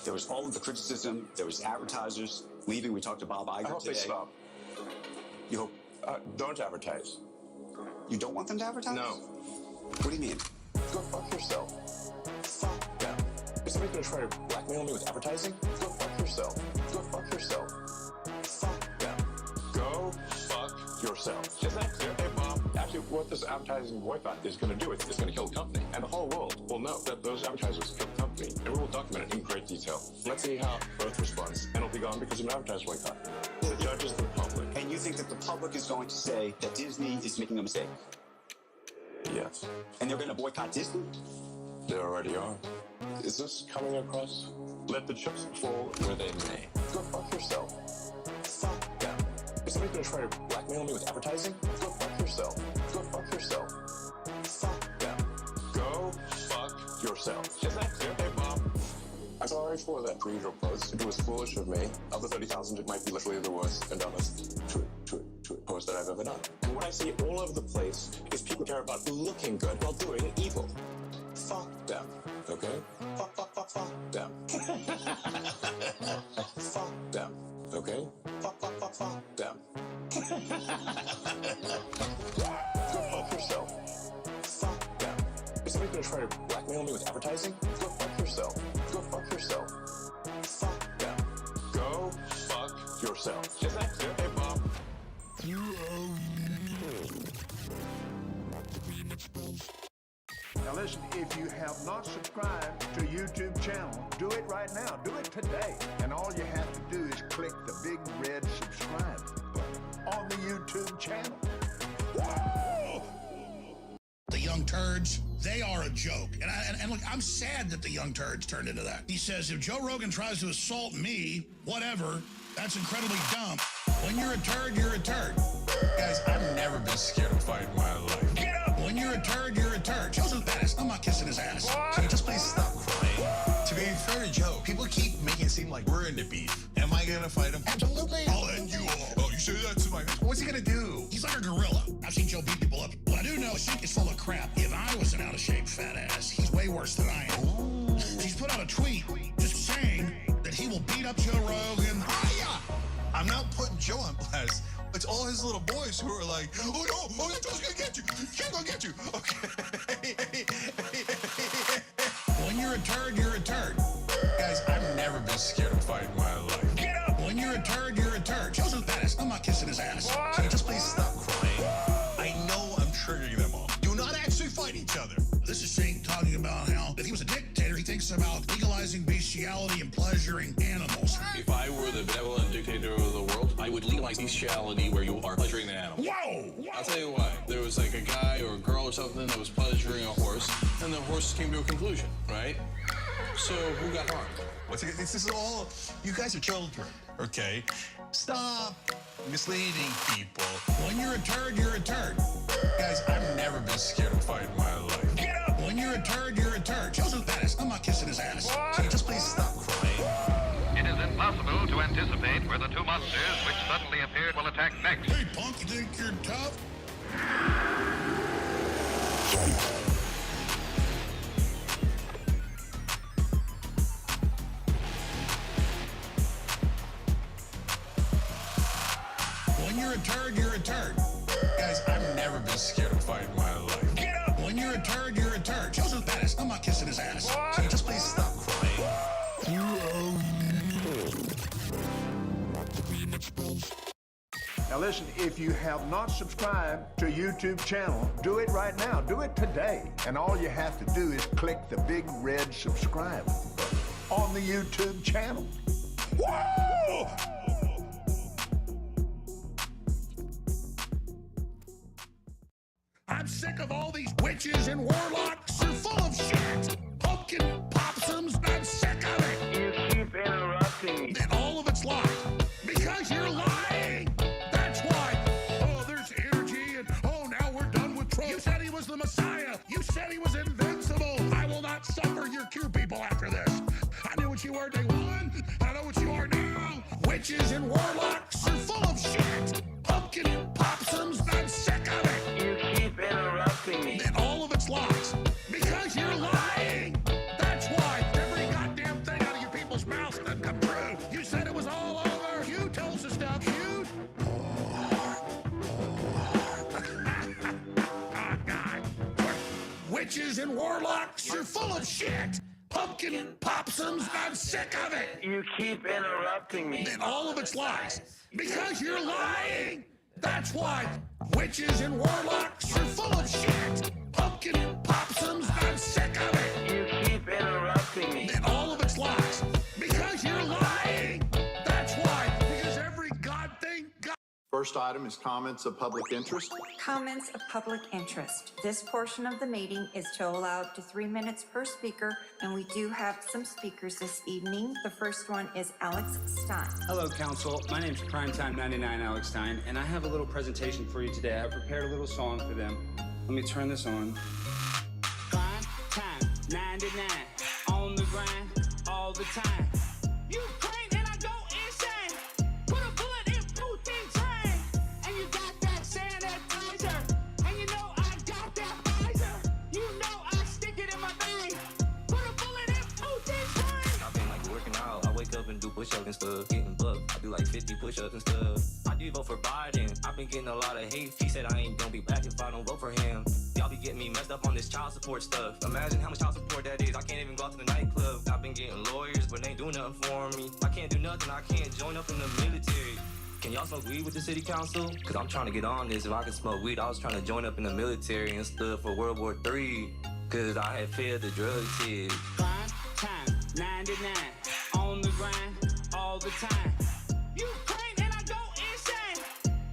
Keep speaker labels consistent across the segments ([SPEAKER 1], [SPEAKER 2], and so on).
[SPEAKER 1] There was all of the criticism. There was advertisers leaving. We talked to Bob Iger
[SPEAKER 2] I hope
[SPEAKER 1] today.
[SPEAKER 2] they stop.
[SPEAKER 1] You hope?
[SPEAKER 2] Don't advertise.
[SPEAKER 1] You don't want them to advertise?
[SPEAKER 2] No.
[SPEAKER 1] What do you mean?
[SPEAKER 2] Go fuck yourself.
[SPEAKER 1] Fuck them.
[SPEAKER 2] Is somebody gonna try to blackmail me with advertising? Go fuck yourself. Go fuck yourself.
[SPEAKER 1] Fuck them.
[SPEAKER 2] Go fuck yourself. Is that clear? Hey, Bob. Actually, what this advertising boycott is going to do is it's going to kill the company. And the whole world will know that those advertisers killed the company. And we will document it in great detail. Let's see how both responds. And it'll be gone because of an advertising boycott. The judge is the public.
[SPEAKER 1] And you think that the public is going to say that Disney is making a mistake?
[SPEAKER 2] Yes.
[SPEAKER 1] And they're going to boycott Disney?
[SPEAKER 2] They already are. Is this coming across? Let the chips fall where they may. Go fuck yourself.
[SPEAKER 1] Fuck them.
[SPEAKER 2] Is somebody going to try to blackmail me with advertising? Go fuck yourself. Go fuck yourself.
[SPEAKER 1] Fuck them.
[SPEAKER 2] Go fuck yourself. Is that clear? Hey, Bob. I'm sorry for that pre-intro post. It was foolish of me. Of the 30,000, it might be literally the worst and dumbest tweet post that I've ever done. And what I see all over the place is people care about looking good while doing evil. Fuck them. Okay? Fuck them. Fuck them. Okay? Fuck them. Go fuck yourself. Fuck them. Is somebody gonna try to blackmail me with advertising? Go fuck yourself. Go fuck yourself. Fuck them. Go fuck yourself. Is that clear? Hey, Bob.
[SPEAKER 3] Now listen, if you have not subscribed to YouTube channel, do it right now. Do it today. And all you have to do is click the big red subscribe button on the YouTube channel.
[SPEAKER 4] The young turds, they are a joke. And look, I'm sad that the young turds turned into that. He says, if Joe Rogan tries to assault me, whatever, that's incredibly dumb. When you're a turd, you're a turd.
[SPEAKER 5] Guys, I've never been scared of a fight in my life.
[SPEAKER 4] Get up! When you're a turd, you're a turd. Joe's the baddest. I'm not kissing his ass.
[SPEAKER 5] Can you just please stop crying? To be fair to Joe, people keep making it seem like we're in the beef. Am I gonna fight him?
[SPEAKER 4] Absolutely.
[SPEAKER 5] I'll end you all. Oh, you say that to my face? What's he gonna do?
[SPEAKER 4] He's like a gorilla. I've seen Joe beat people up. What I do know is Sheik is full of crap. If I was an out-of-shape fat ass, he's way worse than I am. He's put out a tweet just saying that he will beat up Joe Rogan.
[SPEAKER 5] I'm not putting Joe on blast. It's all his little boys who are like, oh no, oh, Joe's gonna get you. Joe's gonna get you. Okay.
[SPEAKER 4] When you're a turd, you're a turd.
[SPEAKER 5] Guys, I've never been scared of a fight in my life.
[SPEAKER 4] Get up! When you're a turd, you're a turd. Joe's the baddest. I'm not kissing his ass.
[SPEAKER 5] Can you just please stop crying? I know I'm triggering them all. Do not actually fight each other.
[SPEAKER 4] This is Sheik talking about how if he was a dictator, he thinks about legalizing bestiality and pleasuring animals.
[SPEAKER 6] If I were the benevolent dictator of the world, I would legalize bestiality where you are pleasuring the animal.
[SPEAKER 4] Whoa!
[SPEAKER 6] I'll tell you why. There was like a guy or a girl or something that was pleasuring a horse, and the horse came to a conclusion, right? So who got harmed?
[SPEAKER 5] This is all, you guys are children, okay? Stop misleading people.
[SPEAKER 4] When you're a turd, you're a turd.
[SPEAKER 5] Guys, I've never been scared of a fight in my life.
[SPEAKER 4] Get up! When you're a turd, you're a turd. Joe's the baddest. I'm not kissing his ass.
[SPEAKER 5] Can you just please stop crying?
[SPEAKER 7] It is impossible to anticipate where the two monsters which suddenly appeared will attack next.
[SPEAKER 4] Hey, punk, you think you're tough? When you're a turd, you're a turd.
[SPEAKER 5] Guys, I've never been scared of a fight in my life.
[SPEAKER 4] Get up! When you're a turd, you're a turd. Joe's the baddest. I'm not kissing his ass.
[SPEAKER 5] Can you just please stop crying?
[SPEAKER 3] Now listen, if you have not subscribed to YouTube channel, do it right now. Do it today. And all you have to do is click the big red subscribe button on the YouTube channel. Whoa!
[SPEAKER 4] I'm sick of all these witches and warlocks. They're full of shit. Pumpkin possums. I'm sick of it.
[SPEAKER 8] You keep interrupting me.
[SPEAKER 4] And all of it's lies. Because you're lying. That's why. Oh, there's energy and oh, now we're done with Trump. You said he was the Messiah. You said he was invincible. I will not suffer your Q people after this. I knew what you were day one. I know what you are now. Witches and warlocks are full of shit. Pumpkin possums. I'm sick of it.
[SPEAKER 8] You keep interrupting me.
[SPEAKER 4] And all of it's lies. Because you're lying. witches and warlocks, you're full of shit. Pumpkin possums, I'm sick of it.
[SPEAKER 8] You keep interrupting me.
[SPEAKER 4] And all of it's lies. Because you're lying. That's why. Witches and warlocks, you're full of shit. Pumpkin possums, I'm sick of it.
[SPEAKER 8] You keep interrupting me.
[SPEAKER 4] And all of it's lies. Because you're lying. That's why. Because every God thing God.
[SPEAKER 9] First item is comments of public interest.
[SPEAKER 10] Comments of public interest. This portion of the meeting is to allow up to 3 minutes per speaker, and we do have some speakers this evening. The first one is Alex Stein.
[SPEAKER 11] Hello, Council. My name's Primetime 99 Alex Stein, and I have a little presentation for you today. I prepared a little song for them. Let me turn this on. Primetime 99, on the grind, all the time. Ukraine and I go insane. Put a bullet in Putin's brain. And you got that sanitizer. And you know I got that Pfizer. You know I stick it in my vein. Put a bullet in Putin's brain.
[SPEAKER 12] I've been like working out. I wake up and do push-ups and stuff. Getting buffed. I do like 50 push-ups and stuff. I do vote for Biden. I've been getting a lot of hate. He said I ain't gonna be back if I don't vote for him. Y'all be getting me messed up on this child support stuff. Imagine how much child support that is. I can't even go out to the nightclub. I've been getting lawyers, but they ain't doing nothing for me. I can't do nothing. I can't join up in the military. Can y'all smoke weed with the city council? Cause I'm trying to get on this. If I can smoke weed, I was trying to join up in the military and stuff for World War III. Cause I had failed the drug test.
[SPEAKER 11] Primetime 99, on the grind, all the time. Ukraine and I go insane.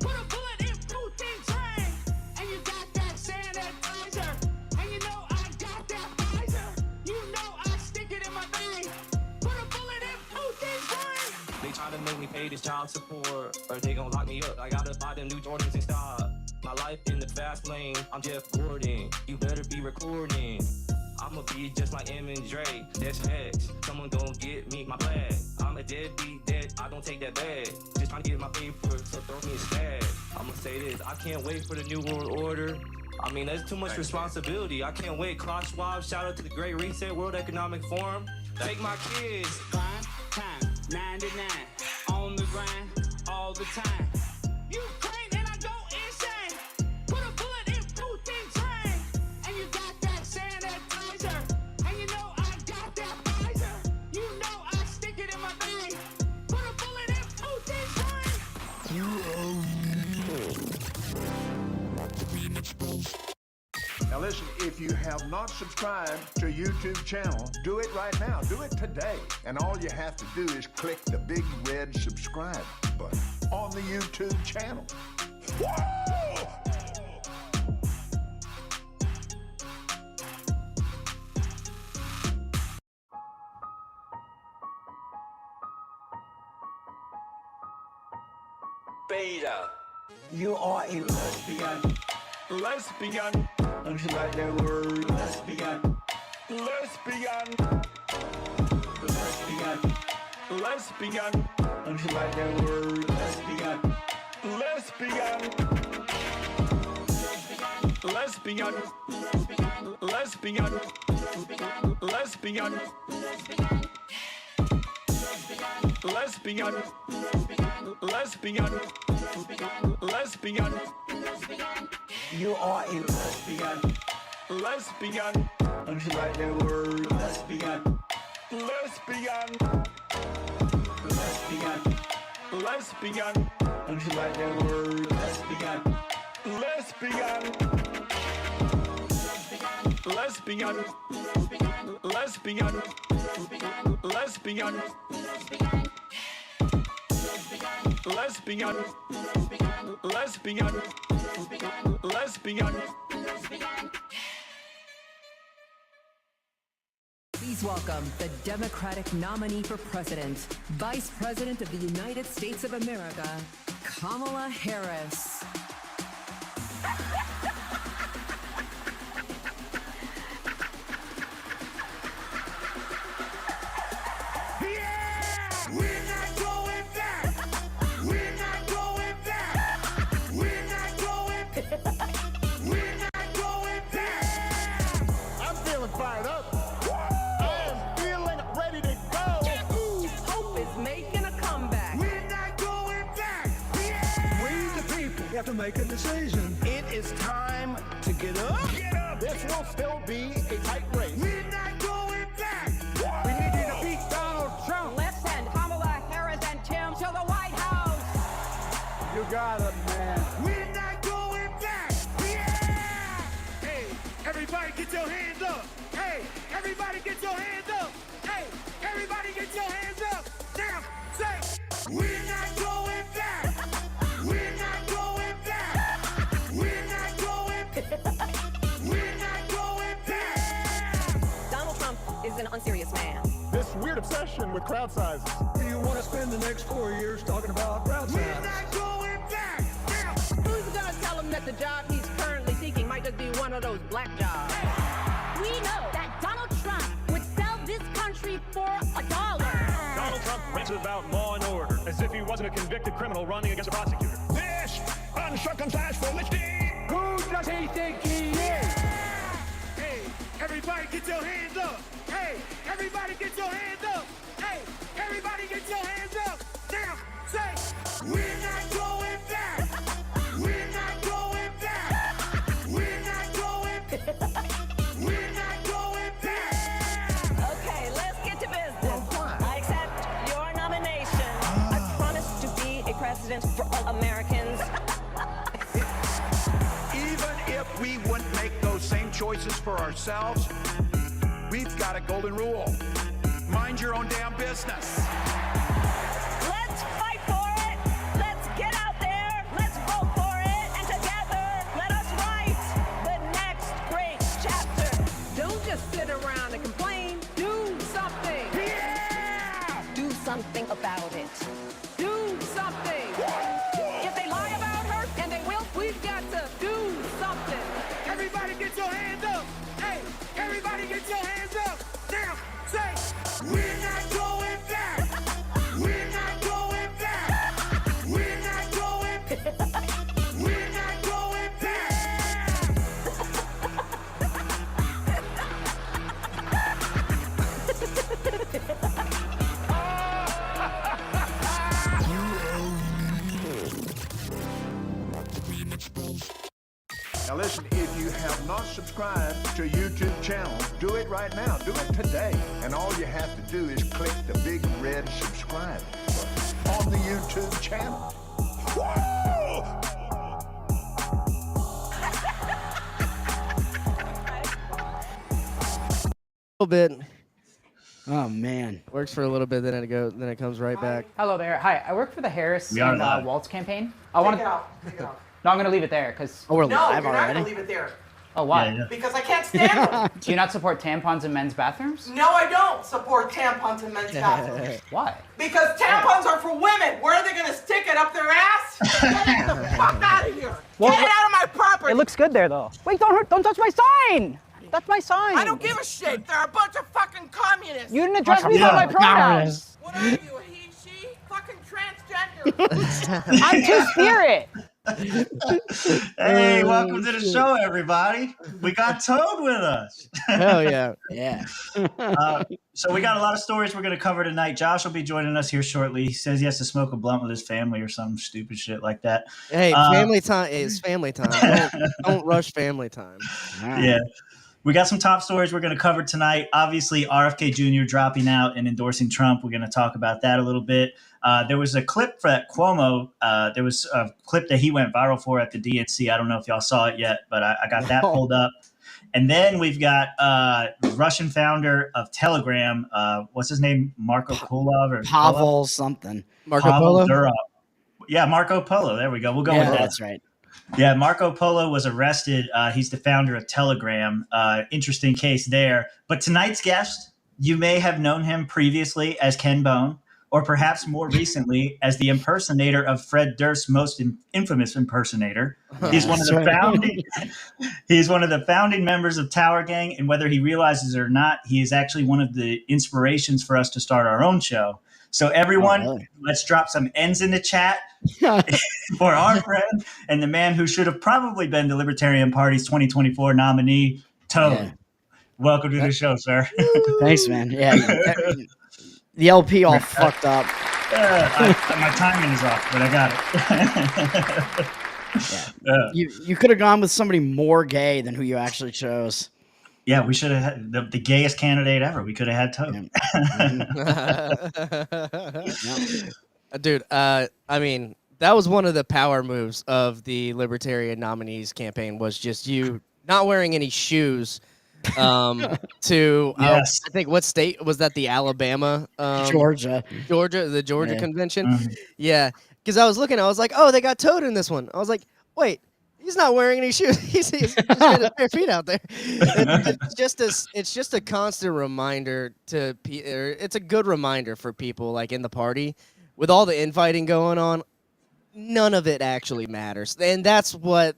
[SPEAKER 11] Put a bullet in Putin's brain. And you got that sanitizer. And you know I got that Pfizer. You know I stick it in my vein. Put a bullet in Putin's brain.
[SPEAKER 12] They try to make me pay this child support, or they gon' lock me up. I gotta buy them new Jordans and stop. My life in the fast lane, I'm Jeff Gordon. You better be recording. I'ma be just like M and Dre, that's facts. Someone gon' get me my bag. I'm a deadbeat dead, I don't take that bad. Just trying to get my paper, so throw me a stab. I'ma say this, I can't wait for the new world order. I mean, that's too much responsibility. I can't wait. Klaus Schwab, shout out to the Great Reset, World Economic Forum. Take my kids.
[SPEAKER 11] Primetime 99, on the grind, all the time. Ukraine and I go insane. Put a bullet in Putin's brain. And you got that sanitizer. And you know I got that Pfizer. You know I stick it in my vein. Put a bullet in Putin's brain.
[SPEAKER 3] Now listen, if you have not subscribed to YouTube channel, do it right now. Do it today. And all you have to do is click the big red subscribe button on the YouTube channel. Whoa!
[SPEAKER 13] Beta. You are a lesbian. Lesbian. Don't you like that word? Lesbian. Lesbian. Lesbian. Lesbian. Don't you like that word? Lesbian. Lesbian. Lesbian. Lesbian. Lesbian. Lesbian. Lesbian. Lesbian. You are a lesbian. Lesbian. Don't you like that word? Lesbian. Lesbian. Lesbian. Lesbian. Don't you like that word? Lesbian. Lesbian. Lesbian. Lesbian. Lesbian. Lesbian. Lesbian. Lesbian.
[SPEAKER 14] Please welcome the Democratic nominee for president, Vice President of the United States of America, Kamala Harris.
[SPEAKER 4] We're not going back. We're not going back. We're not going back. We're not going back.
[SPEAKER 15] I'm feeling fired up. I am feeling ready to go.
[SPEAKER 14] Hope is making a comeback.
[SPEAKER 4] We're not going back. Yeah.
[SPEAKER 15] We the people have to make a decision. It is time to get up.
[SPEAKER 4] Get up.
[SPEAKER 15] This will still be a tight race.
[SPEAKER 11] We're not going back.
[SPEAKER 15] We need you to beat Donald Trump.
[SPEAKER 14] Let's send Kamala Harris and Tim to the White House.
[SPEAKER 15] You got it, man.
[SPEAKER 11] We're not going back. Yeah! Hey, everybody get your hands up. Hey, everybody get your hands up. Hey, everybody get your hands up. Now, say, we're not going back. We're not going back. We're not going back. We're not going back.
[SPEAKER 14] Donald Trump is an unserious man.
[SPEAKER 15] This weird obsession with crowd sizes.
[SPEAKER 13] Do you want to spend the next 4 years talking about crowd
[SPEAKER 11] We're
[SPEAKER 13] size?
[SPEAKER 11] not going back. Now,
[SPEAKER 14] Who's gonna tell him that the job he's currently seeking might just be one of those black jobs?
[SPEAKER 16] We know that Donald Trump would sell this country for $1.
[SPEAKER 13] Donald Trump ranted about law and order as if he wasn't a convicted criminal running against a prosecutor. This uncircumcised Philistine!
[SPEAKER 15] Who does he think he is?
[SPEAKER 11] hey, everybody get your hands up. Hey, everybody get your hands up. Hey, everybody get your hands up. Now, say, we're not going back. We're not going back. We're not going back. We're not going back.
[SPEAKER 14] Okay, let's get to business. I accept your nomination. I promise to be a president for all Americans.
[SPEAKER 3] Even if we wouldn't make those same choices for ourselves, we've got a golden rule. Mind your own damn business.
[SPEAKER 14] Let's fight for it. Let's get out there. Let's vote for it. And together, let us write the next great chapter. Don't just sit around and complain. Do something.
[SPEAKER 11] Yeah!
[SPEAKER 14] Do something about it. Do something. If they lie about her, and they will, we've got to do something.
[SPEAKER 11] Everybody get your hands up. Hey, everybody get your hands up. Now, say, we're not going back. We're not going back. We're not going back. We're not going back.
[SPEAKER 3] Now listen, if you have not subscribed to YouTube channel, do it right now. Do it today. And all you have to do is click the big red subscribe button on the YouTube channel. Whoa!
[SPEAKER 17] A little bit.
[SPEAKER 18] Oh man,
[SPEAKER 17] Works for a little bit, then it comes right back.
[SPEAKER 19] Hello there. Hi, I work for the Harris
[SPEAKER 17] We are
[SPEAKER 19] and
[SPEAKER 17] live.
[SPEAKER 19] Waltz campaign. I want to.
[SPEAKER 20] Take it off.
[SPEAKER 19] No, I'm gonna leave it there because.
[SPEAKER 18] Oh, we're
[SPEAKER 20] No,
[SPEAKER 18] live
[SPEAKER 20] you're not
[SPEAKER 18] already.
[SPEAKER 20] gonna leave it there.
[SPEAKER 19] Oh, why?
[SPEAKER 18] Yeah, yeah.
[SPEAKER 20] Because I can't stand them.
[SPEAKER 19] Do you not support tampons in men's bathrooms?
[SPEAKER 20] No, I don't support tampons in men's bathrooms.
[SPEAKER 19] Why?
[SPEAKER 20] Because tampons are for women. Where are they gonna stick it? Up their ass? Get the fuck out of here.
[SPEAKER 19] Well,
[SPEAKER 20] Get it out of my property.
[SPEAKER 19] It looks good there though. Wait, don't touch my sign. That's my sign.
[SPEAKER 20] I don't give a shit. They're a bunch of fucking communists.
[SPEAKER 19] You didn't address me by my pronouns.
[SPEAKER 20] What are you, a he, she? Fucking transgender.
[SPEAKER 19] I'm two-spirit.
[SPEAKER 16] Hey, welcome to the show, everybody. We got Toad with us.
[SPEAKER 17] Hell yeah.
[SPEAKER 18] Yeah.
[SPEAKER 16] So we got a lot of stories we're going to cover tonight. Josh will be joining us here shortly. He says he has to smoke a blunt with his family or some stupid shit like that.
[SPEAKER 17] Hey, family time is family time. Don't rush family time.
[SPEAKER 16] Yeah. We got some top stories we're going to cover tonight. Obviously, RFK Jr. dropping out and endorsing Trump. We're going to talk about that a little bit. There was a clip for that Cuomo. There was a clip that he went viral for at the DNC. I don't know if y'all saw it yet, but I got that pulled up. And then we've got Russian founder of Telegram. What's his name? Marco Polo or
[SPEAKER 18] Pavel something.
[SPEAKER 17] Marco Polo?
[SPEAKER 16] Durov. Yeah, Marco Polo. There we go. We'll go
[SPEAKER 18] Yeah,
[SPEAKER 16] with that.
[SPEAKER 18] that's right.
[SPEAKER 16] Yeah, Marco Polo was arrested. He's the founder of Telegram. Interesting case there. But tonight's guest, you may have known him previously as Ken Bone, or perhaps more recently as the impersonator of Fred Durst's most infamous impersonator. He's one of the founding. He's one of the founding members of Tower Gang, and whether he realizes it or not, he is actually one of the inspirations for us to start our own show. So everyone, let's drop some N's in the chat for our friend and the man who should have probably been the Libertarian Party's 2024 nominee, Toad.
[SPEAKER 18] Yeah.
[SPEAKER 16] Welcome to the show, sir.
[SPEAKER 18] Thanks, man. Yeah. The LP all fucked up.
[SPEAKER 16] My timing is off, but I got it.
[SPEAKER 18] You could have gone with somebody more gay than who you actually chose.
[SPEAKER 16] Yeah, we should have had the gayest candidate ever. We could have had Toad.
[SPEAKER 17] Dude, I mean, that was one of the power moves of the Libertarian nominees campaign, was just you not wearing any shoes. To
[SPEAKER 18] Yes.
[SPEAKER 17] I think, what state was that? The Alabama,
[SPEAKER 18] Georgia.
[SPEAKER 17] the Georgia
[SPEAKER 18] Yeah.
[SPEAKER 17] convention.
[SPEAKER 16] Mhm.
[SPEAKER 17] Yeah, because I was looking, I was like, oh, they got Toad in this one. I was like, wait, he's not wearing any shoes. He's just got his bare feet out there. It's just a constant reminder to it's a good reminder for people like in the party, with all the infighting going on. None of it actually matters, and that's what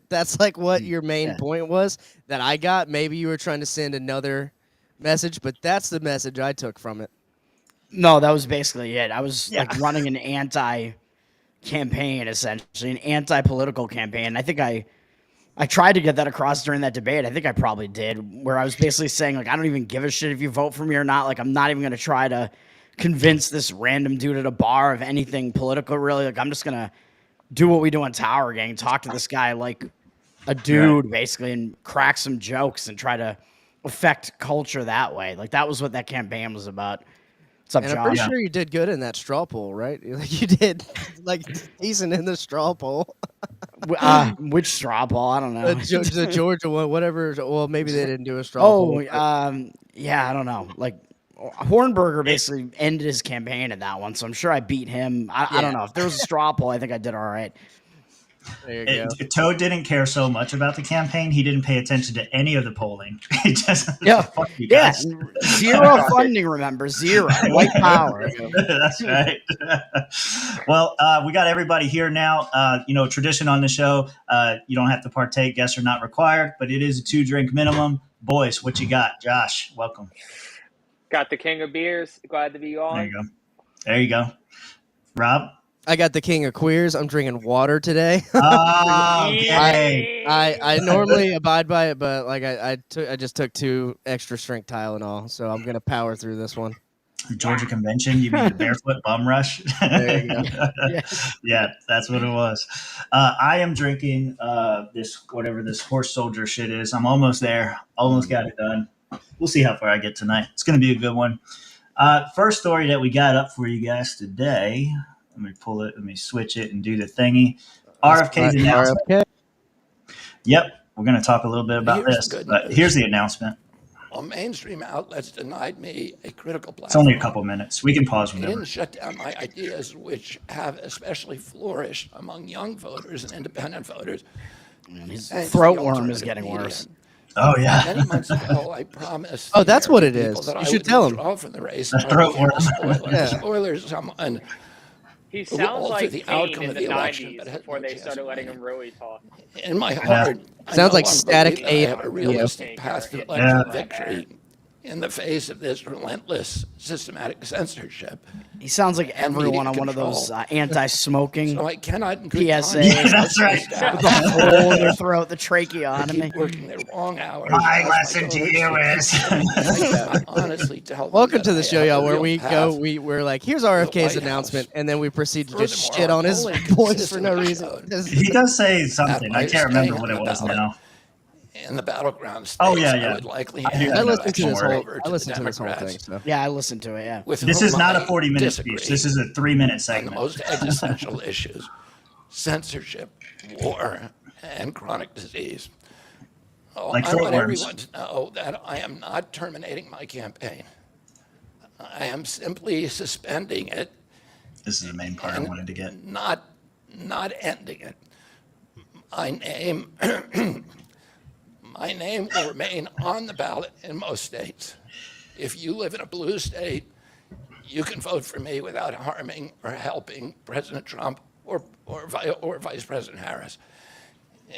[SPEAKER 17] your main point was that I got. Maybe you were trying to send another message, but that's the message I took from it.
[SPEAKER 18] No, that was basically it. I was like running an anti-campaign, essentially, an anti-political campaign. I think I tried to get that across during that debate. I think I probably did, where I was basically saying, like, I don't even give a shit if you vote for me or not. Like, I'm not even going to try to convince this random dude at a bar of anything political, really. Like, I'm just going to do what we do on Tower Gang, talk to this guy like a dude, basically, and crack some jokes and try to affect culture that way. Like, that was what that campaign was about. What's up,
[SPEAKER 17] And
[SPEAKER 18] Josh?
[SPEAKER 17] I'm pretty sure you did good in that straw poll, right? Like, you did like decent in the straw poll.
[SPEAKER 18] Which straw poll? I don't know.
[SPEAKER 17] The Georgia one, whatever. Well, maybe they didn't do a straw
[SPEAKER 18] Oh,
[SPEAKER 17] poll.
[SPEAKER 18] yeah, I don't know. Like, Hornberger basically ended his campaign in that one, so I'm sure I beat him. I don't know. If there was a straw poll, I think I did all right.
[SPEAKER 17] There you go.
[SPEAKER 16] Toad didn't care so much about the campaign. He didn't pay attention to any of the polling. He just fuck you guys.
[SPEAKER 18] Zero funding. Remember, zero white power.
[SPEAKER 16] That's right. Well, we got everybody here now. Tradition on the show. You don't have to partake. Guests are not required, but it is a 2-drink minimum. Boys, what you got? Josh, welcome.
[SPEAKER 21] Got the king of beers. Glad to be on.
[SPEAKER 16] There you go. Rob?
[SPEAKER 17] I got the king of queers. I'm drinking water today.
[SPEAKER 16] Oh, okay.
[SPEAKER 17] I normally abide by it, but like I just took 2 extra strength Tylenol, so I'm gonna power through this one.
[SPEAKER 16] Georgia Convention, you mean the barefoot bum rush?
[SPEAKER 17] There you go.
[SPEAKER 16] Yeah, that's what it was. I am drinking whatever this horse soldier shit is. I'm almost there. Almost got it done. We'll see how far I get tonight. It's going to be a good one. First story that we got up for you guys today. Let me pull it. Let me switch it and do the thingy. RFK's announcement.
[SPEAKER 17] RFK.
[SPEAKER 16] Yep. We're going to talk a little bit about this. But here's the announcement.
[SPEAKER 22] Well, mainstream outlets denied me a critical platform.
[SPEAKER 16] It's only a couple minutes. We can pause
[SPEAKER 22] They
[SPEAKER 16] whenever.
[SPEAKER 22] didn't shut down my ideas, which have especially flourished among young voters and independent voters.
[SPEAKER 18] His throat worm is getting worse.
[SPEAKER 16] Oh, yeah.
[SPEAKER 22] Many months ago, I promised.
[SPEAKER 17] Oh, that's what it
[SPEAKER 22] people
[SPEAKER 17] is.
[SPEAKER 22] that
[SPEAKER 17] You
[SPEAKER 22] I
[SPEAKER 17] should
[SPEAKER 22] would
[SPEAKER 17] tell 'em.
[SPEAKER 22] withdraw from the race.
[SPEAKER 16] A throat worm.
[SPEAKER 22] Spoilers. Someone.
[SPEAKER 21] He
[SPEAKER 22] who
[SPEAKER 21] sounds
[SPEAKER 22] altered
[SPEAKER 21] like
[SPEAKER 22] the
[SPEAKER 21] Kane
[SPEAKER 22] outcome
[SPEAKER 21] in
[SPEAKER 22] of
[SPEAKER 21] the
[SPEAKER 22] the election,
[SPEAKER 21] 90s
[SPEAKER 22] but has
[SPEAKER 21] before
[SPEAKER 22] no
[SPEAKER 21] they
[SPEAKER 22] chance
[SPEAKER 21] started
[SPEAKER 22] of
[SPEAKER 21] letting
[SPEAKER 22] winning.
[SPEAKER 21] him really talk.
[SPEAKER 22] In my heart, I
[SPEAKER 17] Sounds
[SPEAKER 22] no
[SPEAKER 17] like
[SPEAKER 22] longer
[SPEAKER 17] Static
[SPEAKER 22] believe that I have
[SPEAKER 17] A.
[SPEAKER 22] a realistic path to election victory in the face of this relentless, systematic censorship.
[SPEAKER 18] He sounds like
[SPEAKER 22] and
[SPEAKER 18] everyone
[SPEAKER 22] media
[SPEAKER 18] on one of those
[SPEAKER 22] control.
[SPEAKER 18] anti-smoking
[SPEAKER 22] So I cannot in good
[SPEAKER 18] PSAs.
[SPEAKER 22] conscience
[SPEAKER 16] That's right.
[SPEAKER 18] With the hole in their throat, the tracheotomy.
[SPEAKER 22] keep working their long hours.
[SPEAKER 16] My
[SPEAKER 22] ask
[SPEAKER 16] lesson to
[SPEAKER 22] donors
[SPEAKER 16] you
[SPEAKER 22] to
[SPEAKER 16] is.
[SPEAKER 22] I cannot honestly tell them
[SPEAKER 17] Welcome
[SPEAKER 22] that
[SPEAKER 17] to the
[SPEAKER 22] I
[SPEAKER 17] show,
[SPEAKER 22] have
[SPEAKER 17] y'all,
[SPEAKER 22] a
[SPEAKER 17] where
[SPEAKER 22] real
[SPEAKER 17] we
[SPEAKER 22] path.
[SPEAKER 17] we're like, here's RFK's
[SPEAKER 22] White
[SPEAKER 17] announcement,
[SPEAKER 22] House.
[SPEAKER 17] and then we proceed to just
[SPEAKER 22] Furthermore,
[SPEAKER 17] shit on
[SPEAKER 22] our
[SPEAKER 17] his
[SPEAKER 22] polling
[SPEAKER 17] voice for no reason.
[SPEAKER 22] consistently
[SPEAKER 16] He does say something. I
[SPEAKER 22] by
[SPEAKER 16] can't remember
[SPEAKER 22] staying
[SPEAKER 16] what
[SPEAKER 22] on
[SPEAKER 16] it
[SPEAKER 22] the
[SPEAKER 16] was
[SPEAKER 22] ballot
[SPEAKER 16] now.
[SPEAKER 22] in the battleground states.
[SPEAKER 16] Oh, yeah, yeah.
[SPEAKER 22] I would likely
[SPEAKER 16] I do
[SPEAKER 22] hand
[SPEAKER 16] have
[SPEAKER 17] I
[SPEAKER 22] the
[SPEAKER 17] listened to
[SPEAKER 22] election
[SPEAKER 17] this whole.
[SPEAKER 22] over
[SPEAKER 17] I
[SPEAKER 22] to
[SPEAKER 17] listened
[SPEAKER 22] the
[SPEAKER 17] to this whole thing.
[SPEAKER 22] Democrats,
[SPEAKER 17] So.
[SPEAKER 18] Yeah, I listened to it. Yeah.
[SPEAKER 22] with
[SPEAKER 16] This
[SPEAKER 22] whom
[SPEAKER 16] is not a
[SPEAKER 22] I
[SPEAKER 16] 40-minute
[SPEAKER 22] disagree
[SPEAKER 16] speech. This is a 3-minute
[SPEAKER 22] on the
[SPEAKER 16] segment.
[SPEAKER 22] most existential issues: censorship, war, and chronic disease.
[SPEAKER 16] Like
[SPEAKER 22] I
[SPEAKER 16] throat
[SPEAKER 22] want
[SPEAKER 16] worms.
[SPEAKER 22] everyone to know that I am not terminating my campaign. I am simply suspending it,
[SPEAKER 16] This is the main part I wanted to get.
[SPEAKER 22] not ending it. My name, my name will remain on the ballot in most states. If you live in a blue state, you can vote for me without harming or helping President Trump or Vice President Harris.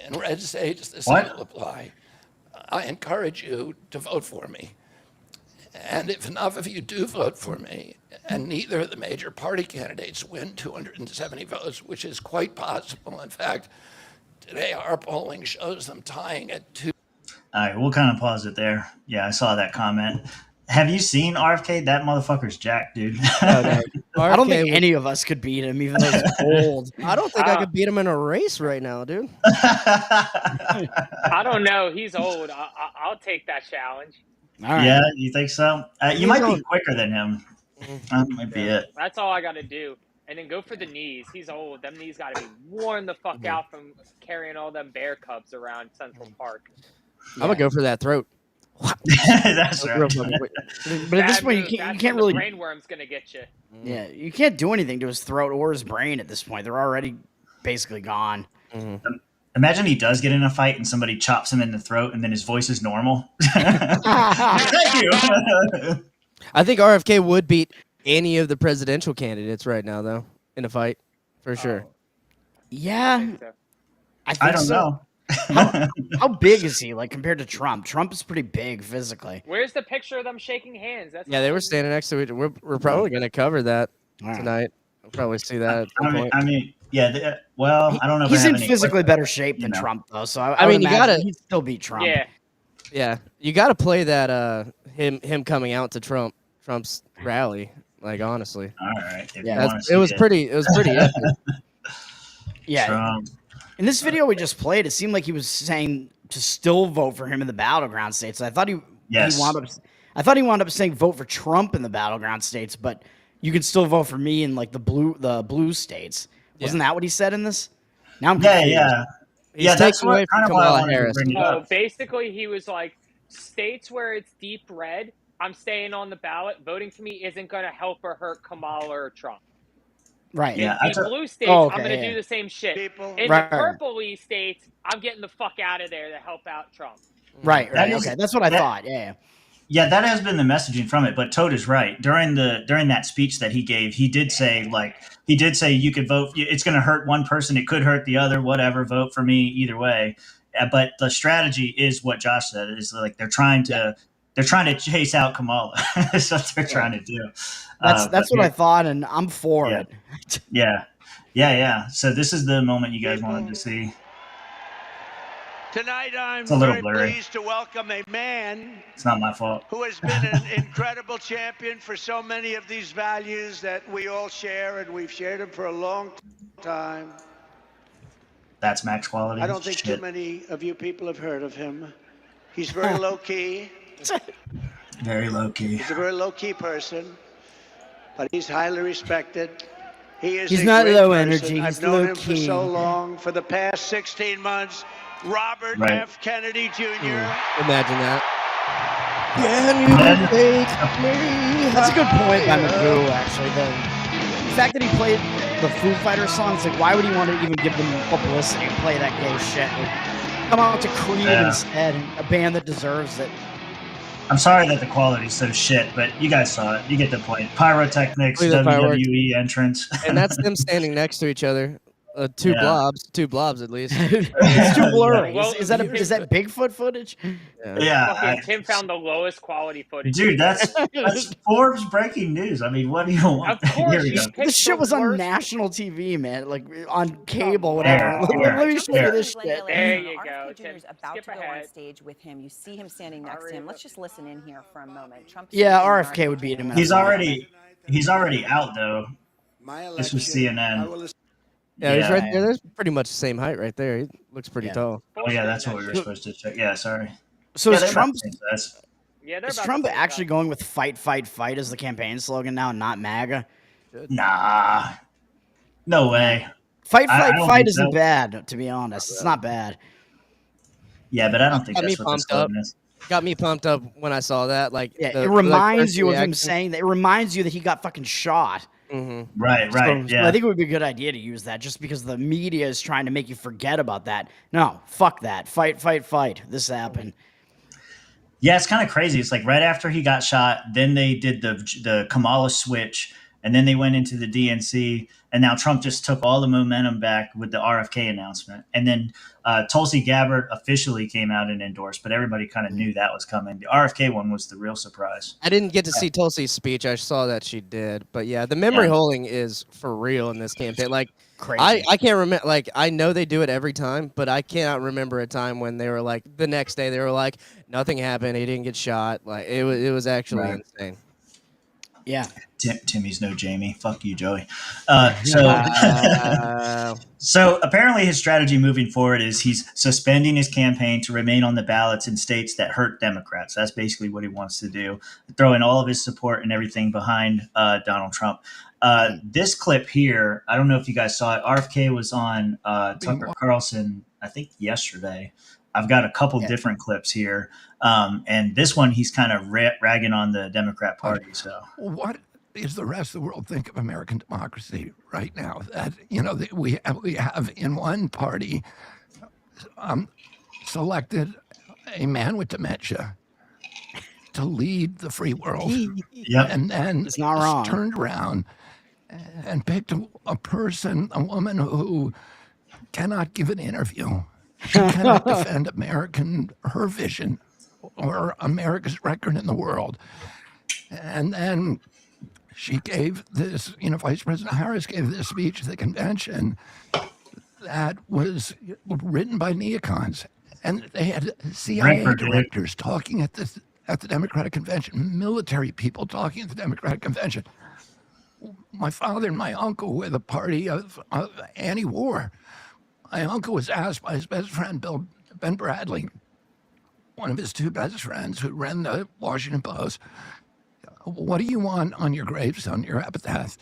[SPEAKER 22] In red states, the same will apply. I encourage you to vote for me. And if enough of you do vote for me, and neither of the major party candidates win 270 votes, which is quite possible. In fact, today our polling shows them tying at 2.
[SPEAKER 16] All right, we'll kind of pause it there. Yeah, I saw that comment. Have you seen RFK? That motherfucker's jacked, dude.
[SPEAKER 17] No.
[SPEAKER 18] I don't
[SPEAKER 17] RFK
[SPEAKER 18] think
[SPEAKER 17] would-
[SPEAKER 18] any of us could beat him, even though he's old.
[SPEAKER 17] I don't think I could beat him in a race right now, dude.
[SPEAKER 21] I don't know. He's old. I'll take that challenge.
[SPEAKER 18] All right.
[SPEAKER 16] Yeah, you think so? You
[SPEAKER 17] He's
[SPEAKER 16] might be
[SPEAKER 17] on-
[SPEAKER 16] quicker than him. That might be it.
[SPEAKER 21] That's all I got to do. And then go for the knees. He's old. Them knees got to be worn the fuck out from carrying all them bear cubs around Central Park.
[SPEAKER 17] I'm gonna go for that throat.
[SPEAKER 16] That's
[SPEAKER 17] Real
[SPEAKER 16] right.
[SPEAKER 17] quick.
[SPEAKER 18] But at this
[SPEAKER 21] Bad
[SPEAKER 18] point,
[SPEAKER 21] move.
[SPEAKER 18] you
[SPEAKER 21] That's
[SPEAKER 18] can't
[SPEAKER 21] when
[SPEAKER 18] really.
[SPEAKER 21] the brainworm's gonna get you.
[SPEAKER 18] Yeah, you can't do anything to his throat or his brain at this point. They're already basically gone.
[SPEAKER 16] Imagine he does get in a fight and somebody chops him in the throat and then his voice is normal. Thank you.
[SPEAKER 17] I think RFK would beat any of the presidential candidates right now, though, in a fight, for sure.
[SPEAKER 18] Yeah, I think
[SPEAKER 16] I don't
[SPEAKER 18] so.
[SPEAKER 16] know.
[SPEAKER 18] How big is he, like, compared to Trump? Trump is pretty big physically.
[SPEAKER 21] Where's the picture of them shaking hands? That's
[SPEAKER 17] Yeah, they were standing next to each other. We're probably gonna cover that tonight. We'll probably see that at some point.
[SPEAKER 16] Yeah. Well, I don't know. If
[SPEAKER 18] He's
[SPEAKER 16] I have
[SPEAKER 18] in
[SPEAKER 16] any
[SPEAKER 18] physically
[SPEAKER 16] quick-
[SPEAKER 18] better shape than Trump, though. So I
[SPEAKER 17] mean,
[SPEAKER 18] would
[SPEAKER 17] you
[SPEAKER 18] imagine
[SPEAKER 17] gotta-
[SPEAKER 18] he'd still beat Trump.
[SPEAKER 21] Yeah.
[SPEAKER 17] Yeah, you got to play that him coming out to Trump's rally. Like honestly,
[SPEAKER 16] All right. If you
[SPEAKER 17] yeah,
[SPEAKER 16] wanna
[SPEAKER 17] it
[SPEAKER 16] see
[SPEAKER 17] was pretty epic.
[SPEAKER 18] Yeah.
[SPEAKER 16] Trump.
[SPEAKER 18] In this video we just played, it seemed like he was saying to still vote for him in the battleground states. I thought
[SPEAKER 16] Yes.
[SPEAKER 18] I thought he wound up saying vote for Trump in the battleground states, but you can still vote for me in like the blue states. Wasn't that what he said in this? Now I'm confused.
[SPEAKER 16] Yeah.
[SPEAKER 17] He's
[SPEAKER 16] Yeah, that's
[SPEAKER 17] taking away
[SPEAKER 16] kind
[SPEAKER 17] from
[SPEAKER 16] of why I
[SPEAKER 17] Kamala
[SPEAKER 16] wanted to
[SPEAKER 17] Harris.
[SPEAKER 16] bring it
[SPEAKER 21] No,
[SPEAKER 16] up.
[SPEAKER 21] basically he was like, states where it's deep red, I'm staying on the ballot. Voting for me isn't going to help or hurt Kamala or Trump.
[SPEAKER 18] Right.
[SPEAKER 16] Yeah,
[SPEAKER 21] In blue states,
[SPEAKER 18] Oh, okay,
[SPEAKER 21] I'm going to
[SPEAKER 18] yeah.
[SPEAKER 21] do the same shit. In
[SPEAKER 18] Right.
[SPEAKER 21] the purpley states, I'm getting the fuck out of there to help out Trump.
[SPEAKER 18] Right.
[SPEAKER 16] That is-
[SPEAKER 18] Okay, that's what I thought. Yeah.
[SPEAKER 16] Yeah, that has been the messaging from it. But Toad is right. During that speech that he gave, he did say you could vote. It's going to hurt one person. It could hurt the other. Whatever. Vote for me either way. But the strategy is what Josh said. Is like they're trying to chase out Kamala. That's what they're trying to do.
[SPEAKER 18] That's what I thought, and I'm for
[SPEAKER 16] Yeah.
[SPEAKER 18] it.
[SPEAKER 16] Yeah. So this is the moment you guys wanted to see.
[SPEAKER 1] Tonight, I'm
[SPEAKER 16] It's a little
[SPEAKER 1] very
[SPEAKER 16] blurry.
[SPEAKER 1] pleased to welcome a man
[SPEAKER 16] It's not my fault.
[SPEAKER 1] who has been an incredible champion for so many of these values that we all share, and we've shared them for a long time.
[SPEAKER 16] That's max quality.
[SPEAKER 1] I don't think
[SPEAKER 16] Shit.
[SPEAKER 1] too many of you people have heard of him. He's very low key.
[SPEAKER 16] Very low key.
[SPEAKER 1] He's a very low key person, but he's highly respected. He's a
[SPEAKER 18] not
[SPEAKER 1] great
[SPEAKER 18] low
[SPEAKER 1] person.
[SPEAKER 18] energy,
[SPEAKER 1] I've
[SPEAKER 18] he's
[SPEAKER 1] known
[SPEAKER 18] low
[SPEAKER 1] him for
[SPEAKER 18] key.
[SPEAKER 1] so long. For the past 16 months, Robert
[SPEAKER 16] Right.
[SPEAKER 1] F. Kennedy Jr.
[SPEAKER 17] Imagine that. Can you take me?
[SPEAKER 18] That's a good point by Magoo, actually. The fact that he played the Foo Fighters songs, like, why would he want to even give them publicity and play that gay shit? Like, come out to Creed
[SPEAKER 16] Yeah.
[SPEAKER 18] instead, a band that deserves it.
[SPEAKER 16] I'm sorry that the quality's so shit, but you guys saw it. You get the point. Pyrotechnics,
[SPEAKER 17] Look at the fireworks.
[SPEAKER 16] WWE entrance.
[SPEAKER 17] And that's them standing next to each other. Two
[SPEAKER 16] Yeah.
[SPEAKER 17] blobs at least.
[SPEAKER 18] It's too blurry.
[SPEAKER 21] Well,
[SPEAKER 18] Is that Bigfoot footage?
[SPEAKER 16] Yeah,
[SPEAKER 21] Fucking Tim found the lowest quality footage.
[SPEAKER 16] dude, that's Forbes breaking news. I mean, what do you want?
[SPEAKER 21] Of course,
[SPEAKER 16] Here we
[SPEAKER 21] you
[SPEAKER 16] go.
[SPEAKER 21] picked
[SPEAKER 18] This shit
[SPEAKER 21] the
[SPEAKER 18] was on
[SPEAKER 21] worst-
[SPEAKER 18] national TV, man. Like on cable, whatever.
[SPEAKER 16] There,
[SPEAKER 18] Let me show you this
[SPEAKER 21] There
[SPEAKER 18] shit.
[SPEAKER 21] you go,
[SPEAKER 2] RFK Jr.
[SPEAKER 21] Tim.
[SPEAKER 2] is about
[SPEAKER 21] Skip
[SPEAKER 2] to go on
[SPEAKER 21] ahead.
[SPEAKER 2] stage with him. You see him standing next to him. Let's just listen in here for a moment. Trump.
[SPEAKER 18] Yeah,
[SPEAKER 2] speaking,
[SPEAKER 18] RFK would beat him. in a
[SPEAKER 16] He's
[SPEAKER 18] fight.
[SPEAKER 16] already out though. This was CNN.
[SPEAKER 17] Yeah, he's right there. There's pretty much the same height right there. He looks pretty tall.
[SPEAKER 16] Oh yeah, that's what we were supposed to check. Yeah, sorry.
[SPEAKER 18] So
[SPEAKER 16] yeah,
[SPEAKER 18] is
[SPEAKER 16] they're about
[SPEAKER 18] Trump?
[SPEAKER 16] the same size.
[SPEAKER 21] Yeah, they're
[SPEAKER 18] Is
[SPEAKER 21] about
[SPEAKER 18] Trump
[SPEAKER 21] the same
[SPEAKER 18] actually
[SPEAKER 21] size.
[SPEAKER 18] going with "fight, fight, fight" as the campaign slogan now, and not MAGA?
[SPEAKER 16] Nah, no way.
[SPEAKER 18] Fight,
[SPEAKER 16] I
[SPEAKER 18] fight,
[SPEAKER 16] don't
[SPEAKER 18] fight
[SPEAKER 16] think
[SPEAKER 18] isn't
[SPEAKER 16] so.
[SPEAKER 18] bad, to be honest. It's not bad.
[SPEAKER 16] Yeah, but I don't think
[SPEAKER 17] Got me
[SPEAKER 16] that's what the
[SPEAKER 17] pumped up.
[SPEAKER 16] slogan is.
[SPEAKER 17] Got me pumped up when I saw that. Like,
[SPEAKER 18] Yeah,
[SPEAKER 17] the-
[SPEAKER 18] it
[SPEAKER 17] like,
[SPEAKER 18] reminds
[SPEAKER 17] first
[SPEAKER 18] you of him
[SPEAKER 17] reaction.
[SPEAKER 18] saying that. It reminds you that he got fucking shot.
[SPEAKER 17] Mm-hmm.
[SPEAKER 16] Right,
[SPEAKER 18] So
[SPEAKER 16] yeah.
[SPEAKER 18] I think it would be a good idea to use that, just because the media is trying to make you forget about that. No, fuck that. Fight, fight, fight. This happened.
[SPEAKER 16] Yeah, it's kind of crazy. It's like right after he got shot, then they did the Kamala switch, and then they went into the DNC, and now Trump just took all the momentum back with the RFK announcement, and then Tulsi Gabbard officially came out and endorsed, but everybody kind of knew that was coming. The RFK one was the real surprise.
[SPEAKER 17] I didn't get to see Tulsi's speech. I saw that she did, but yeah, the memory holding is for real in this campaign. Like,
[SPEAKER 18] Crazy.
[SPEAKER 17] I can't remember. Like, I know they do it every time, but I cannot remember a time when they were like the next day they were like nothing happened. He didn't get shot. Like it was actually insane.
[SPEAKER 18] Yeah.
[SPEAKER 16] Timmy's no Jamie. Fuck you, Joey. So apparently his strategy moving forward is he's suspending his campaign to remain on the ballots in states that hurt Democrats. That's basically what he wants to do, throwing all of his support and everything behind Donald Trump. This clip here, I don't know if you guys saw it. RFK was on Tucker Carlson, I think yesterday. I've got a couple different clips here. And this one, he's kind of ragging on the Democrat Party. So
[SPEAKER 22] what does the rest of the world think of American democracy right now? That, you know, that we have in one party selected a man with dementia to lead the free world. And then
[SPEAKER 18] it's not wrong.
[SPEAKER 22] Turned around and picked a person, a woman who cannot give an interview, cannot defend her vision or America's record in the world. And then she gave this, you know, Vice President Harris gave this speech at the convention that was written by neocons. And they had CIA directors talking at the Democratic Convention, military people talking at the Democratic Convention. My father and my uncle were the party of anti-war. My uncle was asked by his best friend, Ben Bradley, one of his two best friends who ran the Washington Post, what do you want on your gravestone, your epitaph?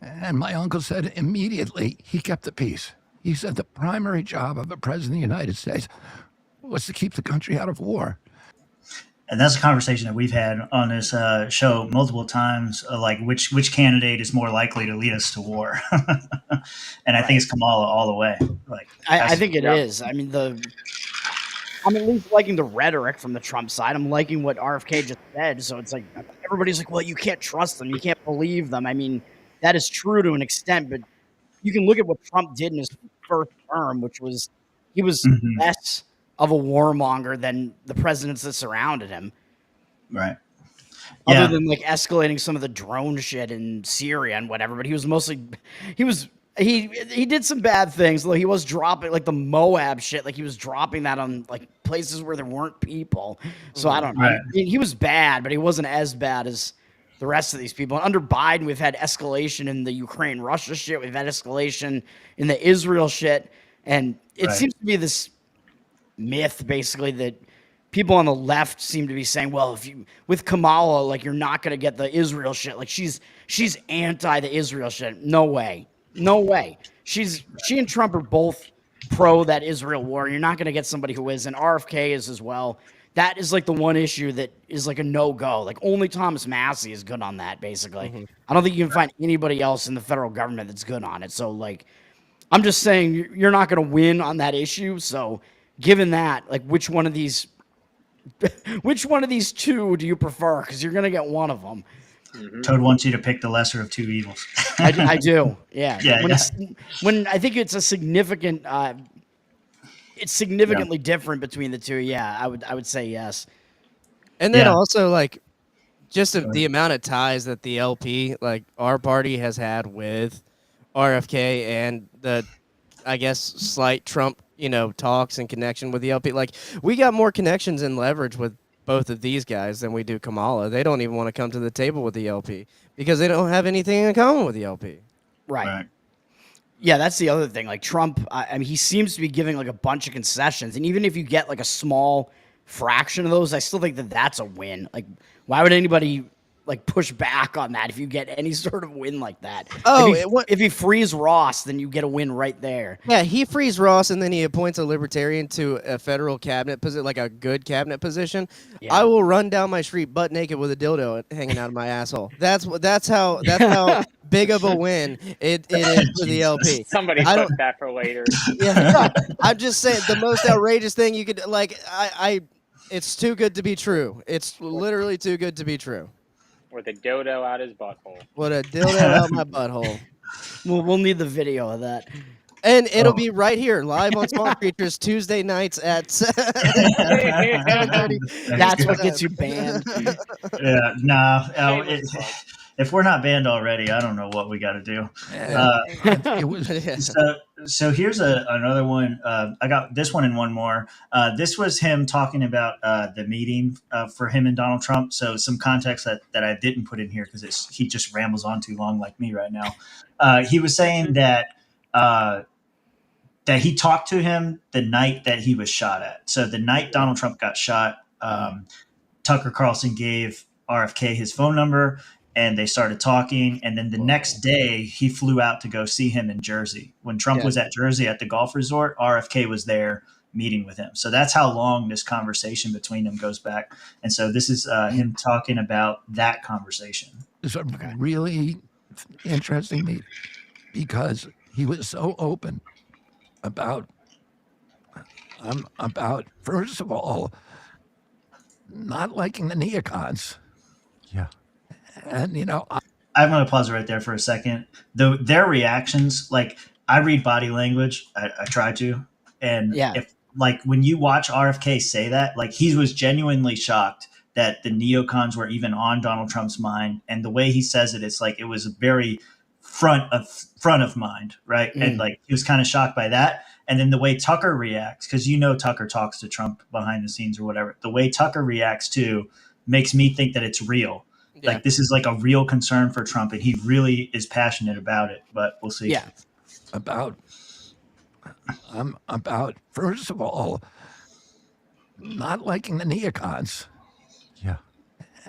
[SPEAKER 22] And my uncle said immediately he kept the peace. He said the primary job of a president of the United States was to keep the country out of war.
[SPEAKER 16] And that's a conversation that we've had on this show multiple times, like which candidate is more likely to lead us to war. And I think it's Kamala all the way. Like
[SPEAKER 18] I think it is. I mean, I'm at least liking the rhetoric from the Trump side. I'm liking what RFK just said. So it's like everybody's like, well, you can't trust them. You can't believe them. I mean, that is true to an extent, but you can look at what Trump did in his first term, which was he was less of a warmonger than the presidents that surrounded him.
[SPEAKER 16] Right.
[SPEAKER 18] Other than like escalating some of the drone shit in Syria and whatever, but he was mostly he did some bad things, though he was dropping like the Moab shit, like he was dropping that on like places where there weren't people. So I don't know. I mean, he was bad, but he wasn't as bad as the rest of these people. And under Biden, we've had escalation in the Ukraine-Russia shit. We've had escalation in the Israel shit. And it seems to be this myth, basically, that people on the left seem to be saying, well, if you with Kamala, like you're not going to get the Israel shit. Like she's anti the Israel shit. No way. No way. She and Trump are both pro that Israel war. You're not going to get somebody who is, and RFK is as well. That is like the one issue that is like a no-go. Like only Thomas Massey is good on that, basically. I don't think you can find anybody else in the federal government that's good on it. So like, I'm just saying you're not going to win on that issue. So given that, like which one of these two do you prefer? Because you're going to get one of them.
[SPEAKER 16] Toad wants you to pick the lesser of two evils.
[SPEAKER 18] I do. Yeah.
[SPEAKER 16] Yeah.
[SPEAKER 18] When I think it's a significant, it's significantly different between the two. Yeah, I would say yes.
[SPEAKER 17] And then also like just the amount of ties that the LP, like our party, has had with RFK and the, I guess, slight Trump, talks and connection with the LP. Like we got more connections and leverage with both of these guys than we do Kamala. They don't even want to come to the table with the LP because they don't have anything in common with the LP.
[SPEAKER 18] Right. Yeah, that's the other thing. Like Trump, I mean, he seems to be giving like a bunch of concessions, and even if you get like a small fraction of those, I still think that that's a win. Like, why would anybody like push back on that if you get any sort of win like that?
[SPEAKER 17] Oh,
[SPEAKER 18] if he frees Ross, then you get a win right there.
[SPEAKER 17] Yeah, he frees Ross and then he appoints a libertarian to a federal cabinet position, like a good cabinet position. Yeah. I will run down my street butt naked with a dildo hanging out of my asshole. That's how big of a win it is for the LP.
[SPEAKER 21] Somebody put that for later.
[SPEAKER 17] Yeah, I'm just saying the most outrageous thing you could it's too good to be true. It's literally too good to be true.
[SPEAKER 21] With a dodo out his butthole.
[SPEAKER 17] What a dildo out my butthole.
[SPEAKER 18] We'll need the video of that.
[SPEAKER 17] And it'll be right here, live on Small Creatures, Tuesday nights at 7:30.
[SPEAKER 18] That's what gets you banned.
[SPEAKER 16] Yeah, no. If we're not banned already, I don't know what we got to do. So here's another one. I got this one and one more. This was him talking about the meeting for him and Donald Trump. So some context that I didn't put in here because he just rambles on too long like me right now. He was saying that he talked to him the night that he was shot at. So the night Donald Trump got shot, Tucker Carlson gave RFK his phone number and they started talking. And then the next day he flew out to go see him in Jersey. When Trump was at Jersey at the golf resort, RFK was there meeting with him. So that's how long this conversation between them goes back. And so this is him talking about that conversation.
[SPEAKER 22] It's a really interesting meeting because he was so open about first of all not liking the neocons.
[SPEAKER 3] Yeah.
[SPEAKER 22] And
[SPEAKER 16] I'm going to pause right there for a second. Their reactions, like I read body language, I try to, and if like when you watch RFK say that, like he was genuinely shocked that the neocons were even on Donald Trump's mind, and the way he says it, it's like it was very front of mind, right? And like he was kind of shocked by that. And then the way Tucker reacts, because Tucker talks to Trump behind the scenes or whatever, the way Tucker reacts too makes me think that it's real. Yeah. Like this is like a real concern for Trump, and he really is passionate about it. But we'll see.
[SPEAKER 22] Yeah, about first of all not liking the neocons.
[SPEAKER 3] Yeah.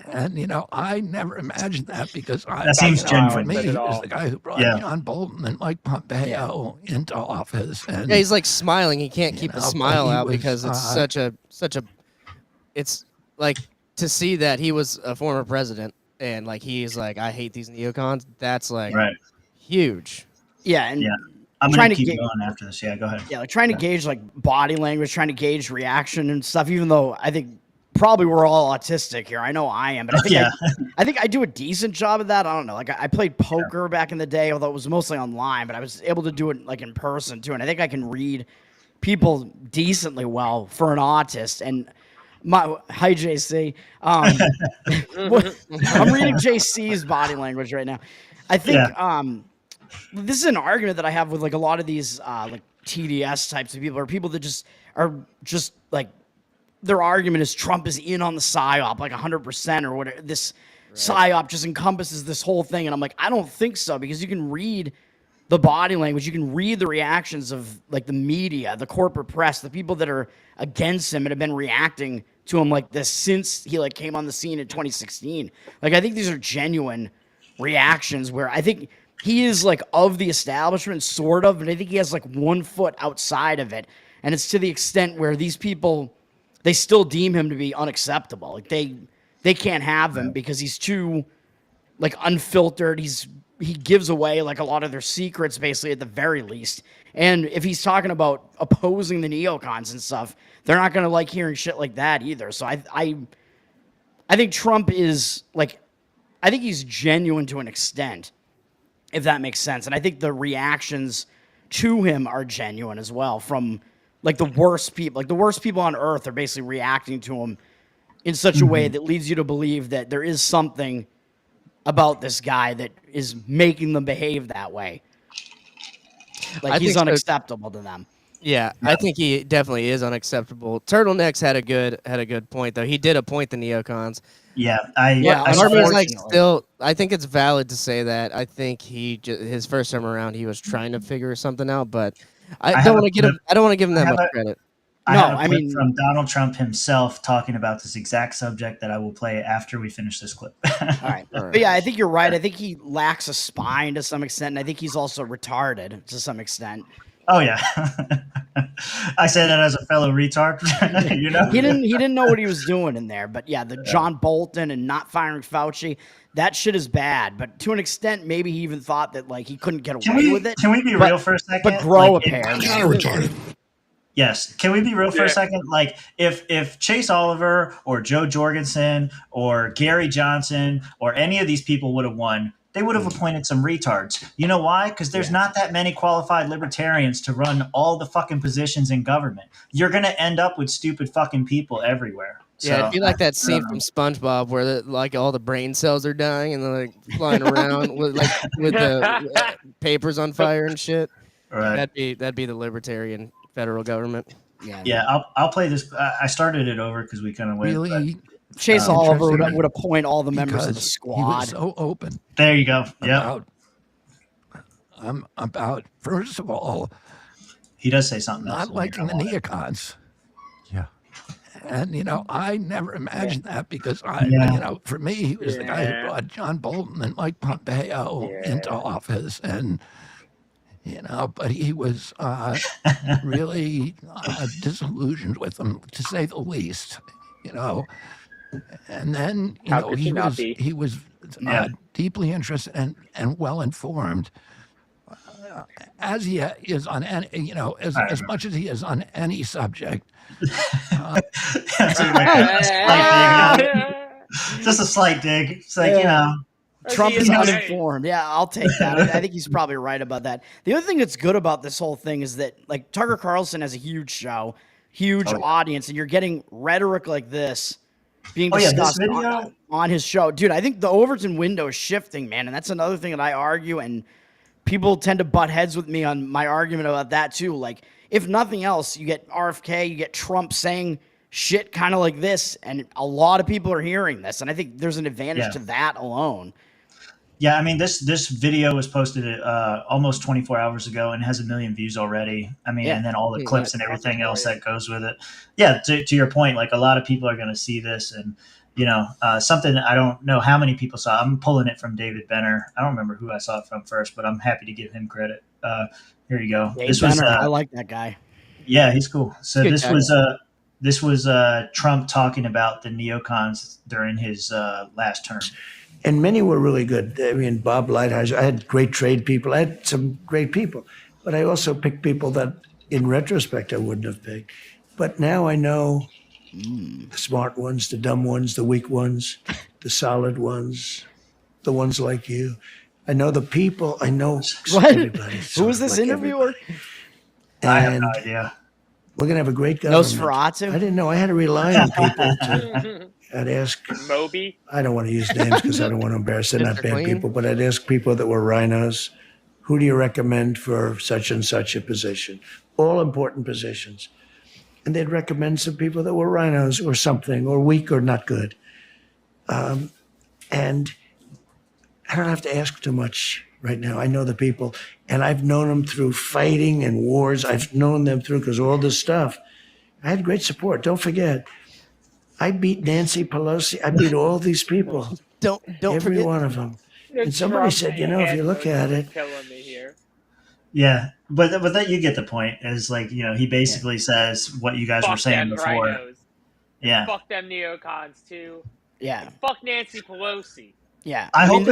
[SPEAKER 22] And I never imagined that because
[SPEAKER 16] that seems genuine
[SPEAKER 22] for me is the guy who brought John Bolton and Mike Pompeo into office. And
[SPEAKER 17] he's like smiling. He can't keep the smile out because it's such a. It's like to see that he was a former president and like he's like, I hate these neocons. That's like huge.
[SPEAKER 18] Yeah, and
[SPEAKER 16] I'm trying to keep going after this. Yeah, go ahead.
[SPEAKER 18] Yeah, like trying to gauge like body language, trying to gauge reaction and stuff. Even though I think probably we're all autistic here. I know I am, but I think I think I do a decent job of that. I don't know. Like I played poker back in the day, although it was mostly online, but I was able to do it like in person too. And I think I can read people decently well for an autist. And hi JC. I'm reading JC's body language right now. I think this is an argument that I have with like a lot of these like TDS types of people, or people that just are just like their argument is Trump is in on the PSYOP like 100% or whatever. This PSYOP just encompasses this whole thing. And I'm like, I don't think so, because you can read the body language. You can read the reactions of like the media, the corporate press, the people that are against him and have been reacting to him like this since he like came on the scene in 2016. Like, I think these are genuine reactions where I think he is like of the establishment sort of, and I think he has like 1 foot outside of it. And it's to the extent where these people, they still deem him to be unacceptable. Like they can't have him because he's too like unfiltered. He gives away like a lot of their secrets basically at the very least. And if he's talking about opposing the neocons and stuff, they're not going to like hearing shit like that either. So I think Trump is like, I think he's genuine to an extent, if that makes sense. And I think the reactions to him are genuine as well from like the worst people on earth are basically reacting to him in such a way that leads you to believe that there is something about this guy that is making them behave that way. Like he's unacceptable to them.
[SPEAKER 17] Yeah, I think he definitely is unacceptable. Turtlenecks had a good point though. He did appoint the neocons.
[SPEAKER 16] Yeah,
[SPEAKER 17] I think it's valid to say that. I think his first time around he was trying to figure something out, but I don't want to give him that much credit.
[SPEAKER 16] I mean, from Donald Trump himself talking about this exact subject that I will play after we finish this clip.
[SPEAKER 18] All right. But yeah, I think you're right. I think he lacks a spine to some extent, and I think he's also retarded to some extent.
[SPEAKER 16] Oh yeah, I say that as a fellow retard.
[SPEAKER 18] He didn't know what he was doing in there. But yeah, the John Bolton and not firing Fauci, that shit is bad. But to an extent, maybe he even thought that like he couldn't get away with it.
[SPEAKER 16] Can we be real for a second?
[SPEAKER 18] But grow a pair.
[SPEAKER 22] Kind of retarded.
[SPEAKER 16] Yes. Can we be real for a second? Like, if Chase Oliver or Joe Jorgensen or Gary Johnson or any of these people would have won, they would have appointed some retards. You know why? Because there's not that many qualified libertarians to run all the fucking positions in government. You're going to end up with stupid fucking people everywhere.
[SPEAKER 17] Yeah, it'd
[SPEAKER 16] So,
[SPEAKER 17] be like that scene
[SPEAKER 16] I
[SPEAKER 17] from SpongeBob where like all the brain cells are dying and they're like flying around with the papers on fire and shit.
[SPEAKER 16] Right.
[SPEAKER 17] That'd be the libertarian federal government.
[SPEAKER 16] Yeah, I'll play this. I started it over because we kind of went.
[SPEAKER 22] Really
[SPEAKER 18] Chase Oliver
[SPEAKER 22] interesting
[SPEAKER 18] would appoint all the members of the
[SPEAKER 22] because
[SPEAKER 18] squad.
[SPEAKER 22] He was so open.
[SPEAKER 16] There you go. Yeah.
[SPEAKER 22] About first of all,
[SPEAKER 16] he does say something
[SPEAKER 22] not
[SPEAKER 16] else.
[SPEAKER 22] liking the neocons.
[SPEAKER 3] Yeah.
[SPEAKER 22] And I never imagined that because for me, he was the guy who brought John Bolton and Mike Pompeo into office, and but he was really disillusioned with them, to say the least. And then he was deeply interested and well informed, as he is on any as much as he is on any subject.
[SPEAKER 16] Just a slight dig. It's like
[SPEAKER 18] Trump is uninformed. Yeah, I'll take that. I think he's probably right about that. The other thing that's good about this whole thing is that like Tucker Carlson has a huge show, huge audience, and you're getting rhetoric like this being discussed on his show. Dude, I think the Overton window is shifting, man, and that's another thing that I argue, and people tend to butt heads with me on my argument about that too. Like, if nothing else, you get RFK, you get Trump saying shit kind of like this, and a lot of people are hearing this, and I think there's an advantage to that alone.
[SPEAKER 16] Yeah, I mean, this video was posted almost 24 hours ago and has 1 million views already. I mean, and then all the clips and everything else that goes with it. Yeah, to your point, like a lot of people are going to see this, and something I don't know how many people saw. I'm pulling it from David Benner. I don't remember who I saw it from first, but I'm happy to give him credit. Here you go.
[SPEAKER 18] Dave Benner, I like that guy.
[SPEAKER 16] Yeah, he's cool. So this was Trump talking about the neocons during his last term.
[SPEAKER 6] And many were really good. I mean, Bob Lighthizer, I had great trade people. I had some great people. But I also picked people that, in retrospect, I wouldn't have picked. But now I know the smart ones, the dumb ones, the weak ones, the solid ones, the ones like you. I know the people. I know everybody.
[SPEAKER 18] Who was this interviewer?
[SPEAKER 16] I have no idea.
[SPEAKER 6] We're going to have a great government.
[SPEAKER 18] Nosferatu?
[SPEAKER 6] I didn't know. I had to rely on people to... I'd ask
[SPEAKER 21] Moby.
[SPEAKER 6] I don't want to use names because I don't want to embarrass. They're not bad people, but I'd ask people that were rhinos, who do you recommend for such and such a position? All important positions. And they'd recommend some people that were rhinos or something, or weak or not good. And I don't have to ask too much right now. I know the people, and I've known them through fighting and wars. I've known them through because all this stuff. I had great support. Don't forget. I beat Nancy Pelosi. I beat all these people.
[SPEAKER 17] Don't
[SPEAKER 6] every
[SPEAKER 17] forget.
[SPEAKER 6] one of them. And somebody said, if you look at it,
[SPEAKER 21] killing me here.
[SPEAKER 16] Yeah, but that you get the point. Is like he basically says what you guys were saying before.
[SPEAKER 21] Rhinos.
[SPEAKER 16] Yeah.
[SPEAKER 21] Fuck them neocons too.
[SPEAKER 18] Yeah.
[SPEAKER 21] And fuck Nancy Pelosi.
[SPEAKER 18] Yeah.
[SPEAKER 16] I hope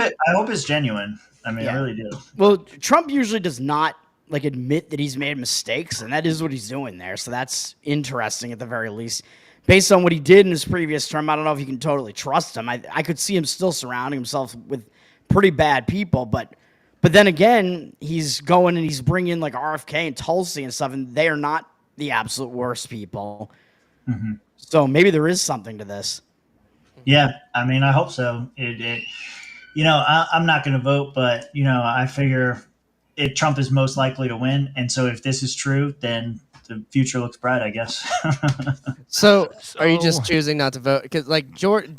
[SPEAKER 16] it's genuine. I mean, I really do.
[SPEAKER 18] Well, Trump usually does not admit that he's made mistakes, and that is what he's doing there. So that's interesting at the very least. Based on what he did in his previous term, I don't know if you can totally trust him. I could see him still surrounding himself with pretty bad people, but then again, he's going and he's bringing like RFK and Tulsi and stuff, and they are not the absolute worst people.
[SPEAKER 16] Mm-hmm.
[SPEAKER 18] So maybe there is something to this.
[SPEAKER 16] Yeah, I mean, I hope so. I'm not going to vote, but I figure Trump is most likely to win, and so if this is true, then the future looks bright, I guess.
[SPEAKER 17] So, are you just choosing not to vote? Because, like, Georgia,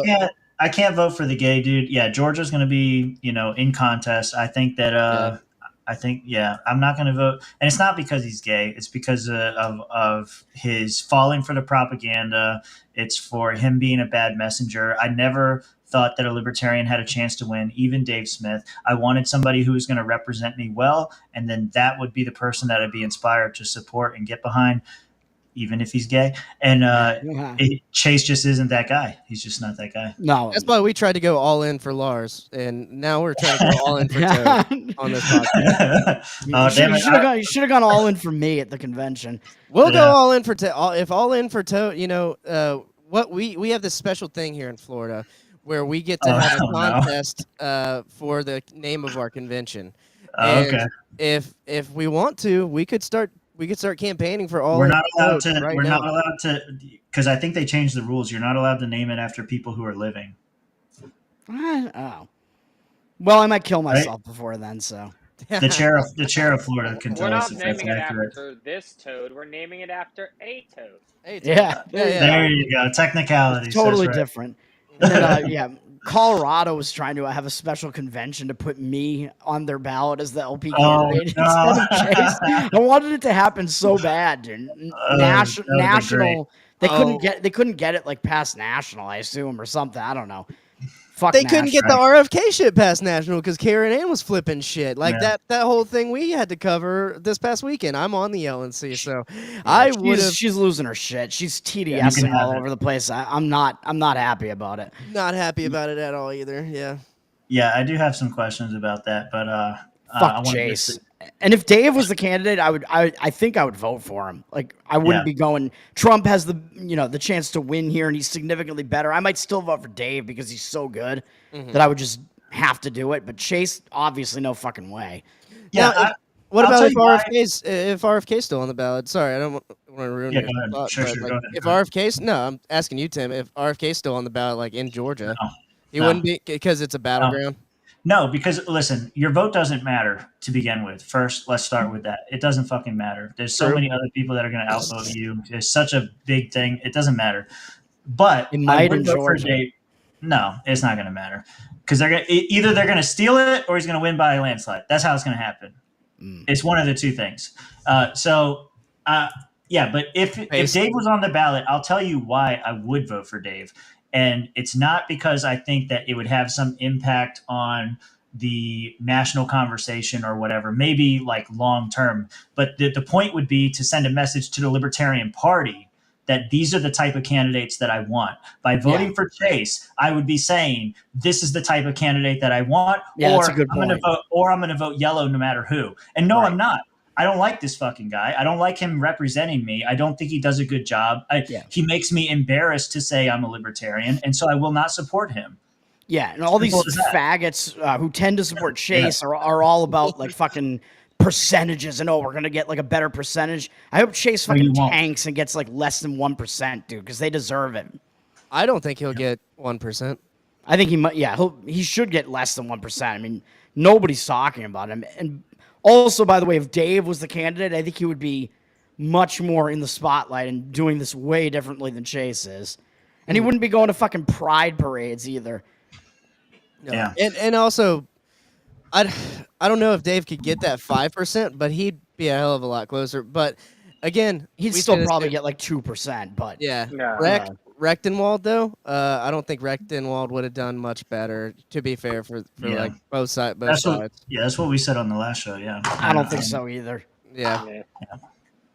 [SPEAKER 16] yeah, I can't vote for the gay dude. Yeah, Georgia's going to be, in contest. I think that, I'm not going to vote. And it's not because he's gay. It's because of his falling for the propaganda. It's for him being a bad messenger. I never thought that a libertarian had a chance to win, even Dave Smith. I wanted somebody who was going to represent me well, and then that would be the person that I'd be inspired to support and get behind. even if he's gay. And Chase just isn't that guy. He's just not that guy.
[SPEAKER 18] No,
[SPEAKER 17] That's why we tried to go all in for Lars, and now we're trying to go all in for Toad on this podcast.
[SPEAKER 18] You should have gone all in for me at the convention.
[SPEAKER 17] We'll go all in for if all in for Toad. You know, what we have this special thing here in Florida where we get to have a contest for the name of our convention.
[SPEAKER 16] Okay.
[SPEAKER 17] If we want to, we could start campaigning for all.
[SPEAKER 16] We're
[SPEAKER 17] in
[SPEAKER 16] not
[SPEAKER 17] for
[SPEAKER 16] allowed
[SPEAKER 17] Toad
[SPEAKER 16] to.
[SPEAKER 17] right
[SPEAKER 16] We're
[SPEAKER 17] now.
[SPEAKER 16] not allowed to, because I think they changed the rules. You're not allowed to name it after people who are living.
[SPEAKER 18] Oh. Well, I might kill myself before then. So
[SPEAKER 16] the chair of Florida can tell
[SPEAKER 21] We're
[SPEAKER 16] us
[SPEAKER 21] not
[SPEAKER 16] if that's
[SPEAKER 21] naming it
[SPEAKER 16] accurate.
[SPEAKER 21] after this toad. We're naming it after a toad.
[SPEAKER 18] Yeah.
[SPEAKER 16] There you go. Technicalities.
[SPEAKER 18] Totally
[SPEAKER 16] that's right.
[SPEAKER 18] different. And then, Colorado was trying to have a special convention to put me on their ballot as the LP candidate instead of Chase. I wanted it to happen so bad, dude. National. They couldn't get it like past national, I assume, or something. I don't know. Fuck.
[SPEAKER 17] They couldn't get the RFK shit past national because Karen Ann was flipping shit like that whole thing we had to cover this past weekend. I'm on the LNC, so I would have.
[SPEAKER 18] She's losing her shit. She's TDSing all over the place. I'm not happy about it.
[SPEAKER 17] Not happy about it at all either. Yeah.
[SPEAKER 16] Yeah, I do have some questions about that, but
[SPEAKER 18] fuck Chase. And if Dave was the candidate, I think I would vote for him. Like I wouldn't be going. Trump has the chance to win here, and he's significantly better. I might still vote for Dave because he's so good that I would just have to do it. But Chase, obviously, no fucking way.
[SPEAKER 17] Yeah. Now, what about if RFK's still on the ballot? Sorry, I don't want to ruin your thought.
[SPEAKER 16] Sure,
[SPEAKER 17] but
[SPEAKER 16] go ahead.
[SPEAKER 17] If RFK's I'm asking you, Tim. If RFK's still on the ballot, like in Georgia, he wouldn't be because it's a battleground.
[SPEAKER 16] No, because listen, your vote doesn't matter to begin with. First, let's start with that. It doesn't fucking matter. There's so many other people that are going to outvote you. It's such a big thing. It doesn't matter. But
[SPEAKER 18] it might in Georgia.
[SPEAKER 16] No, it's not going to matter because either they're going to steal it or he's going to win by a landslide. That's how it's going to happen. It's one of the two things. But if Dave was on the ballot, I'll tell you why I would vote for Dave. And it's not because I think that it would have some impact on the national conversation or whatever, maybe like long term. But the point would be to send a message to the Libertarian Party that these are the type of candidates that I want. By voting for Chase, I would be saying this is the type of candidate that I want, or I'm going to vote yellow no matter who. And no, I'm not. I don't like this fucking guy. I don't like him representing me. I don't think he does a good job. He makes me embarrassed to say I'm a libertarian, and so I will not support him.
[SPEAKER 18] Yeah, and all these faggots who tend to support Chase are all about like fucking percentages and we're gonna get like a better percentage. I hope Chase fucking tanks and gets like less than 1%, dude, because they deserve it.
[SPEAKER 17] I don't think he'll get 1%.
[SPEAKER 18] I think he might. Yeah, he should get less than 1%. I mean, nobody's talking about him. And also, by the way, if Dave was the candidate, I think he would be much more in the spotlight and doing this way differently than Chase is. And he wouldn't be going to fucking pride parades either.
[SPEAKER 17] No. Yeah. And also, I don't know if Dave could get that 5%, but he'd be a hell of a lot closer. But again,
[SPEAKER 18] he'd still probably get like 2%. But
[SPEAKER 17] Rechtenwald, though, I don't think Rechtenwald would have done much better, to be fair, for like both sides.
[SPEAKER 16] That's what we said on the last show,
[SPEAKER 18] I don't think so either.
[SPEAKER 17] Yeah.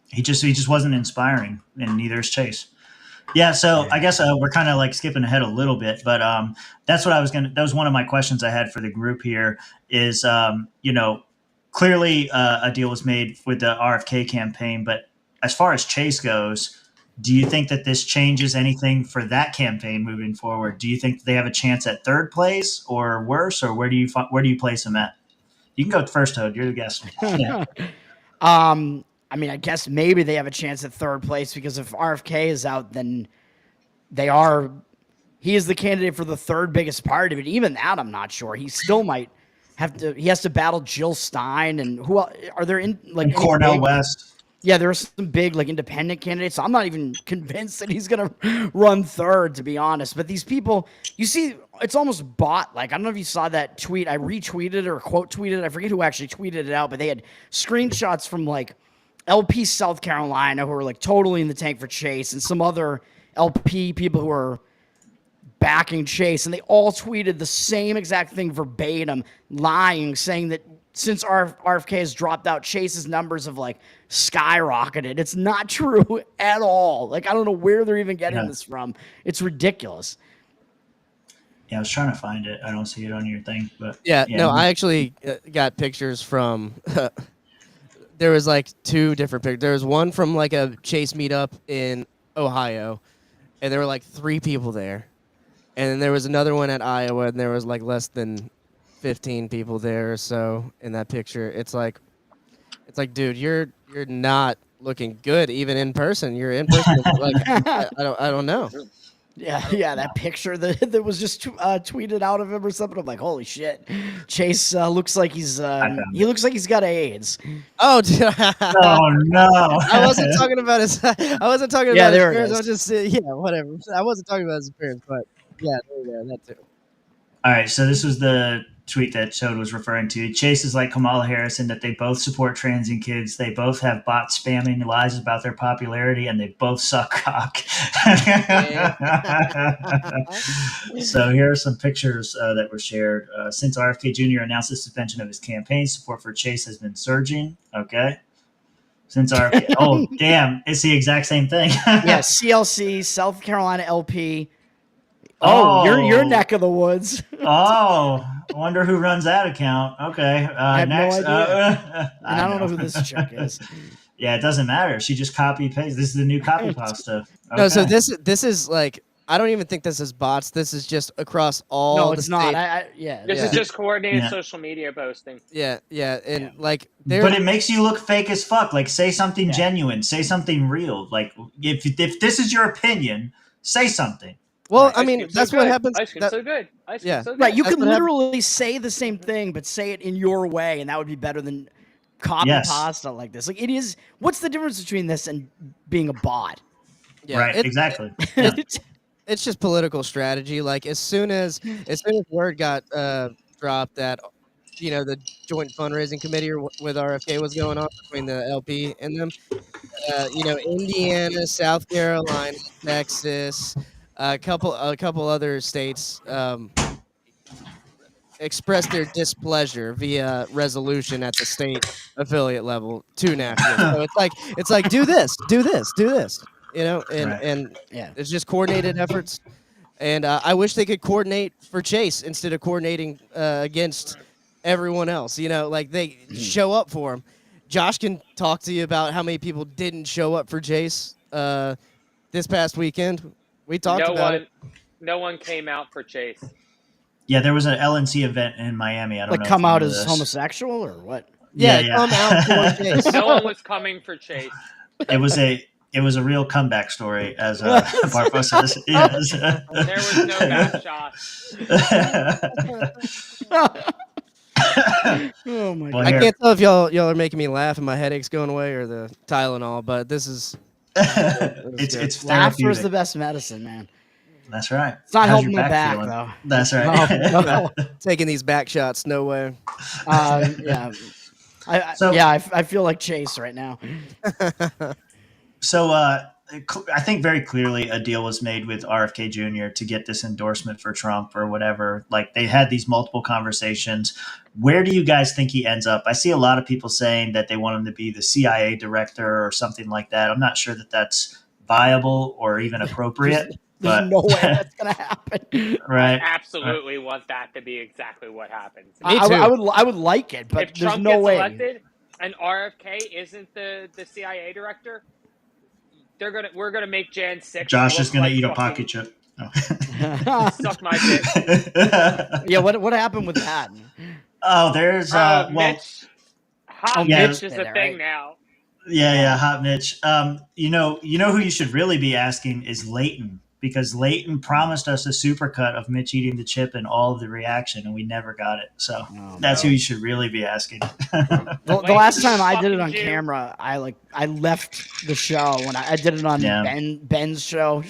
[SPEAKER 16] He just wasn't inspiring, and neither is Chase. Yeah, so I guess we're kind of like skipping ahead a little bit, but that's what that was one of my questions I had for the group here is, clearly a deal was made with the RFK campaign, but as far as Chase goes, do you think that this changes anything for that campaign moving forward? Do you think they have a chance at third place or worse, or where do you place them at? You can go first, Toad. You're the guest. Yeah.
[SPEAKER 18] I mean, I guess maybe they have a chance at third place because if RFK is out, then he is the candidate for the third biggest party. But even that, I'm not sure. He still might he has to battle Jill Stein and who else, are there in like
[SPEAKER 16] Cornel West?
[SPEAKER 18] Yeah, there are some big like independent candidates. So I'm not even convinced that he's gonna run third, to be honest. But these people, you see, it's almost bot. Like, I don't know if you saw that tweet. I retweeted or quote tweeted. I forget who actually tweeted it out, but they had screenshots from like LP South Carolina who were like totally in the tank for Chase and some other LP people who are backing Chase, and they all tweeted the same exact thing verbatim, lying, saying that since RFK has dropped out, Chase's numbers have like skyrocketed. It's not true at all. Like, I don't know where they're even getting this from. It's ridiculous.
[SPEAKER 16] Yeah, I was trying to find it. I don't see it on your thing, but
[SPEAKER 17] No, I actually got pictures from. There was like two different pictures. There was one from like a Chase meetup in Ohio, and there were like 3 people there. And then there was another one at Iowa, and there was like less than 15 people there or so in that picture. It's like, dude, you're not looking good even in person. You're in person. Like, I don't know.
[SPEAKER 18] Yeah, that picture that was just tweeted out of him or something. I'm like, holy shit, Chase looks like he's got AIDS.
[SPEAKER 17] Oh,
[SPEAKER 16] oh no!
[SPEAKER 17] I wasn't talking about his. I wasn't talking
[SPEAKER 18] Yeah,
[SPEAKER 17] about his
[SPEAKER 18] there it
[SPEAKER 17] appearance. I
[SPEAKER 18] is.
[SPEAKER 17] was just whatever. I wasn't talking about his appearance, but yeah, there you go. That too.
[SPEAKER 16] All right, so this was the tweet that Chode was referring to. Chase is like Kamala Harris in that they both support trans and kids. They both have bots spamming lies about their popularity, and they both suck cock. So here are some pictures that were shared. Since RFK Jr. announced the suspension of his campaign, support for Chase has been surging. Okay. Since RFK. Oh, damn. It's the exact same thing.
[SPEAKER 18] Yeah, CLC, South Carolina LP. Oh, your neck of the woods.
[SPEAKER 16] Oh, I wonder who runs that account. Okay,
[SPEAKER 18] I have
[SPEAKER 16] next.
[SPEAKER 18] no idea. And I don't know who this chick is.
[SPEAKER 16] Yeah, it doesn't matter. She just copy paste. This is the new copy pasta. Okay.
[SPEAKER 17] No, so this is like, I don't even think this is bots. This is just across all.
[SPEAKER 18] No,
[SPEAKER 17] the
[SPEAKER 18] it's not.
[SPEAKER 17] state.
[SPEAKER 21] This is just coordinated social media posting.
[SPEAKER 17] Yeah, and like,
[SPEAKER 16] but it makes you look fake as fuck. Like, say something genuine. Say something real. Like, if this is your opinion, say something.
[SPEAKER 17] Well, I mean, that's what happens.
[SPEAKER 21] Ice cream's so good. Ice cream's so good.
[SPEAKER 18] Right, you can literally say the same thing, but say it in your way, and that would be better than copy pasta like this. Like, it is. What's the difference between this and being a bot?
[SPEAKER 17] Yeah,
[SPEAKER 16] right, exactly.
[SPEAKER 17] It's just political strategy. Like, as soon as word got dropped that, the joint fundraising committee with RFK was going on between the LP and them, Indiana, South Carolina, Texas, a couple other states expressed their displeasure via resolution at the state affiliate level to national. So it's like do this, and it's just coordinated efforts. And I wish they could coordinate for Chase instead of coordinating against everyone else. Like, they show up for him. Josh can talk to you about how many people didn't show up for Chase this past weekend. We talked about it.
[SPEAKER 21] No one came out for Chase.
[SPEAKER 16] Yeah, there was an LNC event in Miami. I don't know.
[SPEAKER 18] Like, come out as homosexual or what?
[SPEAKER 17] Yeah, come out for Chase.
[SPEAKER 21] No one was coming for Chase.
[SPEAKER 16] It was a real comeback story, as Barpo says. Yes.
[SPEAKER 21] There was no back shots.
[SPEAKER 18] Oh my
[SPEAKER 17] God! I can't tell if y'all are making me laugh and my headache's going away, or the Tylenol, but this is.
[SPEAKER 16] It's
[SPEAKER 18] laughter is the best medicine, man.
[SPEAKER 16] That's right.
[SPEAKER 18] It's not helping my back though.
[SPEAKER 16] That's right.
[SPEAKER 17] No. Taking these back shots, no way.
[SPEAKER 18] Yeah. I feel like Chase right now.
[SPEAKER 16] So I think very clearly a deal was made with RFK Jr. to get this endorsement for Trump or whatever. Like, they had these multiple conversations. Where do you guys think he ends up? I see a lot of people saying that they want him to be the CIA director or something like that. I'm not sure that that's viable or even appropriate.
[SPEAKER 18] There's no way that's gonna happen.
[SPEAKER 16] Right.
[SPEAKER 21] I absolutely want that to be exactly what happens.
[SPEAKER 18] I would like it, but
[SPEAKER 21] if
[SPEAKER 18] there's
[SPEAKER 21] Trump
[SPEAKER 18] no
[SPEAKER 21] gets
[SPEAKER 18] way.
[SPEAKER 21] elected and RFK isn't the CIA director, we're gonna make Jan 6.
[SPEAKER 16] Josh is gonna eat a pocket chip.
[SPEAKER 21] Oh. Suck my dick.
[SPEAKER 18] Yeah, what happened with that?
[SPEAKER 16] Oh, there's
[SPEAKER 21] Mitch. Hot Mitch is a thing now.
[SPEAKER 16] Yeah, Hot Mitch. You know who you should really be asking is Leighton, because Leighton promised us a supercut of Mitch eating the chip and all of the reaction, and we never got it. So that's who you should really be asking.
[SPEAKER 18] The last time I did it on camera, I left the show when I did it on Ben's show.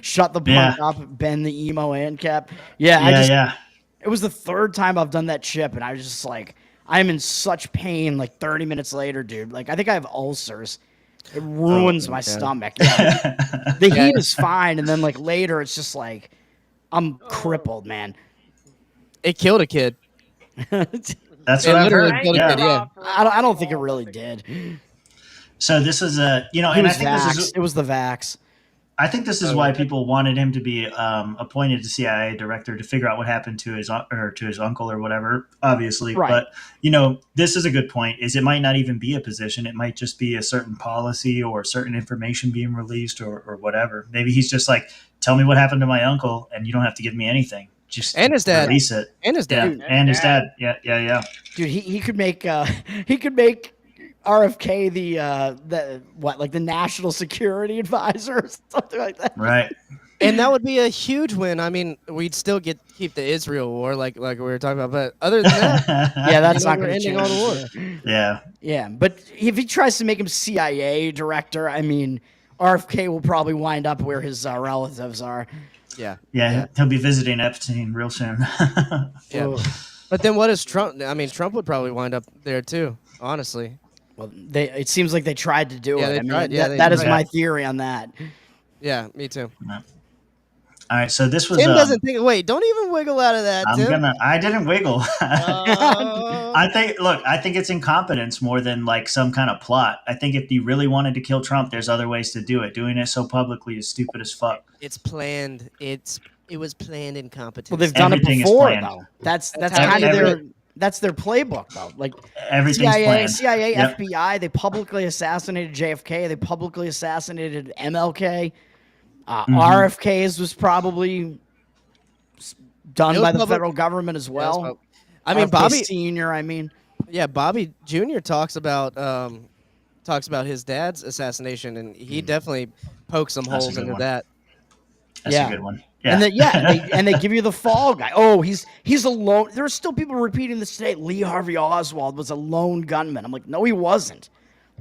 [SPEAKER 18] Shut the punk up, Ben the emo and cap. It was the third time I've done that chip, and I was just like, I'm in such pain. Like 30 minutes later, dude. Like, I think I have ulcers. It ruins my stomach. Yeah. The heat is fine, and then like later, it's just like I'm crippled, man.
[SPEAKER 17] It killed a kid.
[SPEAKER 16] That's
[SPEAKER 17] It
[SPEAKER 16] what I've
[SPEAKER 17] literally
[SPEAKER 16] heard.
[SPEAKER 17] voted
[SPEAKER 16] Yeah.
[SPEAKER 17] good, yeah.
[SPEAKER 18] I don't think it really did.
[SPEAKER 16] So this is a,
[SPEAKER 18] He
[SPEAKER 16] and I
[SPEAKER 18] was
[SPEAKER 16] think this
[SPEAKER 18] vax.
[SPEAKER 16] is,
[SPEAKER 18] It was the vax.
[SPEAKER 16] I think this is why people wanted him to be appointed to CIA director to figure out what happened to his uncle or whatever. Obviously,
[SPEAKER 18] Right.
[SPEAKER 16] but this is a good point. Is it might not even be a position. It might just be a certain policy or certain information being released or whatever. Maybe he's just like, tell me what happened to my uncle, and you don't have to give me anything. Just
[SPEAKER 17] And his dad.
[SPEAKER 16] release it.
[SPEAKER 17] And his dad.
[SPEAKER 16] Yeah, and his dad. Yeah.
[SPEAKER 18] Dude, he could make RFK the national security advisor or something like that.
[SPEAKER 16] Right.
[SPEAKER 17] And that would be a huge win. I mean, we'd still keep the Israel war like we were talking about, but other than that,
[SPEAKER 18] Yeah, that's not
[SPEAKER 17] we're
[SPEAKER 18] going to
[SPEAKER 17] ending
[SPEAKER 18] change.
[SPEAKER 17] all the war.
[SPEAKER 16] Yeah.
[SPEAKER 18] Yeah, but if he tries to make him CIA director, I mean, RFK will probably wind up where his relatives are.
[SPEAKER 16] Yeah, he'll be visiting Epstein real soon.
[SPEAKER 17] Yeah. But then what is Trump? I mean, Trump would probably wind up there too, honestly.
[SPEAKER 18] Well, it seems like they tried to do
[SPEAKER 17] Yeah,
[SPEAKER 18] it.
[SPEAKER 17] they
[SPEAKER 18] I mean,
[SPEAKER 17] tried. Yeah,
[SPEAKER 18] that is
[SPEAKER 17] tried.
[SPEAKER 18] my theory on that.
[SPEAKER 17] Yeah, me too.
[SPEAKER 16] All right, so this was.
[SPEAKER 17] Tim doesn't think. Wait, don't even wiggle out of that, Tim.
[SPEAKER 16] I didn't wiggle.
[SPEAKER 17] Oh.
[SPEAKER 16] I think it's incompetence more than like some kind of plot. I think if he really wanted to kill Trump, there's other ways to do it. Doing it so publicly is stupid as fuck.
[SPEAKER 17] It's planned. It was planned incompetence.
[SPEAKER 18] Well, they've done
[SPEAKER 16] Everything
[SPEAKER 18] it
[SPEAKER 16] is
[SPEAKER 18] before,
[SPEAKER 16] planned.
[SPEAKER 18] though. That's
[SPEAKER 17] how
[SPEAKER 18] kind of
[SPEAKER 17] they do
[SPEAKER 18] their playbook, though. Like
[SPEAKER 16] Everything's planned.
[SPEAKER 18] CIA,
[SPEAKER 16] Yep.
[SPEAKER 18] FBI, they publicly assassinated JFK. They publicly assassinated MLK. RFK's was probably done
[SPEAKER 17] It was
[SPEAKER 18] by the
[SPEAKER 17] public-
[SPEAKER 18] federal government as well.
[SPEAKER 17] I mean,
[SPEAKER 18] RFK
[SPEAKER 17] Bobby
[SPEAKER 18] Senior. I mean,
[SPEAKER 17] yeah, Bobby Jr. talks about his dad's assassination, and he definitely pokes some
[SPEAKER 16] That's a
[SPEAKER 17] holes
[SPEAKER 16] good
[SPEAKER 17] into
[SPEAKER 16] one.
[SPEAKER 17] that.
[SPEAKER 16] That's a good one. Yeah.
[SPEAKER 18] And they give you the fall guy. Oh, he's a lone. There are still people repeating this today. Lee Harvey Oswald was a lone gunman. I'm like, no, he wasn't.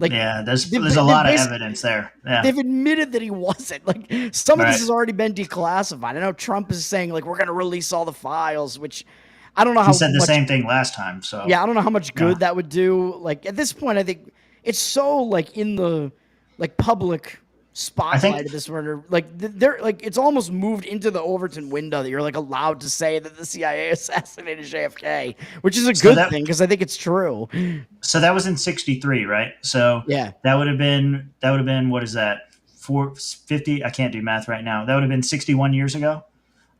[SPEAKER 18] Like,
[SPEAKER 16] yeah, there's
[SPEAKER 18] they-
[SPEAKER 16] a
[SPEAKER 18] they
[SPEAKER 16] lot of
[SPEAKER 18] basically-
[SPEAKER 16] evidence there. Yeah.
[SPEAKER 18] They've admitted that he wasn't. Like, some of
[SPEAKER 16] Right.
[SPEAKER 18] this has already been declassified. I know Trump is saying like we're going to release all the files, which I don't know how
[SPEAKER 16] He said the
[SPEAKER 18] much,
[SPEAKER 16] same thing last time. So
[SPEAKER 18] Yeah, I don't know how much good that would do. Like at this point, I think it's so like in the public spotlight of this murder. Like they're like it's almost moved into the Overton window that you're like allowed to say that the CIA assassinated JFK, which is a
[SPEAKER 16] So
[SPEAKER 18] good
[SPEAKER 16] that-
[SPEAKER 18] thing because I think it's true.
[SPEAKER 16] So that was in '63, right? So
[SPEAKER 18] Yeah.
[SPEAKER 16] that would have been what is that? 450? I can't do math right now. That would have been 61 years ago.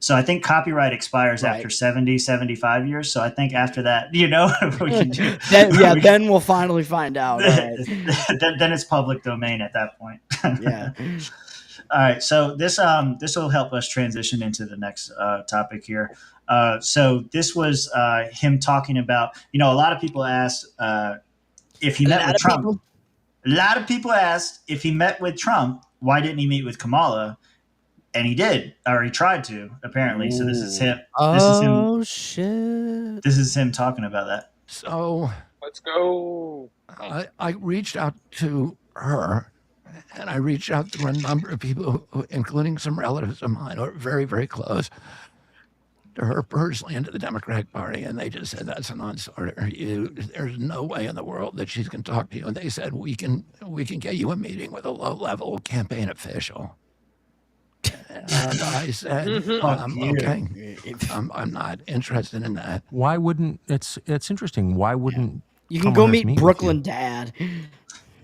[SPEAKER 16] So I think copyright expires after 70, 75 years. So I think after that, we can do.
[SPEAKER 18] Then we'll finally find out. All right.
[SPEAKER 16] then it's public domain at that point.
[SPEAKER 18] Yeah.
[SPEAKER 16] All right. So this will help us transition into the next topic here. So this was him talking about, a lot of people asked if he met with Trump. A lot of people asked if he met with Trump, why didn't he meet with Kamala? And he did, or he tried to, apparently. So this is him.
[SPEAKER 17] Oh shit!
[SPEAKER 16] This is him talking about that.
[SPEAKER 22] So
[SPEAKER 21] Let's go.
[SPEAKER 22] I reached out to her, and I reached out to a number of people, including some relatives of mine who are very, very close to her personally and to the Democratic Party, and they just said, that's a non-starter. There's no way in the world that she's going to talk to you. And they said, we can get you a meeting with a low-level campaign official. And I said, okay, I'm not interested in that.
[SPEAKER 5] Why wouldn't it's interesting? Why wouldn't
[SPEAKER 18] You can
[SPEAKER 5] Kamala
[SPEAKER 18] go
[SPEAKER 5] Harris
[SPEAKER 18] meet
[SPEAKER 5] with
[SPEAKER 18] Brooklyn
[SPEAKER 5] you?
[SPEAKER 18] Dad.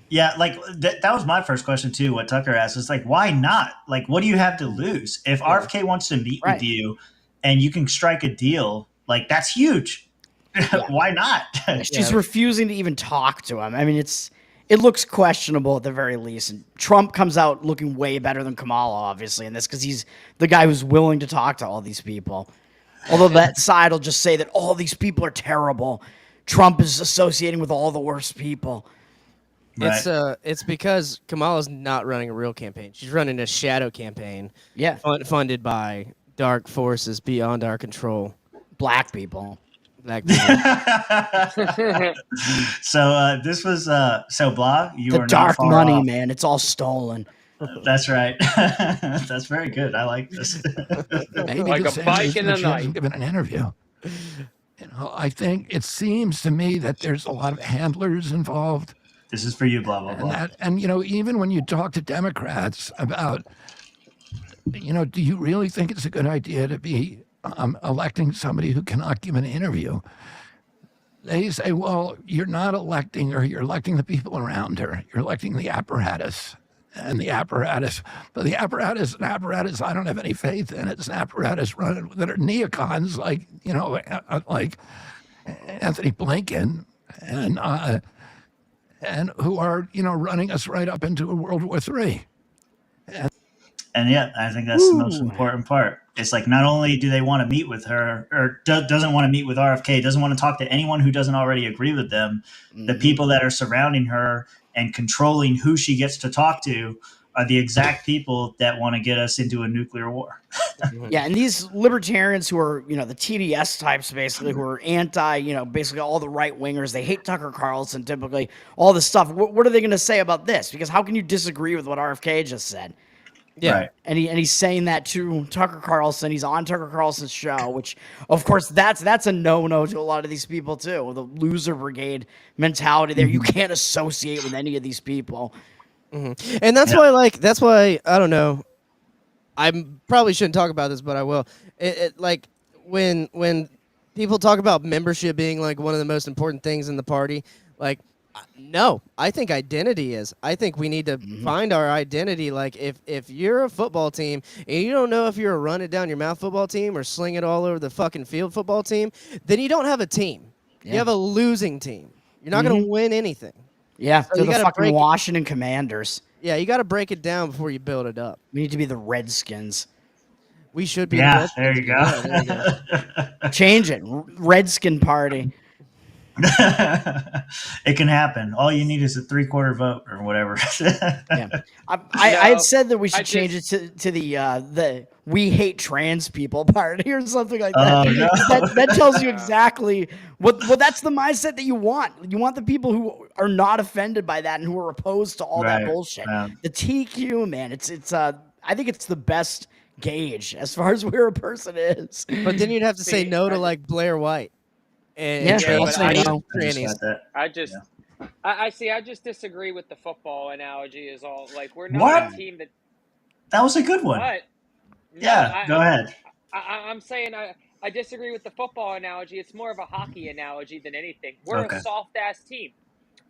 [SPEAKER 16] Yeah, like that was my first question too. What Tucker asked is like, why not? Like, what do you have to lose if RFK wants to meet with you, and you can strike a deal? Like, that's huge. Why not?
[SPEAKER 18] She's refusing to even talk to him. I mean, it looks questionable at the very least. And Trump comes out looking way better than Kamala, obviously, in this because he's the guy who's willing to talk to all these people. Although that side will just say that all these people are terrible. Trump is associating with all the worst people.
[SPEAKER 17] It's because Kamala's not running a real campaign. She's running a shadow campaign.
[SPEAKER 18] Yeah.
[SPEAKER 17] Funded by dark forces beyond our control.
[SPEAKER 18] Black people.
[SPEAKER 16] So this was Blah. You
[SPEAKER 18] The
[SPEAKER 16] are
[SPEAKER 18] dark
[SPEAKER 16] not far
[SPEAKER 18] money,
[SPEAKER 16] off.
[SPEAKER 18] man. It's all stolen.
[SPEAKER 16] That's right. That's very good. I like this.
[SPEAKER 22] Maybe
[SPEAKER 21] Like
[SPEAKER 22] the
[SPEAKER 21] a
[SPEAKER 22] same
[SPEAKER 21] bike
[SPEAKER 22] reason
[SPEAKER 21] in
[SPEAKER 22] that
[SPEAKER 21] the
[SPEAKER 22] she
[SPEAKER 21] night.
[SPEAKER 22] hasn't given an interview. I think it seems to me that there's a lot of handlers involved.
[SPEAKER 16] This is for you, blah blah blah.
[SPEAKER 22] And even when you talk to Democrats about, do you really think it's a good idea to be electing somebody who cannot give an interview? they say, well, you're not electing her, you're electing the people around her. You're electing the apparatus. And the apparatus, but the apparatus, an apparatus I don't have any faith in. It's an apparatus running that are neocons like, like Anthony Blinken and who are, running us right up into a World War III.
[SPEAKER 16] And yeah, I think that's the most important part. It's like not only do they want to meet with her or doesn't want to meet with RFK, doesn't want to talk to anyone who doesn't already agree with them. The people that are surrounding her and controlling who she gets to talk to are the exact people that want to get us into a nuclear war.
[SPEAKER 18] Yeah, and these libertarians who are, the TDS types, basically, who are anti, basically all the right wingers, they hate Tucker Carlson, typically, all this stuff. What are they going to say about this? Because how can you disagree with what RFK just said?
[SPEAKER 17] Yeah.
[SPEAKER 16] Right.
[SPEAKER 18] And he's saying that to Tucker Carlson. He's on Tucker Carlson's show, which, of course, that's a no-no to a lot of these people, too. The loser brigade mentality there. You can't associate with any of these people.
[SPEAKER 17] And that's why, I don't know, I probably shouldn't talk about this, but I will. Like when people talk about membership being like one of the most important things in the party, like no, I think identity is. I think we need to find our identity. Like if you're a football team and you don't know if you're a run it down your mouth football team or sling it all over the fucking field football team, then you don't have a team.
[SPEAKER 18] Yeah.
[SPEAKER 17] You have a losing team. You're not going to win anything.
[SPEAKER 18] Yeah,
[SPEAKER 17] So
[SPEAKER 18] they're
[SPEAKER 17] you
[SPEAKER 18] the
[SPEAKER 17] gotta
[SPEAKER 18] fucking Washington Commanders.
[SPEAKER 17] Yeah, you got to break it down before you build it up.
[SPEAKER 18] We need to be the Redskins.
[SPEAKER 17] We should be.
[SPEAKER 16] Yeah,
[SPEAKER 17] the
[SPEAKER 16] there you go.
[SPEAKER 17] Yeah, there you go.
[SPEAKER 18] Change it. Redskin party.
[SPEAKER 16] It can happen. All you need is a 3/4 vote or whatever.
[SPEAKER 18] Yeah, I had said that we should change it to the "We Hate Trans People" party or something like that.
[SPEAKER 16] Oh, no.
[SPEAKER 18] that tells you exactly what. Well, that's the mindset that you want. You want the people who are not offended by that and who are opposed to all that bullshit.
[SPEAKER 16] Yeah.
[SPEAKER 18] The TQ, man. It's I think it's the best gauge as far as where a person is.
[SPEAKER 17] But then you'd have to say no to like Blair White. And
[SPEAKER 21] I just disagree with the football analogy. Is all like we're not a team that.
[SPEAKER 16] That was a good one.
[SPEAKER 21] What?
[SPEAKER 16] Yeah, go ahead.
[SPEAKER 21] I'm saying I disagree with the football analogy. It's more of a hockey analogy than anything. We're a soft ass team.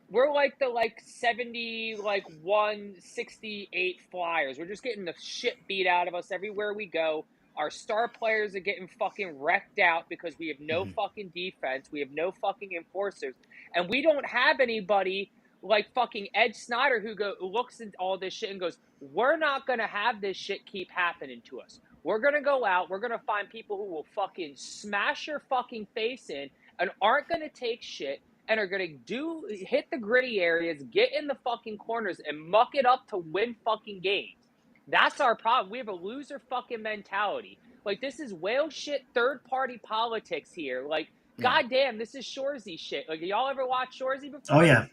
[SPEAKER 21] We're like the 168 Flyers. We're just getting the shit beat out of us everywhere we go. Our star players are getting fucking wrecked out because we have no fucking defense. We have no fucking enforcers. And we don't have anybody like fucking Ed Snyder who looks at all this shit and goes, we're not going to have this shit keep happening to us. We're going to go out. We're going to find people who will fucking smash your fucking face in and aren't going to take shit and are going to hit the gritty areas, get in the fucking corners and muck it up to win fucking games. That's our problem. We have a loser fucking mentality. Like, this is whale shit, third-party politics here. Like, goddamn, this is Shoresy shit. Like, y'all ever watch Shoresy before?
[SPEAKER 16] Oh, yeah.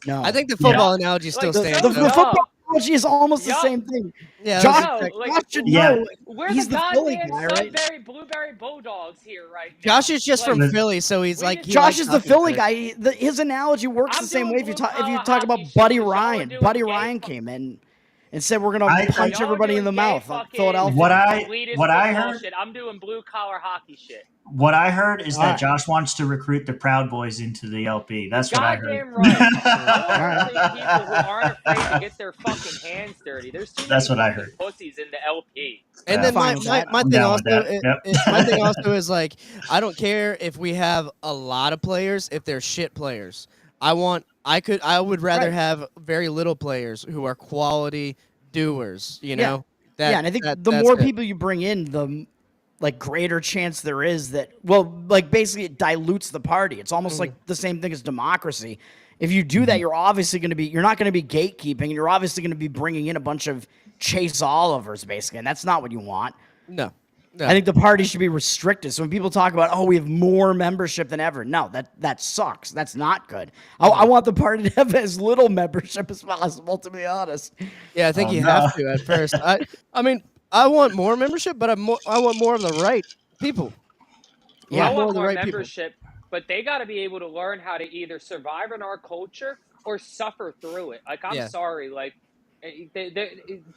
[SPEAKER 18] No.
[SPEAKER 17] I think the football analogy still stands.
[SPEAKER 18] The football analogy is almost the same thing.
[SPEAKER 17] Yeah,
[SPEAKER 18] Josh should know.
[SPEAKER 21] We're
[SPEAKER 18] He's
[SPEAKER 21] the
[SPEAKER 18] Philly
[SPEAKER 21] goddamn
[SPEAKER 18] guy, right?
[SPEAKER 21] Sudbury Blueberry Bulldogs here right now.
[SPEAKER 17] Josh is just from Philly, so he's like
[SPEAKER 18] Josh is the Philly guy. His analogy works the same way if you talk about Buddy Ryan. Buddy Ryan came in and said we're gonna punch everybody in the mouth. Philadelphia.
[SPEAKER 16] What I heard.
[SPEAKER 21] Shit. I'm doing blue collar hockey shit.
[SPEAKER 16] What I heard is that Josh wants to recruit the Proud Boys into the LP. That's what I heard.
[SPEAKER 21] Goddamn right. I want to people who aren't afraid to get their fucking hands dirty. There's too
[SPEAKER 16] That's
[SPEAKER 21] many
[SPEAKER 16] what I heard.
[SPEAKER 21] pussies in the LP.
[SPEAKER 17] And then my thing also is like, I don't care if we have a lot of players if they're shit players. I would rather have very little players who are quality doers. You know.
[SPEAKER 18] And I think the more people you bring in, the greater chance there is that, basically it dilutes the party. It's almost like the same thing as democracy. If you do that, you're not going to be gatekeeping. You're obviously going to be bringing in a bunch of Chase Olivers, basically, and that's not what you want.
[SPEAKER 17] No.
[SPEAKER 18] I think the party should be restricted. So when people talk about, we have more membership than ever, no, that sucks. That's not good. I want the party to have as little membership as possible, to be honest.
[SPEAKER 17] Yeah, I think you have to at first. I mean, I want more membership, but I want more of the right people.
[SPEAKER 21] Yeah, I want more membership, but they got to be able to learn how to either survive in our culture or suffer through it. Like, I'm sorry, like,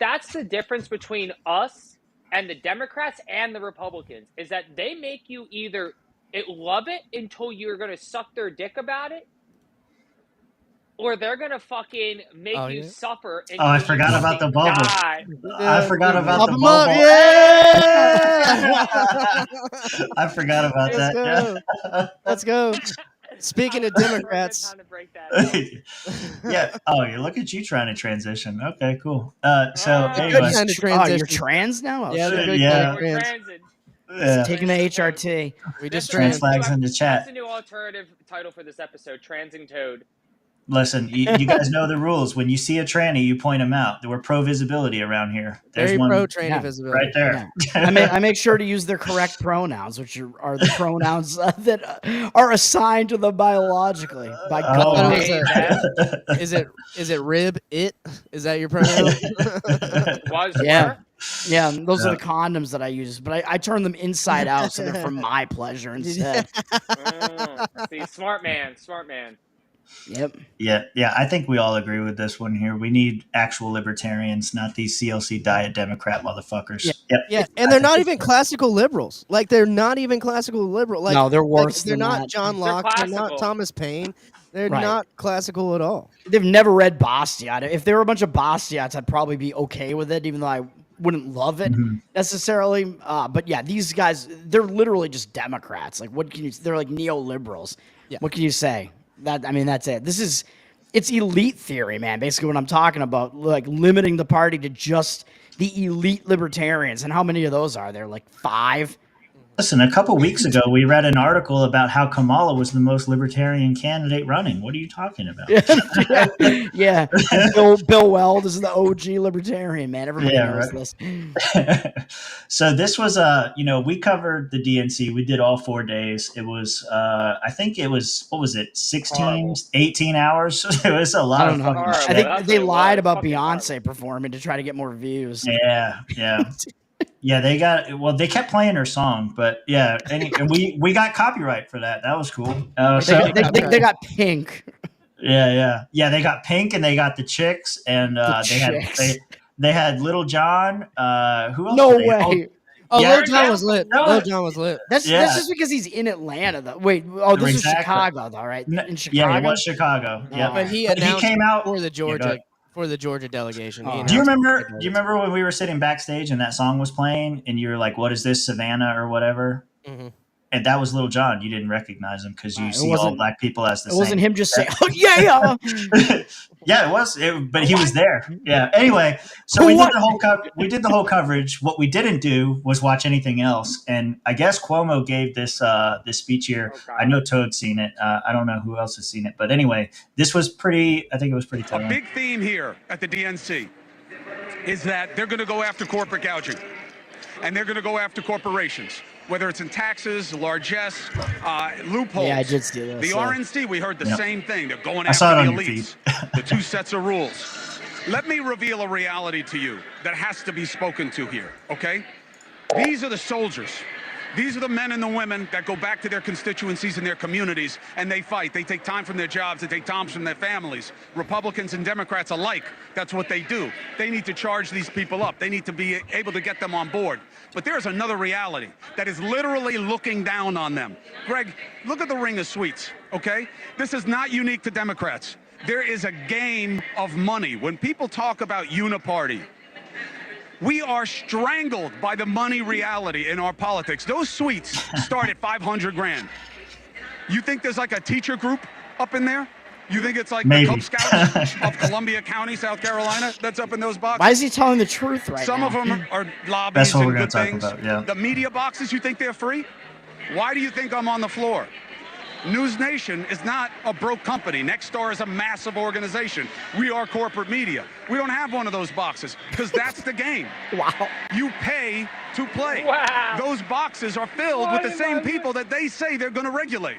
[SPEAKER 21] that's the difference between us and the Democrats and the Republicans, is that they make you either love it until you're gonna suck their dick about it, or they're gonna fucking make you suffer until
[SPEAKER 16] I
[SPEAKER 21] you
[SPEAKER 16] forgot about the
[SPEAKER 21] fucking
[SPEAKER 16] bubble.
[SPEAKER 21] die.
[SPEAKER 16] I forgot about
[SPEAKER 17] Pop
[SPEAKER 16] the
[SPEAKER 17] 'em up,
[SPEAKER 16] bubble.
[SPEAKER 17] yeah!
[SPEAKER 16] I forgot about
[SPEAKER 17] Let's
[SPEAKER 16] that.
[SPEAKER 17] go.
[SPEAKER 16] Yeah.
[SPEAKER 17] Let's go. Speaking of Democrats,
[SPEAKER 21] Time to break that.
[SPEAKER 16] Yeah. Oh, you look at you trying to transition. Okay, cool. So
[SPEAKER 21] Ah.
[SPEAKER 17] good
[SPEAKER 16] anyway,
[SPEAKER 17] kind of
[SPEAKER 18] Oh, you're
[SPEAKER 17] transition.
[SPEAKER 18] trans now? Oh,
[SPEAKER 17] Yeah,
[SPEAKER 18] shit.
[SPEAKER 17] we're good
[SPEAKER 16] Yeah.
[SPEAKER 17] kind of
[SPEAKER 21] We're
[SPEAKER 17] trans.
[SPEAKER 21] transing.
[SPEAKER 16] yeah.
[SPEAKER 18] Taking the HRT.
[SPEAKER 17] We just
[SPEAKER 16] Trans
[SPEAKER 17] trans.
[SPEAKER 16] flags in the
[SPEAKER 21] That's
[SPEAKER 16] chat.
[SPEAKER 21] the new alternative title for this episode, Transing Toad.
[SPEAKER 16] Listen, you guys know the rules. When you see a tranny, you point them out. We're pro visibility around here. There's
[SPEAKER 17] Very
[SPEAKER 16] one
[SPEAKER 17] pro tranny
[SPEAKER 18] Yeah.
[SPEAKER 17] visibility.
[SPEAKER 16] right there.
[SPEAKER 18] I make sure to use their correct pronouns, which are the pronouns that are assigned to them biologically by
[SPEAKER 16] Oh,
[SPEAKER 18] God.
[SPEAKER 17] Is it rib it? Is that your pronoun?
[SPEAKER 21] Was
[SPEAKER 18] Yeah.
[SPEAKER 21] were?
[SPEAKER 18] Yeah, those are the condoms that I use, but I turn them inside out so they're for my pleasure instead.
[SPEAKER 21] See, smart man, smart man.
[SPEAKER 18] Yep.
[SPEAKER 16] Yeah. I think we all agree with this one here. We need actual libertarians, not these CLC diet Democrat motherfuckers.
[SPEAKER 17] Yeah. Yeah, and they're not even classical liberals. Like they're not even classical liberal. Like
[SPEAKER 18] No, they're worse
[SPEAKER 17] They're
[SPEAKER 18] than
[SPEAKER 17] not
[SPEAKER 18] that.
[SPEAKER 17] John
[SPEAKER 21] They're
[SPEAKER 17] Locke. They're not
[SPEAKER 21] classical.
[SPEAKER 17] Thomas Paine. They're
[SPEAKER 18] Right.
[SPEAKER 17] not classical at all.
[SPEAKER 18] They've never read Bastiat. If there were a bunch of Bastiats, I'd probably be okay with it, even though I wouldn't love it necessarily. But yeah, these guys, they're literally just Democrats. Like, what can you? They're like neoliberals.
[SPEAKER 17] Yeah.
[SPEAKER 18] What can you say? That's it. It's elite theory, man. Basically, what I'm talking about, like limiting the party to just the elite libertarians. And how many of those are there? Like 5.
[SPEAKER 16] Listen, a couple weeks ago, we read an article about how Kamala was the most libertarian candidate running. What are you talking about?
[SPEAKER 18] Yeah. Bill Weld is the OG libertarian, man. Everybody knows this.
[SPEAKER 16] So this was we covered the DNC. We did all 4 days. It was I think it was, what was it, 16, 18 hours? It was a lot
[SPEAKER 18] I
[SPEAKER 16] of
[SPEAKER 18] don't know.
[SPEAKER 16] fucking shit.
[SPEAKER 18] I think
[SPEAKER 21] That's
[SPEAKER 18] they
[SPEAKER 21] what it
[SPEAKER 18] lied
[SPEAKER 21] was.
[SPEAKER 18] about
[SPEAKER 21] Fucking
[SPEAKER 18] Beyonce performing to try to get more views.
[SPEAKER 16] Yeah. Yeah, they kept playing her song, but yeah, and we got copyright for that. That was cool.
[SPEAKER 18] They got Pink.
[SPEAKER 16] Yeah. They got Pink and they got the Chicks and they had Little John. Who else?
[SPEAKER 18] No way.
[SPEAKER 17] Oh,
[SPEAKER 16] Yeah.
[SPEAKER 17] Lil Jon was lit.
[SPEAKER 16] No.
[SPEAKER 17] Lil Jon was lit.
[SPEAKER 18] That's just because he's in Atlanta, though. Wait, this is Chicago, though, right? In Chicago.
[SPEAKER 16] Yeah, it was Chicago. Yeah,
[SPEAKER 17] But he announced
[SPEAKER 16] came out
[SPEAKER 17] for the Georgia delegation. He
[SPEAKER 16] Do you
[SPEAKER 17] announced
[SPEAKER 16] remember when we were sitting backstage and that song was playing and you were like, "What is this, Savannah or whatever?"
[SPEAKER 17] Mm-hmm.
[SPEAKER 16] And that was Little John. You didn't recognize him because you see all black people as the same.
[SPEAKER 18] It wasn't him just saying, "Oh yeah."
[SPEAKER 16] Yeah, it was, but he was there. Yeah. Anyway, so we did the whole coverage. What we didn't do was watch anything else. And I guess Cuomo gave this speech here. I know Toad's seen it. I don't know who else has seen it, but anyway, this was pretty. I think it was pretty telling.
[SPEAKER 7] A big theme here at the DNC is that they're going to go after corporate gouging, and they're going to go after corporations. Whether it's in taxes, largesse, loopholes.
[SPEAKER 18] Yeah, I did see this.
[SPEAKER 7] The RNC, we heard the same thing. They're going
[SPEAKER 16] I saw
[SPEAKER 7] after
[SPEAKER 16] it
[SPEAKER 7] the
[SPEAKER 16] on your
[SPEAKER 7] elites. The 2 sets of rules. Let me reveal a reality to you that has to be spoken to here, okay? These are the soldiers. These are the men and the women that go back to their constituencies and their communities, and they fight. They take time from their jobs. They take time from their families. Republicans and Democrats alike, that's what they do. They need to charge these people up. They need to be able to get them on board. But there's another reality that is literally looking down on them. Greg, look at the ring of sweets, okay? This is not unique to Democrats. There is a game of money. When people talk about uniparty, we are strangled by the money reality in our politics. Those suites start at 500 grand. You think there's like a teacher group up in there? You think it's like
[SPEAKER 16] Maybe.
[SPEAKER 7] the Cub Scouts of Columbia County, South Carolina, that's up in those boxes?
[SPEAKER 18] Why is he telling the truth right
[SPEAKER 7] Some
[SPEAKER 18] now?
[SPEAKER 7] of them are lobbies
[SPEAKER 16] That's what
[SPEAKER 7] and
[SPEAKER 16] we're gonna
[SPEAKER 7] good
[SPEAKER 16] talk
[SPEAKER 7] things.
[SPEAKER 16] about, yeah.
[SPEAKER 7] The media boxes, you think they're free? Why do you think I'm on the floor? News Nation is not a broke company. Nexstar is a massive organization. We are corporate media. We don't have one of those boxes because that's the game.
[SPEAKER 18] Wow.
[SPEAKER 7] You pay to play.
[SPEAKER 21] Wow.
[SPEAKER 7] Those boxes are filled with the same people that they say they're going to regulate.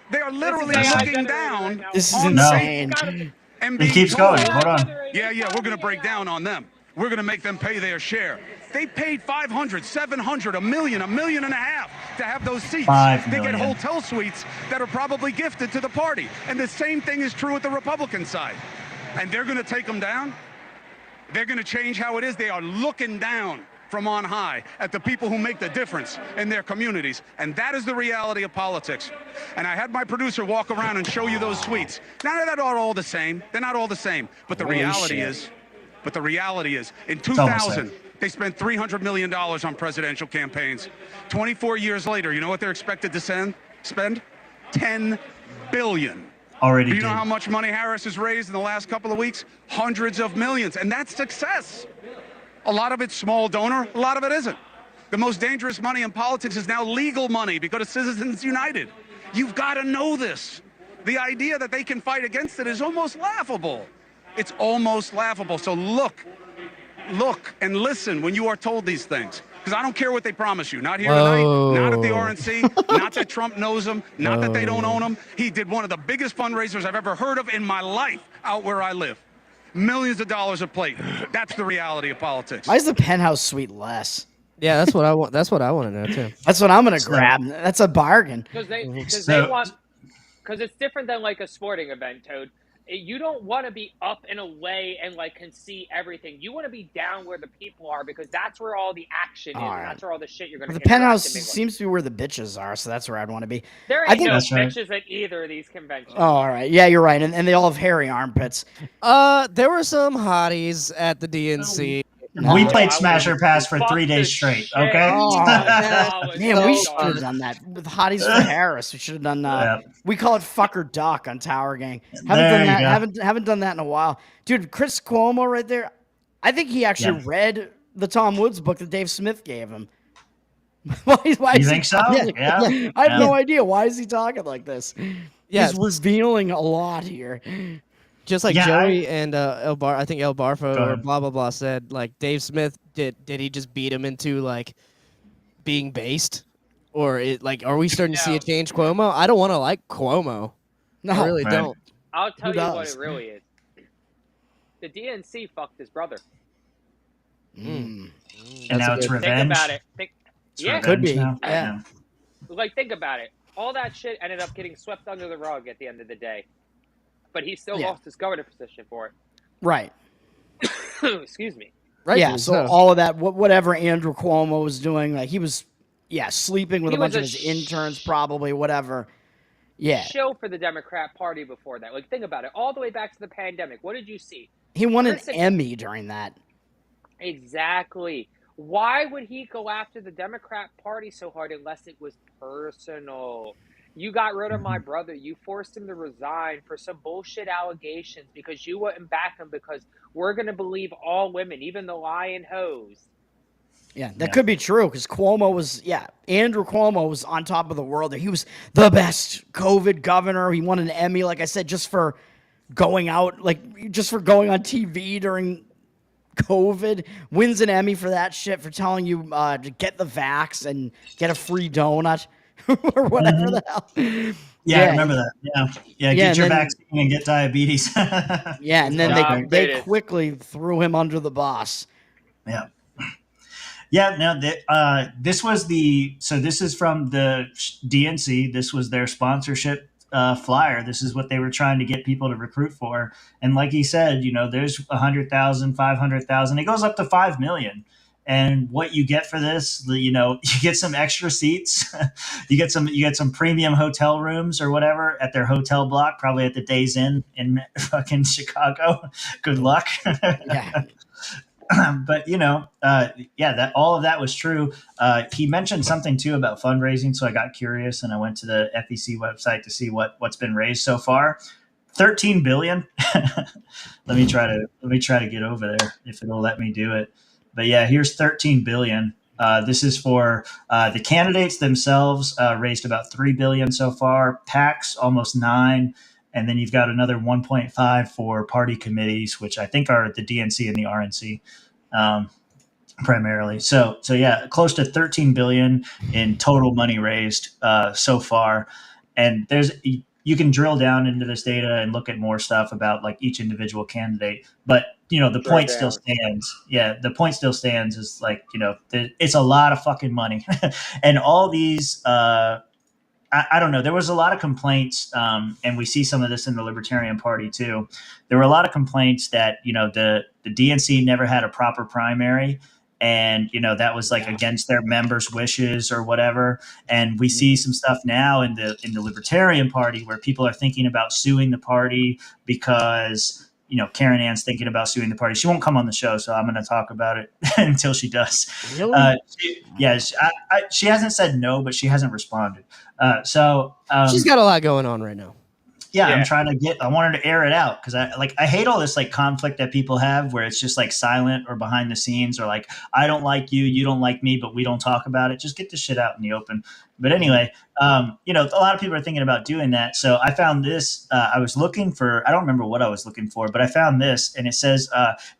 [SPEAKER 7] They are literally
[SPEAKER 21] This is
[SPEAKER 7] looking down
[SPEAKER 18] This is
[SPEAKER 7] on the
[SPEAKER 18] insane.
[SPEAKER 7] and
[SPEAKER 16] It
[SPEAKER 7] being
[SPEAKER 16] keeps
[SPEAKER 7] told,
[SPEAKER 16] going. Hold on.
[SPEAKER 7] Yeah, we're going to break down on them. We're going to make them pay their share. They paid $500,000, $700,000, $1 million, $1.5 million to have those seats.
[SPEAKER 16] $5
[SPEAKER 7] They get
[SPEAKER 16] million.
[SPEAKER 7] hotel suites that are probably gifted to the party. And the same thing is true with the Republican side. And they're going to take them down. They're going to change how it is. They are looking down from on high at the people who make the difference in their communities. And that is the reality of politics. And I had my producer walk around and show you those tweets. Now, they're not all the same. They're not all the same. But the reality is, in 2000, they spent $300 million on presidential campaigns. 24 years later, you know what they're expected to spend? $10 billion.
[SPEAKER 16] Already
[SPEAKER 7] Do you know
[SPEAKER 16] did.
[SPEAKER 7] how much money Harris has raised in the last couple of weeks? Hundreds of millions. And that's success. A lot of it's small donor, a lot of it isn't. The most dangerous money in politics is now legal money because of Citizens United. You've got to know this. The idea that they can fight against it is almost laughable. It's almost laughable. So look and listen when you are told these things. Because I don't care what they promise you. Not here tonight, not at the RNC, not that Trump knows them, not that they don't own them. He did one of the biggest fundraisers I've ever heard of in my life out where I live. Millions of dollars a plate. That's the reality of politics.
[SPEAKER 18] Why is the penthouse suite less?
[SPEAKER 17] Yeah, that's what I want. That's what I want to know too.
[SPEAKER 18] That's what I'm gonna grab. That's a bargain.
[SPEAKER 21] Because they
[SPEAKER 16] So-
[SPEAKER 21] want, because it's different than like a sporting event, Toad. You don't want to be up and away and like can see everything. You want to be down where the people are because that's where all the action is.
[SPEAKER 18] All
[SPEAKER 21] And
[SPEAKER 18] right.
[SPEAKER 21] that's where all the shit you're gonna.
[SPEAKER 18] The
[SPEAKER 21] interact
[SPEAKER 18] penthouse
[SPEAKER 21] and mingle.
[SPEAKER 18] seems to be where the bitches are, so that's where I'd want to be.
[SPEAKER 21] There
[SPEAKER 18] I
[SPEAKER 21] ain't
[SPEAKER 18] think
[SPEAKER 21] no
[SPEAKER 18] that's right.
[SPEAKER 21] bitches at either of these conventions.
[SPEAKER 18] Oh, all right. Yeah, you're right. And they all have hairy armpits.
[SPEAKER 17] There were some hotties at the DNC.
[SPEAKER 16] We played Smash or Pass for 3 days straight. Okay.
[SPEAKER 18] Oh, man, we should
[SPEAKER 21] so
[SPEAKER 18] have done that with hotties for Harris. We should have done. We call it fuck or duck on Tower Gang. Haven't
[SPEAKER 16] There
[SPEAKER 18] done
[SPEAKER 16] you
[SPEAKER 18] that.
[SPEAKER 16] go.
[SPEAKER 18] Haven't done that in a while, dude. Chris Cuomo right there. I think he actually read the Tom Woods book that Dave Smith gave him. why
[SPEAKER 16] You
[SPEAKER 18] is
[SPEAKER 16] think
[SPEAKER 18] he
[SPEAKER 16] so?
[SPEAKER 18] talking-
[SPEAKER 16] Yeah.
[SPEAKER 18] I have
[SPEAKER 16] Yeah.
[SPEAKER 18] no idea. Why is he talking like this?
[SPEAKER 17] Yeah,
[SPEAKER 18] He's revealing a lot here.
[SPEAKER 17] Just like
[SPEAKER 16] Yeah,
[SPEAKER 17] Joey and El Barfo
[SPEAKER 16] Go
[SPEAKER 17] or
[SPEAKER 16] ahead.
[SPEAKER 17] blah blah blah said, like Dave Smith did he just beat him into like being based, or are we starting to see a change, Cuomo? I don't want to like Cuomo.
[SPEAKER 18] No,
[SPEAKER 17] I really
[SPEAKER 16] Right.
[SPEAKER 17] don't.
[SPEAKER 21] I'll tell
[SPEAKER 18] Who
[SPEAKER 21] you what
[SPEAKER 18] does?
[SPEAKER 21] it really is. The DNC fucked his brother.
[SPEAKER 16] And
[SPEAKER 17] That's
[SPEAKER 16] now
[SPEAKER 17] a
[SPEAKER 16] it's
[SPEAKER 17] good-
[SPEAKER 16] revenge.
[SPEAKER 21] Think about it.
[SPEAKER 16] It's
[SPEAKER 21] Yeah,
[SPEAKER 18] Could
[SPEAKER 16] revenge
[SPEAKER 18] be.
[SPEAKER 16] now?
[SPEAKER 18] Yeah.
[SPEAKER 21] like think about it. All that shit ended up getting swept under the rug at the end of the day. But he still lost his governor position for it.
[SPEAKER 18] Right.
[SPEAKER 21] Excuse me.
[SPEAKER 17] Right.
[SPEAKER 18] Yeah. So all of that, whatever Andrew Cuomo was doing, like he was, sleeping with
[SPEAKER 21] He
[SPEAKER 18] a bunch
[SPEAKER 21] was
[SPEAKER 18] of
[SPEAKER 21] a
[SPEAKER 18] his interns, probably, whatever. Yeah.
[SPEAKER 21] Show for the Democrat Party before that. Like think about it. All the way back to the pandemic. What did you see?
[SPEAKER 18] He won an
[SPEAKER 21] Listen-
[SPEAKER 18] Emmy during that.
[SPEAKER 21] Exactly. Why would he go after the Democrat Party so hard unless it was personal? You got rid of my brother. You forced him to resign for some bullshit allegations because you wouldn't back him because we're going to believe all women, even the lying hoes.
[SPEAKER 18] Yeah, that could be true because Cuomo was, Andrew Cuomo was on top of the world. He was the best COVID governor. He won an Emmy, like I said, just for going out, just for going on TV during COVID. Wins an Emmy for that shit, for telling you to get the vax and get a free donut or whatever the hell.
[SPEAKER 16] Yeah, I remember that. Yeah, get your
[SPEAKER 18] and then-
[SPEAKER 16] vaccine and get diabetes.
[SPEAKER 18] Yeah, and then
[SPEAKER 21] Job
[SPEAKER 18] they
[SPEAKER 21] created.
[SPEAKER 18] quickly threw him under the bus.
[SPEAKER 16] Yeah. Yeah, now this was this is from the DNC. This was their sponsorship flyer. This is what they were trying to get people to recruit for. And like he said, there's 100,000, 500,000. It goes up to 5 million. And what you get for this, you get some extra seats. you get some premium hotel rooms or whatever at their hotel block, probably at the Days Inn in fucking Chicago. Good luck.
[SPEAKER 18] Yeah.
[SPEAKER 16] But that all of that was true. He mentioned something too about fundraising, so I got curious and I went to the FEC website to see what's been raised so far. 13 billion. let me try to get over there if it'll let me do it. But yeah, here's 13 billion. This is for the candidates themselves. Raised about 3 billion so far. PACs almost 9. And then you've got another 1.5 for party committees, which I think are the DNC and the RNC primarily. So yeah, close to 13 billion in total money raised so far. And you can drill down into this data and look at more stuff about like each individual candidate. But the point still stands. Yeah, the point still stands is like it's a lot of fucking money, and all these. I don't know. There was a lot of complaints, and we see some of this in the Libertarian Party too. There were a lot of complaints that the DNC never had a proper primary, and that was like against their members' wishes or whatever. And we see some stuff now in the Libertarian Party where people are thinking about suing the party because Karen Ann's thinking about suing the party. She won't come on the show, so I'm going to talk about it until she does.
[SPEAKER 18] Really?
[SPEAKER 16] She hasn't said no, but she hasn't responded.
[SPEAKER 17] She's got a lot going on right now.
[SPEAKER 16] Yeah, I'm trying to I want her to air it out because I hate all this like conflict that people have where it's just like silent or behind the scenes or like, I don't like you, you don't like me, but we don't talk about it. Just get the shit out in the open. But anyway, a lot of people are thinking about doing that. So I found this, I was looking for, I don't remember what I was looking for, but I found this and it says,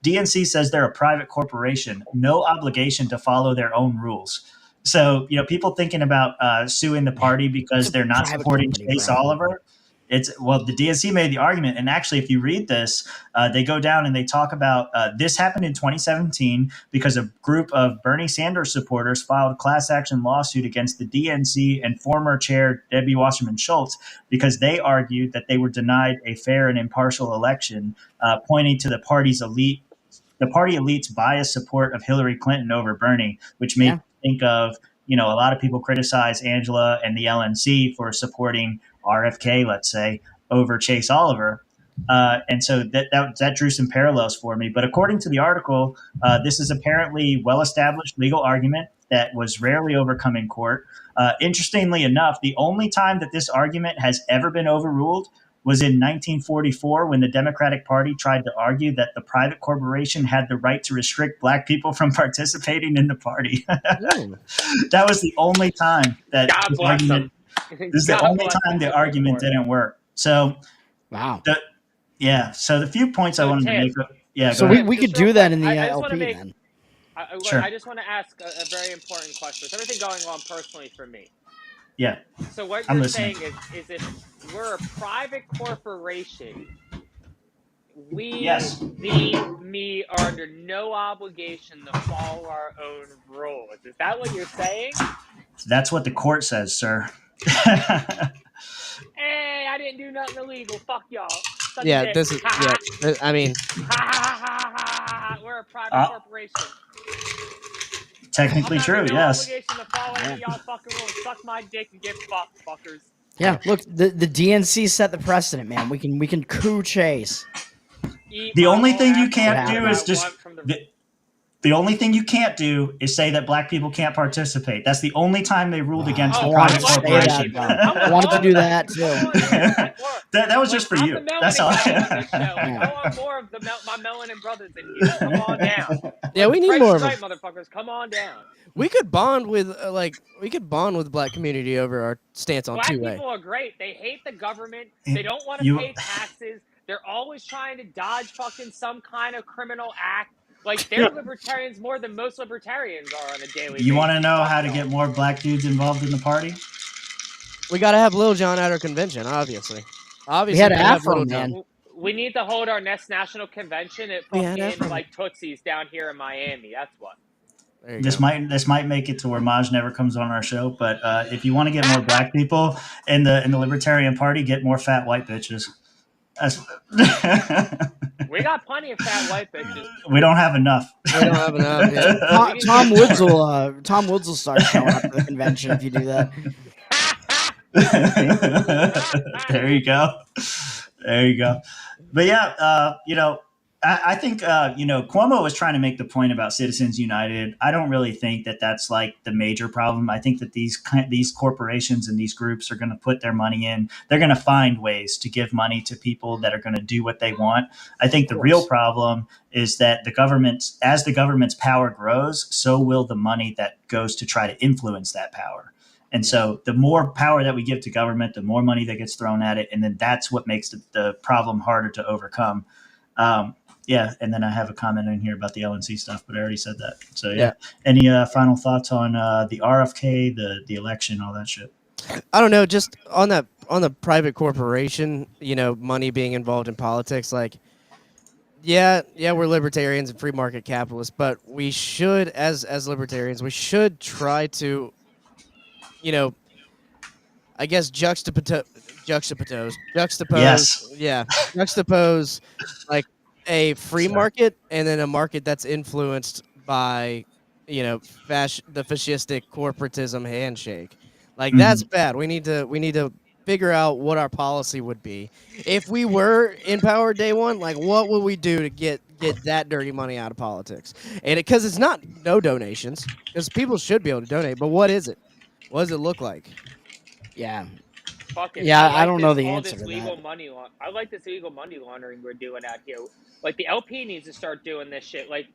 [SPEAKER 16] DNC says they're a private corporation, no obligation to follow their own rules. So, people thinking about suing the party because they're not supporting Chase Oliver. The DNC made the argument, and actually, if you read this, they go down and they talk about this happened in 2017 because a group of Bernie Sanders supporters filed a class action lawsuit against the DNC and former chair Debbie Wasserman Schultz because they argued that they were denied a fair and impartial election, pointing to the party elite's biased support of Hillary Clinton over Bernie, which made me think of a lot of people criticize Angela and the LNC for supporting RFK, let's say, over Chase Oliver. And so that drew some parallels for me. But according to the article, this is apparently well-established legal argument that was rarely overcome in court. Interestingly enough, the only time that this argument has ever been overruled was in 1944 when the Democratic Party tried to argue that the private corporation had the right to restrict black people from participating in the party. That was the only time that this argument. This is the only time the argument didn't work. So,
[SPEAKER 18] wow.
[SPEAKER 16] So the few points I wanted to make. Yeah.
[SPEAKER 18] So we could do that in the LP then.
[SPEAKER 16] Sure.
[SPEAKER 21] I just want to ask a very important question. With everything going on personally for me.
[SPEAKER 16] Yeah.
[SPEAKER 21] So what
[SPEAKER 16] I'm
[SPEAKER 21] you're
[SPEAKER 16] listening.
[SPEAKER 21] saying is if we're a private corporation, we, me, are under no obligation to follow our own rules. Is that what you're saying?
[SPEAKER 16] That's what the court says, sir.
[SPEAKER 21] Hey, I didn't do nothing illegal. Fuck y'all. Suck
[SPEAKER 17] Yeah,
[SPEAKER 21] dick.
[SPEAKER 17] this is. Yeah, I mean,
[SPEAKER 21] we're a private corporation.
[SPEAKER 16] Technically true.
[SPEAKER 21] No
[SPEAKER 16] Yes.
[SPEAKER 21] obligation to follow any of y'all fucking rules. Suck my dick and get fucked, fuckers.
[SPEAKER 18] Yeah, look, the DNC set the precedent, man. We can coup Chase.
[SPEAKER 16] The only thing you can't do is just. The only thing you can't do is say that black people can't participate. That's the only time they ruled against a private corporation.
[SPEAKER 18] I wanted to do that too.
[SPEAKER 16] that was just for you. That's all.
[SPEAKER 21] I want more of my melanin brothers in here. Come on down.
[SPEAKER 17] Yeah, we need more of them.
[SPEAKER 21] Motherfuckers, come on down.
[SPEAKER 17] We could bond with the black community over our stance on
[SPEAKER 21] black
[SPEAKER 17] two-way.
[SPEAKER 21] People are great. They hate the government. They don't want to pay taxes. They're always trying to dodge fucking some kind of criminal act. Like, they're libertarians more than most libertarians are on a daily basis.
[SPEAKER 16] You want to know how to get more black dudes involved in the party?
[SPEAKER 17] We got to have Lil Jon at our convention, obviously.
[SPEAKER 18] We had Afro, man.
[SPEAKER 21] We need to hold our next national convention at fucking, like, Tootsie's down here in Miami. That's what.
[SPEAKER 16] This might make it to where Maj never comes on our show, but if you want to get more black people in the Libertarian Party, get more fat white bitches.
[SPEAKER 21] We got plenty of fat white bitches.
[SPEAKER 16] We don't have enough.
[SPEAKER 17] We don't have enough. Yeah.
[SPEAKER 18] Tom Woods will start showing up at the convention if you do that.
[SPEAKER 16] There you go. But yeah, I think Cuomo was trying to make the point about Citizens United. I don't really think that that's like the major problem. I think that these corporations and these groups are going to put their money in. They're going to find ways to give money to people that are going to do what they want. I think the real problem is that as the government's power grows, so will the money that goes to try to influence that power. And so the more power that we give to government, the more money that gets thrown at it. And then that's what makes the problem harder to overcome. Yeah, and then I have a comment in here about the LNC stuff, but I already said that. So yeah. Any final thoughts on the RFK, the election, all that shit?
[SPEAKER 17] I don't know. Just on the private corporation, money being involved in politics. Like, yeah, we're libertarians and free market capitalists, but we should, as libertarians, we should try to, I guess juxtapose.
[SPEAKER 16] Yes.
[SPEAKER 17] Yeah, juxtapose like a free market and then a market that's influenced by the fascistic corporatism handshake. Like that's bad. We need to figure out what our policy would be if we were in power day one. Like, what would we do to get that dirty money out of politics? And because it's not no donations, because people should be able to donate. But what is it? What does it look like?
[SPEAKER 18] Yeah.
[SPEAKER 21] Fucking,
[SPEAKER 18] Yeah,
[SPEAKER 21] I
[SPEAKER 18] I
[SPEAKER 21] like
[SPEAKER 18] don't know
[SPEAKER 21] this
[SPEAKER 18] the
[SPEAKER 21] all
[SPEAKER 18] answer
[SPEAKER 21] this
[SPEAKER 18] to
[SPEAKER 21] legal
[SPEAKER 18] that.
[SPEAKER 21] money. I like this illegal money laundering we're doing out here. Like the LP needs to start doing this shit. Like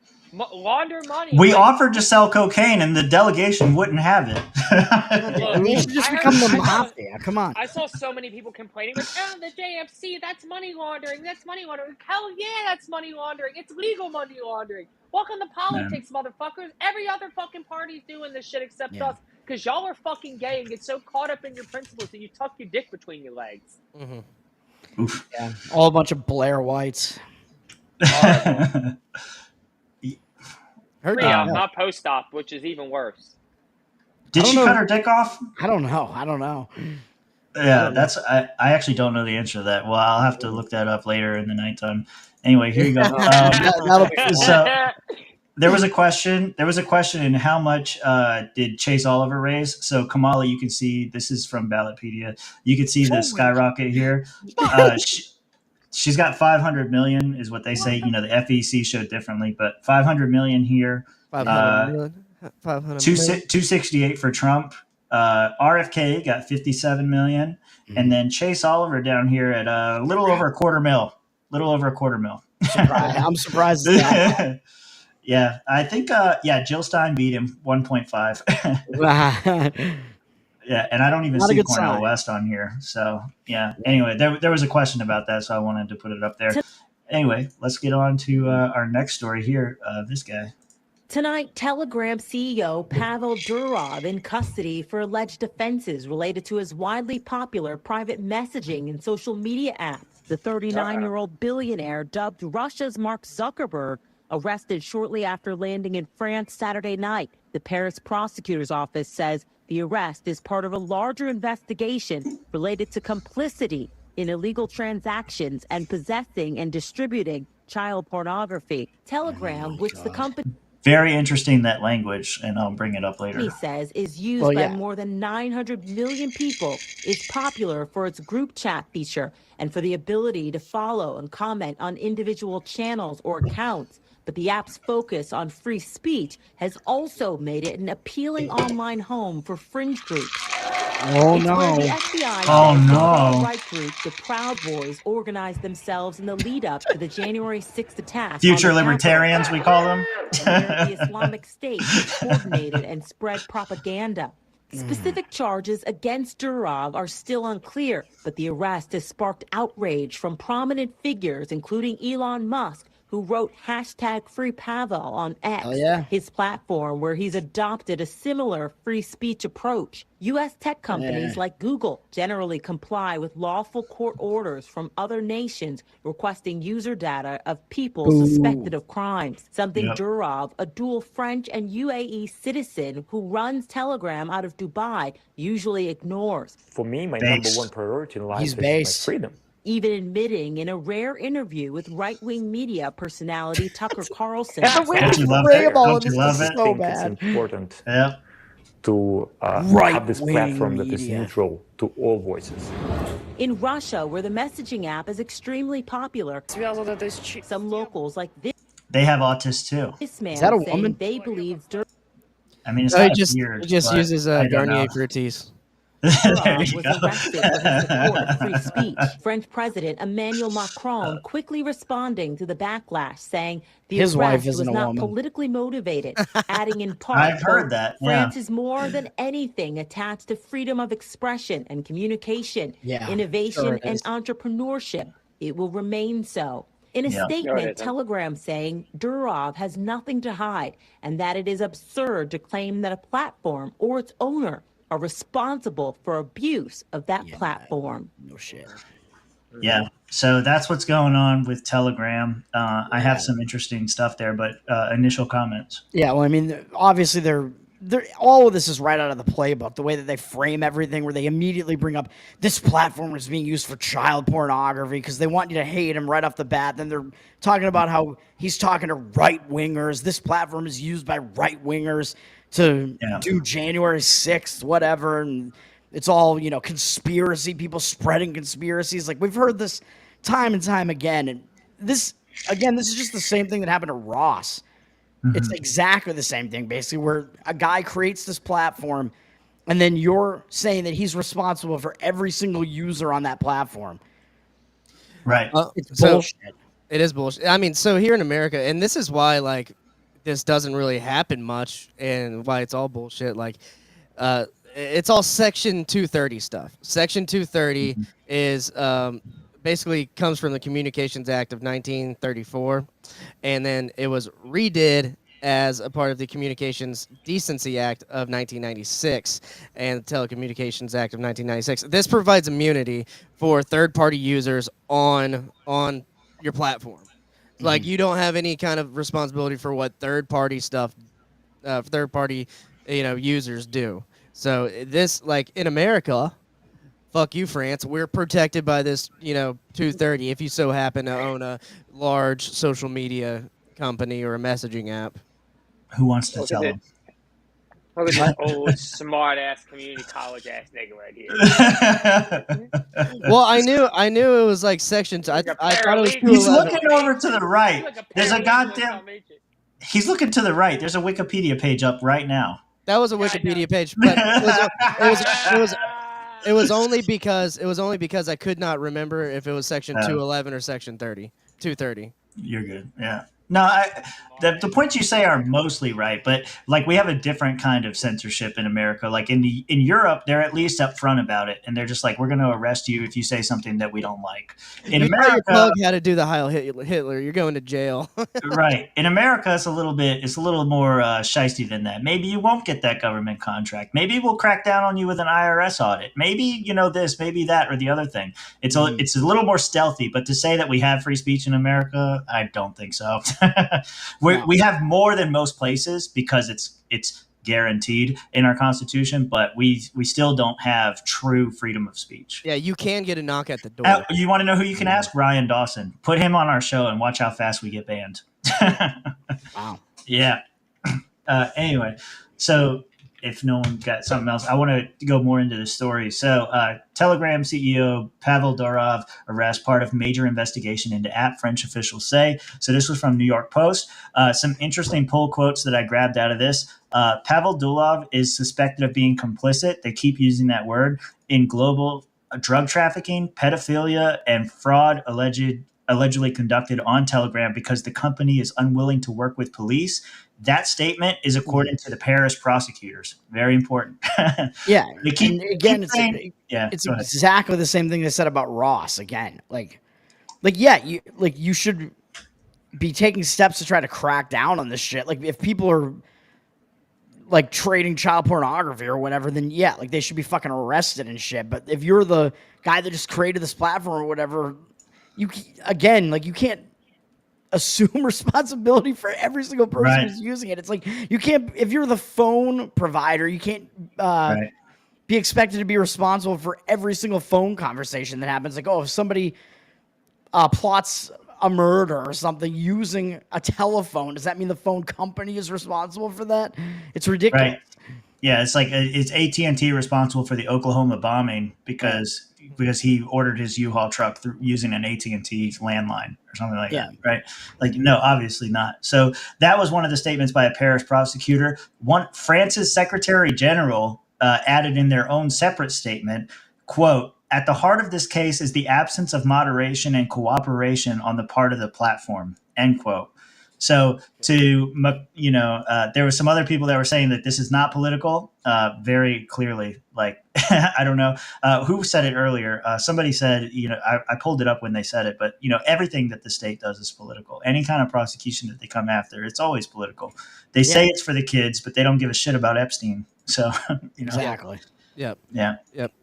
[SPEAKER 21] launder money.
[SPEAKER 16] We
[SPEAKER 21] Like
[SPEAKER 16] offered to sell cocaine, and the delegation wouldn't have it.
[SPEAKER 21] look,
[SPEAKER 18] We should just become the mafia. Come on.
[SPEAKER 21] I saw so many people complaining, like, oh, the JFC, that's money laundering. That's money laundering. Hell yeah, that's money laundering. It's legal money laundering. Welcome to politics, motherfuckers. Every other fucking party's doing this shit except us. Because y'all are fucking gay and get so caught up in your principles that you tuck your dick between your legs.
[SPEAKER 18] Yeah, all a bunch of Blair Whites.
[SPEAKER 21] Pre-op, not post-op, which is even worse.
[SPEAKER 16] Did she cut her dick off?
[SPEAKER 18] I don't know.
[SPEAKER 16] Yeah, I actually don't know the answer to that. Well, I'll have to look that up later in the nighttime. Anyway, here you go.
[SPEAKER 18] That'll be
[SPEAKER 16] So there was a question. There was a question in how much did Chase Oliver raise? So Kamala, you can see this is from Ballotpedia. You can see the skyrocket here. She's got 500 million, is what they say. You know, the FEC showed differently, but 500 million here.
[SPEAKER 17] 500 million.
[SPEAKER 16] 268 for Trump. RFK got 57 million, and then Chase Oliver down here at a little over a quarter mil.
[SPEAKER 18] I'm surprised. At that.
[SPEAKER 16] Yeah, I think. Jill Stein beat him 1.5. Yeah, and I don't even
[SPEAKER 18] Not a
[SPEAKER 16] see
[SPEAKER 18] good
[SPEAKER 16] Cornel
[SPEAKER 18] sign.
[SPEAKER 16] West on here. So yeah. Anyway, there was a question about that, so I wanted to put it up there. Anyway, let's get on to our next story here. This guy.
[SPEAKER 8] Tonight, Telegram CEO Pavel Durov in custody for alleged offenses related to his widely popular private messaging and social media apps. The 39-year-old billionaire, dubbed Russia's Mark Zuckerberg, arrested shortly after landing in France Saturday night. The Paris prosecutor's office says the arrest is part of a larger investigation related to complicity in illegal transactions and possessing and distributing child pornography. Telegram, which the company
[SPEAKER 16] Very interesting, that language, and I'll bring it up later.
[SPEAKER 8] he says is used by more than 900 million people, is popular for its group chat feature and for the ability to follow and comment on individual channels or accounts. But the app's focus on free speech has also made it an appealing online home for fringe groups.
[SPEAKER 18] Oh,
[SPEAKER 8] It's
[SPEAKER 18] no.
[SPEAKER 8] where the FBI
[SPEAKER 16] Oh,
[SPEAKER 8] says the
[SPEAKER 16] no.
[SPEAKER 8] far-right group, the Proud Boys, organized themselves in the lead-up to the January 6th attack.
[SPEAKER 16] Future
[SPEAKER 8] on the Capitol.
[SPEAKER 16] libertarians, we call them.
[SPEAKER 8] And where the Islamic State coordinated and spread propaganda. Specific charges against Durov are still unclear, but the arrest has sparked outrage from prominent figures, including Elon Musk, who wrote #FreePavel on X, his platform where he's adopted a similar free speech approach. U.S. tech companies like Google generally comply with lawful court orders from other nations requesting user data of people suspected of crimes, something Durov, a dual French and UAE citizen who runs Telegram out of Dubai, usually ignores.
[SPEAKER 9] For me, my number one priority in life is my freedom.
[SPEAKER 8] Even admitting in a rare interview with right-wing media personality Tucker Carlson.
[SPEAKER 16] Don't you love it? Don't you love it?
[SPEAKER 9] I think it's important to
[SPEAKER 8] Right-wing
[SPEAKER 9] have this platform that is
[SPEAKER 8] media.
[SPEAKER 9] neutral to all voices.
[SPEAKER 8] In Russia, where the messaging app is extremely popular, some locals like
[SPEAKER 16] They have autists too.
[SPEAKER 8] this man
[SPEAKER 18] Is that a
[SPEAKER 8] saying
[SPEAKER 18] woman?
[SPEAKER 8] they believe
[SPEAKER 16] I mean, it's
[SPEAKER 17] No, he
[SPEAKER 16] not
[SPEAKER 17] just
[SPEAKER 16] weird.
[SPEAKER 17] uses
[SPEAKER 16] I don't
[SPEAKER 17] Garnier
[SPEAKER 16] know.
[SPEAKER 17] Fructis.
[SPEAKER 16] There you
[SPEAKER 8] was
[SPEAKER 16] go.
[SPEAKER 8] arrested for his support of free speech. French President Emmanuel Macron quickly responding to the backlash, saying the
[SPEAKER 18] His wife
[SPEAKER 8] arrest was
[SPEAKER 18] isn't a
[SPEAKER 8] not
[SPEAKER 18] woman.
[SPEAKER 8] politically motivated, adding in part,
[SPEAKER 16] I've heard
[SPEAKER 8] quote,
[SPEAKER 16] that,
[SPEAKER 8] France
[SPEAKER 16] yeah.
[SPEAKER 8] is more than anything attached to freedom of expression and communication,
[SPEAKER 18] Yeah,
[SPEAKER 8] innovation
[SPEAKER 18] sure it
[SPEAKER 8] and
[SPEAKER 18] is.
[SPEAKER 8] entrepreneurship. It will remain so. In a
[SPEAKER 16] Yeah.
[SPEAKER 8] statement, Telegram saying Durov has nothing to hide and that it is absurd to claim that a platform or its owner are responsible for abuse of that platform.
[SPEAKER 18] No shit.
[SPEAKER 16] Yeah. So that's what's going on with Telegram. I have some interesting stuff there, but initial comments.
[SPEAKER 18] Yeah, well, I mean, obviously they're all of this is right out of the playbook. The way that they frame everything, where they immediately bring up this platform is being used for child pornography because they want you to hate him right off the bat. Then they're talking about how he's talking to right wingers. This platform is used by right wingers to do January 6th, whatever, and it's all conspiracy people spreading conspiracies. Like we've heard this time and time again, and this is just the same thing that happened to Ross. It's exactly the same thing, basically, where a guy creates this platform, and then you're saying that he's responsible for every single user on that platform.
[SPEAKER 16] Right.
[SPEAKER 18] It's bullshit.
[SPEAKER 17] It is bullshit. I mean, so here in America, and this is why this doesn't really happen much, and why it's all bullshit. It's all Section 230 stuff. Section 230 is basically comes from the Communications Act of 1934, and then it was redid as a part of the Communications Decency Act of 1996 and the Telecommunications Act of 1996. This provides immunity for third-party users on your platform. Like you don't have any kind of responsibility for what third-party stuff, third-party users do. So this, like in America, fuck you, France. We're protected by this, 230 if you so happen to own a large social media company or a messaging app.
[SPEAKER 16] Who wants to tell them?
[SPEAKER 21] Look at this old, smart-ass community college-ass nigga right here.
[SPEAKER 17] Well, I knew it was like Section 2. I thought it was 211.
[SPEAKER 16] He's looking over to the right. There's a goddamn... He's looking to the right. There's a Wikipedia page up right now.
[SPEAKER 17] That was a Wikipedia page, but it was only because I could not remember if it was Section 211 or Section 230.
[SPEAKER 16] You're good. Yeah. No, the points you say are mostly right, but like we have a different kind of censorship in America. Like in Europe, they're at least upfront about it, and they're just like, we're going to arrest you if you say something that we don't like. In America,
[SPEAKER 17] your plug had to do the Heil Hitler. You're going to jail.
[SPEAKER 16] Right. In America, it's a little more shiesty than that. Maybe you won't get that government contract. Maybe we'll crack down on you with an IRS audit. Maybe this, maybe that, or the other thing. It's a little more stealthy. But to say that we have free speech in America, I don't think so. We have more than most places because it's guaranteed in our Constitution, but we still don't have true freedom of speech.
[SPEAKER 17] Yeah, you can get a knock at the door.
[SPEAKER 16] You want to know who you can ask? Ryan Dawson. Put him on our show and watch how fast we get banned.
[SPEAKER 18] Wow.
[SPEAKER 16] Yeah. Anyway, so if no one got something else, I want to go more into the story. So Telegram CEO Pavel Durov arrest, part of major investigation into app, French officials say. So this was from New York Post. Some interesting pull quotes that I grabbed out of this. Pavel Durov is suspected of being complicit. They keep using that word in global drug trafficking, pedophilia, and fraud allegedly conducted on Telegram because the company is unwilling to work with police. That statement is according to the Paris prosecutors. Very important.
[SPEAKER 18] Yeah.
[SPEAKER 16] It's
[SPEAKER 18] exactly the same thing they said about Ross again. You should be taking steps to try to crack down on this shit. Like if people are like trading child pornography or whatever, then they should be fucking arrested and shit. But if you're the guy that just created this platform or whatever, you can't assume responsibility for every single person who's using it. It's like you can't, if you're the phone provider, you can't be expected to be responsible for every single phone conversation that happens. Like, if somebody plots a murder or something using a telephone, does that mean the phone company is responsible for that? It's ridiculous.
[SPEAKER 16] Right. Yeah, it's like it's AT&T responsible for the Oklahoma bombing because he ordered his U-Haul truck using an AT&T landline or something like that, right? Like, no, obviously not. So that was one of the statements by a Paris prosecutor. France's Secretary General added in their own separate statement, quote, "At the heart of this case is the absence of moderation and cooperation on the part of the platform," end quote. So there were some other people that were saying that this is not political, very clearly. Like, I don't know who said it earlier. Somebody said, I pulled it up when they said it, but everything that the state does is political. Any kind of prosecution that they come after, it's always political. They say it's for the kids, but they don't give a shit about Epstein. So
[SPEAKER 18] exactly.
[SPEAKER 17] Yep.
[SPEAKER 16] Yeah.
[SPEAKER 17] Yep.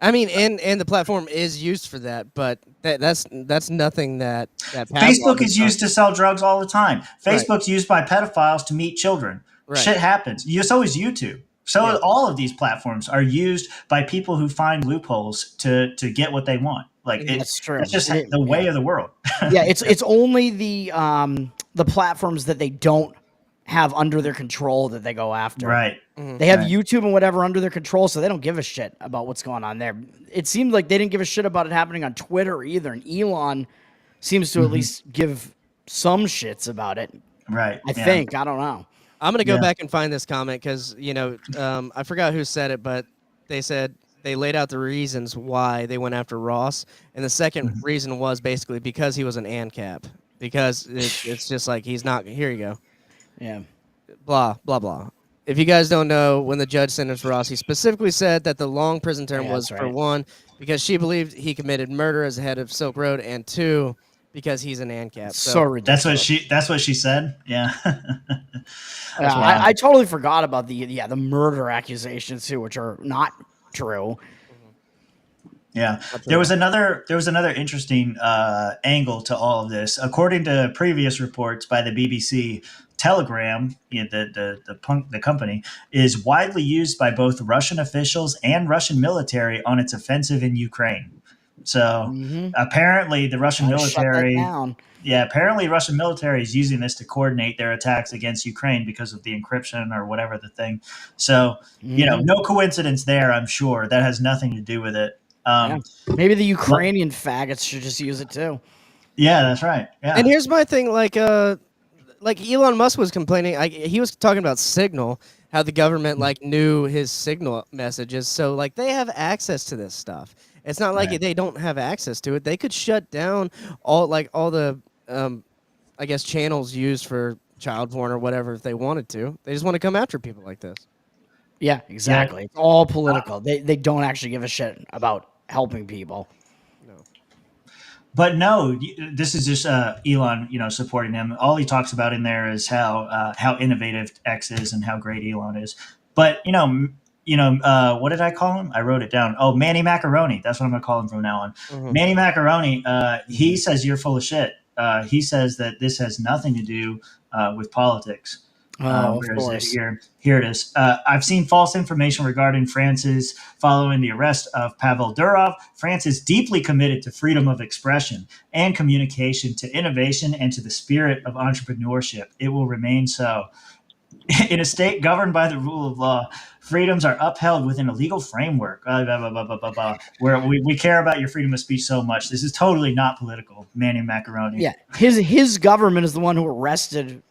[SPEAKER 17] I mean, and the platform is used for that, but that's nothing that
[SPEAKER 16] Facebook is used to sell drugs all the time. Facebook's used by pedophiles to meet children. Shit happens. It's always YouTube. So all of these platforms are used by people who find loopholes to get what they want. Like
[SPEAKER 18] That's true.
[SPEAKER 16] That's just the way of the world.
[SPEAKER 18] Yeah, it's only the platforms that they don't have under their control that they go after.
[SPEAKER 16] Right.
[SPEAKER 18] They have
[SPEAKER 16] Right.
[SPEAKER 18] YouTube and whatever under their control, so they don't give a shit about what's going on there. It seems like they didn't give a shit about it happening on Twitter either, and Elon seems to at least give some shits about it.
[SPEAKER 16] Right.
[SPEAKER 18] I think. I don't know.
[SPEAKER 17] I'm gonna go back and find this comment because I forgot who said it, but they said they laid out the reasons why they went after Ross, and the second reason was basically because he was an ANCAP. Because it's just like he's not. Here you go.
[SPEAKER 18] Yeah.
[SPEAKER 17] Blah blah blah. If you guys don't know, when the judge sentenced Ross, he specifically said that the long prison term was for one, because she believed he committed murder as the head of Silk Road, and two, because he's an ANCAP.
[SPEAKER 18] So ridiculous.
[SPEAKER 16] That's what she said. Yeah.
[SPEAKER 18] I totally forgot about the murder accusations too, which are not true.
[SPEAKER 16] Yeah, there was another interesting angle to all of this. According to previous reports by the BBC, Telegram, the company, is widely used by both Russian officials and Russian military on its offensive in Ukraine. So apparently, the Russian military, apparently Russian military is using this to coordinate their attacks against Ukraine because of the encryption or whatever the thing. So no coincidence there. I'm sure that has nothing to do with it.
[SPEAKER 18] Maybe the Ukrainian faggots should just use it too.
[SPEAKER 16] Yeah, that's right. Yeah.
[SPEAKER 17] And here's my thing, like Elon Musk was complaining. He was talking about Signal, how the government knew his Signal messages, so they have access to this stuff. It's not like they don't have access to it. They could shut down all the I guess channels used for child porn or whatever if they wanted to. They just want to come after people like this.
[SPEAKER 18] Yeah, exactly.
[SPEAKER 16] Yeah.
[SPEAKER 18] It's all political. They don't actually give a shit about helping people.
[SPEAKER 16] But no, this is just Elon, supporting him. All he talks about in there is how innovative X is and how great Elon is. But what did I call him? I wrote it down. Oh, Manny Macaroni. That's what I'm gonna call him from now on. Manny Macaroni. He says you're full of shit. He says that this has nothing to do with politics.
[SPEAKER 18] Of
[SPEAKER 16] Where is it?
[SPEAKER 18] course.
[SPEAKER 16] Here it is. I've seen false information regarding France's following the arrest of Pavel Durov. France is deeply committed to freedom of expression and communication, to innovation, and to the spirit of entrepreneurship. It will remain so. In a state governed by the rule of law, freedoms are upheld within a legal framework. Where we care about your freedom of speech so much. This is totally not political. Manny Macaroni.
[SPEAKER 18] Yeah, his government is the one who arrested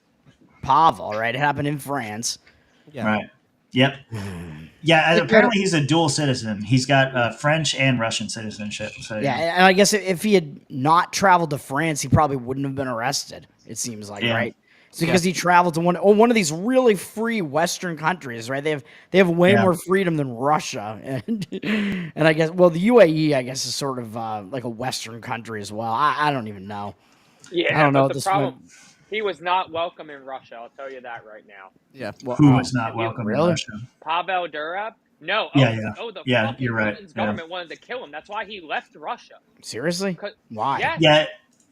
[SPEAKER 18] Pavel, right? It happened in France.
[SPEAKER 17] Yeah.
[SPEAKER 16] Right. Yep. Yeah. And apparently, he's a dual citizen. He's got French and Russian citizenship. So
[SPEAKER 18] Yeah, and I guess if he had not traveled to France, he probably wouldn't have been arrested. It seems like, right? It's because he traveled to one of these really free Western countries, right? They have way more freedom than Russia, and I guess the UAE, I guess, is sort of like a Western country as well. I don't even know.
[SPEAKER 21] Yeah,
[SPEAKER 18] I don't know
[SPEAKER 21] but the problem, he was not welcome in Russia. I'll tell you that right now.
[SPEAKER 17] Yeah.
[SPEAKER 16] Who was not welcome in Russia?
[SPEAKER 21] Pavel Durov? No.
[SPEAKER 16] Yeah.
[SPEAKER 21] The fucking
[SPEAKER 16] you're right.
[SPEAKER 21] Putin's government wanted to kill him. That's why he left Russia.
[SPEAKER 18] Seriously? Why?
[SPEAKER 21] Yes.
[SPEAKER 16] Yeah.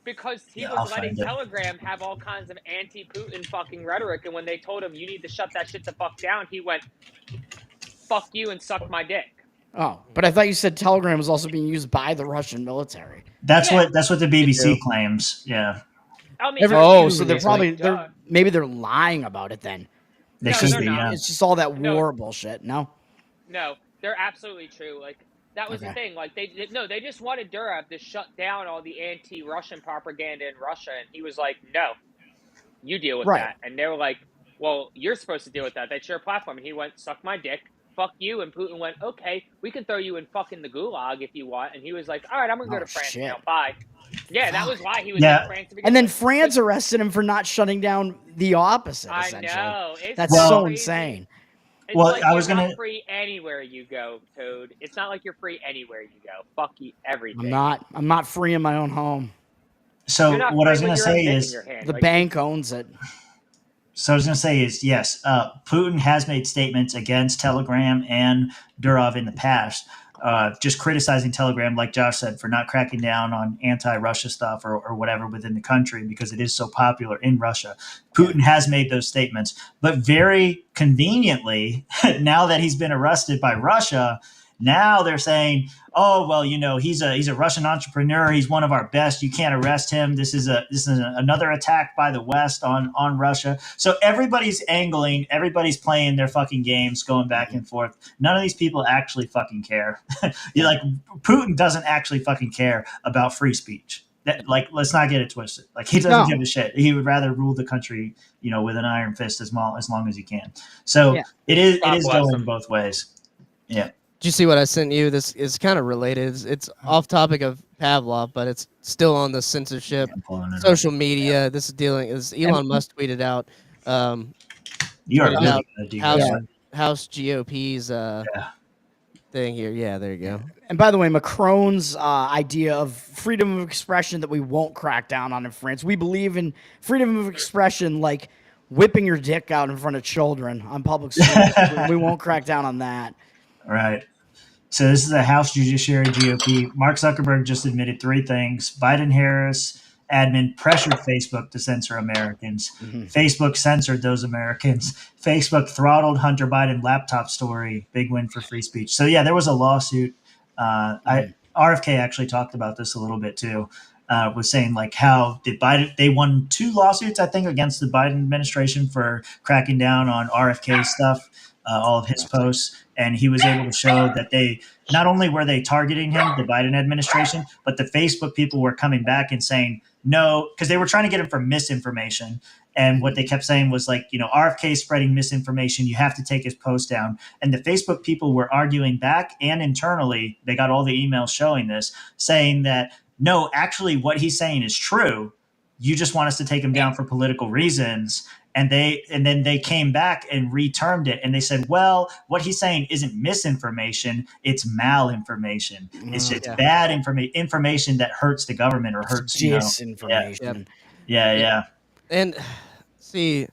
[SPEAKER 21] Because he
[SPEAKER 16] I'll
[SPEAKER 21] was letting
[SPEAKER 16] find it.
[SPEAKER 21] Telegram have all kinds of anti-Putin fucking rhetoric, and when they told him you need to shut that shit the fuck down, he went, "Fuck you and suck my dick."
[SPEAKER 18] Oh, but I thought you said Telegram was also being used by the Russian military.
[SPEAKER 16] That's what the BBC claims. Yeah.
[SPEAKER 21] I mean,
[SPEAKER 18] So they're maybe they're lying about it then.
[SPEAKER 16] They should be. Yeah.
[SPEAKER 18] It's just all that war bullshit. No,
[SPEAKER 21] they're absolutely true. That was the thing. They just wanted Durov to shut down all the anti-Russian propaganda in Russia, and he was like, "No, you deal with that." And they were like, "Well, you're supposed to deal with that. That's your platform." And he went, "Suck my dick, fuck you." And Putin went, "Okay, we can throw you in fucking the gulag if you want." And he was like, "All right, I'm gonna go to France now. Bye." Yeah, that was why he was in France.
[SPEAKER 18] And then France arrested him for not shutting down the opposite.
[SPEAKER 21] I
[SPEAKER 18] Essentially,
[SPEAKER 21] know.
[SPEAKER 18] That's so insane.
[SPEAKER 21] It's you're not free anywhere you go, Toad. It's not like you're free anywhere you go. Fuck you, everything.
[SPEAKER 18] I'm not free in my own home.
[SPEAKER 16] So what I was going to say is
[SPEAKER 18] the bank owns it.
[SPEAKER 16] So I was going to say is yes, Putin has made statements against Telegram and Durov in the past. just criticizing Telegram, like Josh said, for not cracking down on anti-Russia stuff or whatever within the country because it is so popular in Russia. Putin has made those statements, but very conveniently, now that he's been arrested by Russia, now they're saying, oh, well, he's a Russian entrepreneur. He's one of our best. You can't arrest him. This is another attack by the West on Russia. So everybody's angling. Everybody's playing their fucking games, going back and forth. None of these people actually fucking care. Putin doesn't actually fucking care about free speech. Let's not get it twisted. He doesn't give a shit. He would rather rule the country, with an iron fist as long as he can. So it is going both ways. Yeah.
[SPEAKER 17] Did you see what I sent you? This is kind of related. It's off topic of Pavlov, but it's still on the censorship, social media. This is Elon Musk tweeted out.
[SPEAKER 16] You are really good at
[SPEAKER 17] House GOP's thing here. Yeah, there you go.
[SPEAKER 18] And by the way, Macron's idea of freedom of expression that we won't crack down on in France. We believe in freedom of expression, like whipping your dick out in front of children on public streets. We won't crack down on that.
[SPEAKER 16] Right. So this is a House Judiciary GOP. Mark Zuckerberg just admitted 3 things. Biden-Harris admin pressured Facebook to censor Americans. Facebook censored those Americans. Facebook throttled Hunter Biden laptop story. Big win for free speech. So yeah, there was a lawsuit. RFK actually talked about this a little bit too. Was saying how did Biden? They won 2 lawsuits, I think, against the Biden administration for cracking down on RFK stuff, all of his posts. And he was able to show that they not only were they targeting him, the Biden administration, but the Facebook people were coming back and saying no, because they were trying to get him for misinformation. And what they kept saying was RFK is spreading misinformation. You have to take his post down. And the Facebook people were arguing back and internally. They got all the emails showing this, saying that, no, actually what he's saying is true. You just want us to take him down for political reasons. And then they came back and retermed it. And they said, well, what he's saying isn't misinformation. It's malinformation. It's just bad information that hurts the government or hurts
[SPEAKER 18] disinformation.
[SPEAKER 16] Yeah.
[SPEAKER 17] And see,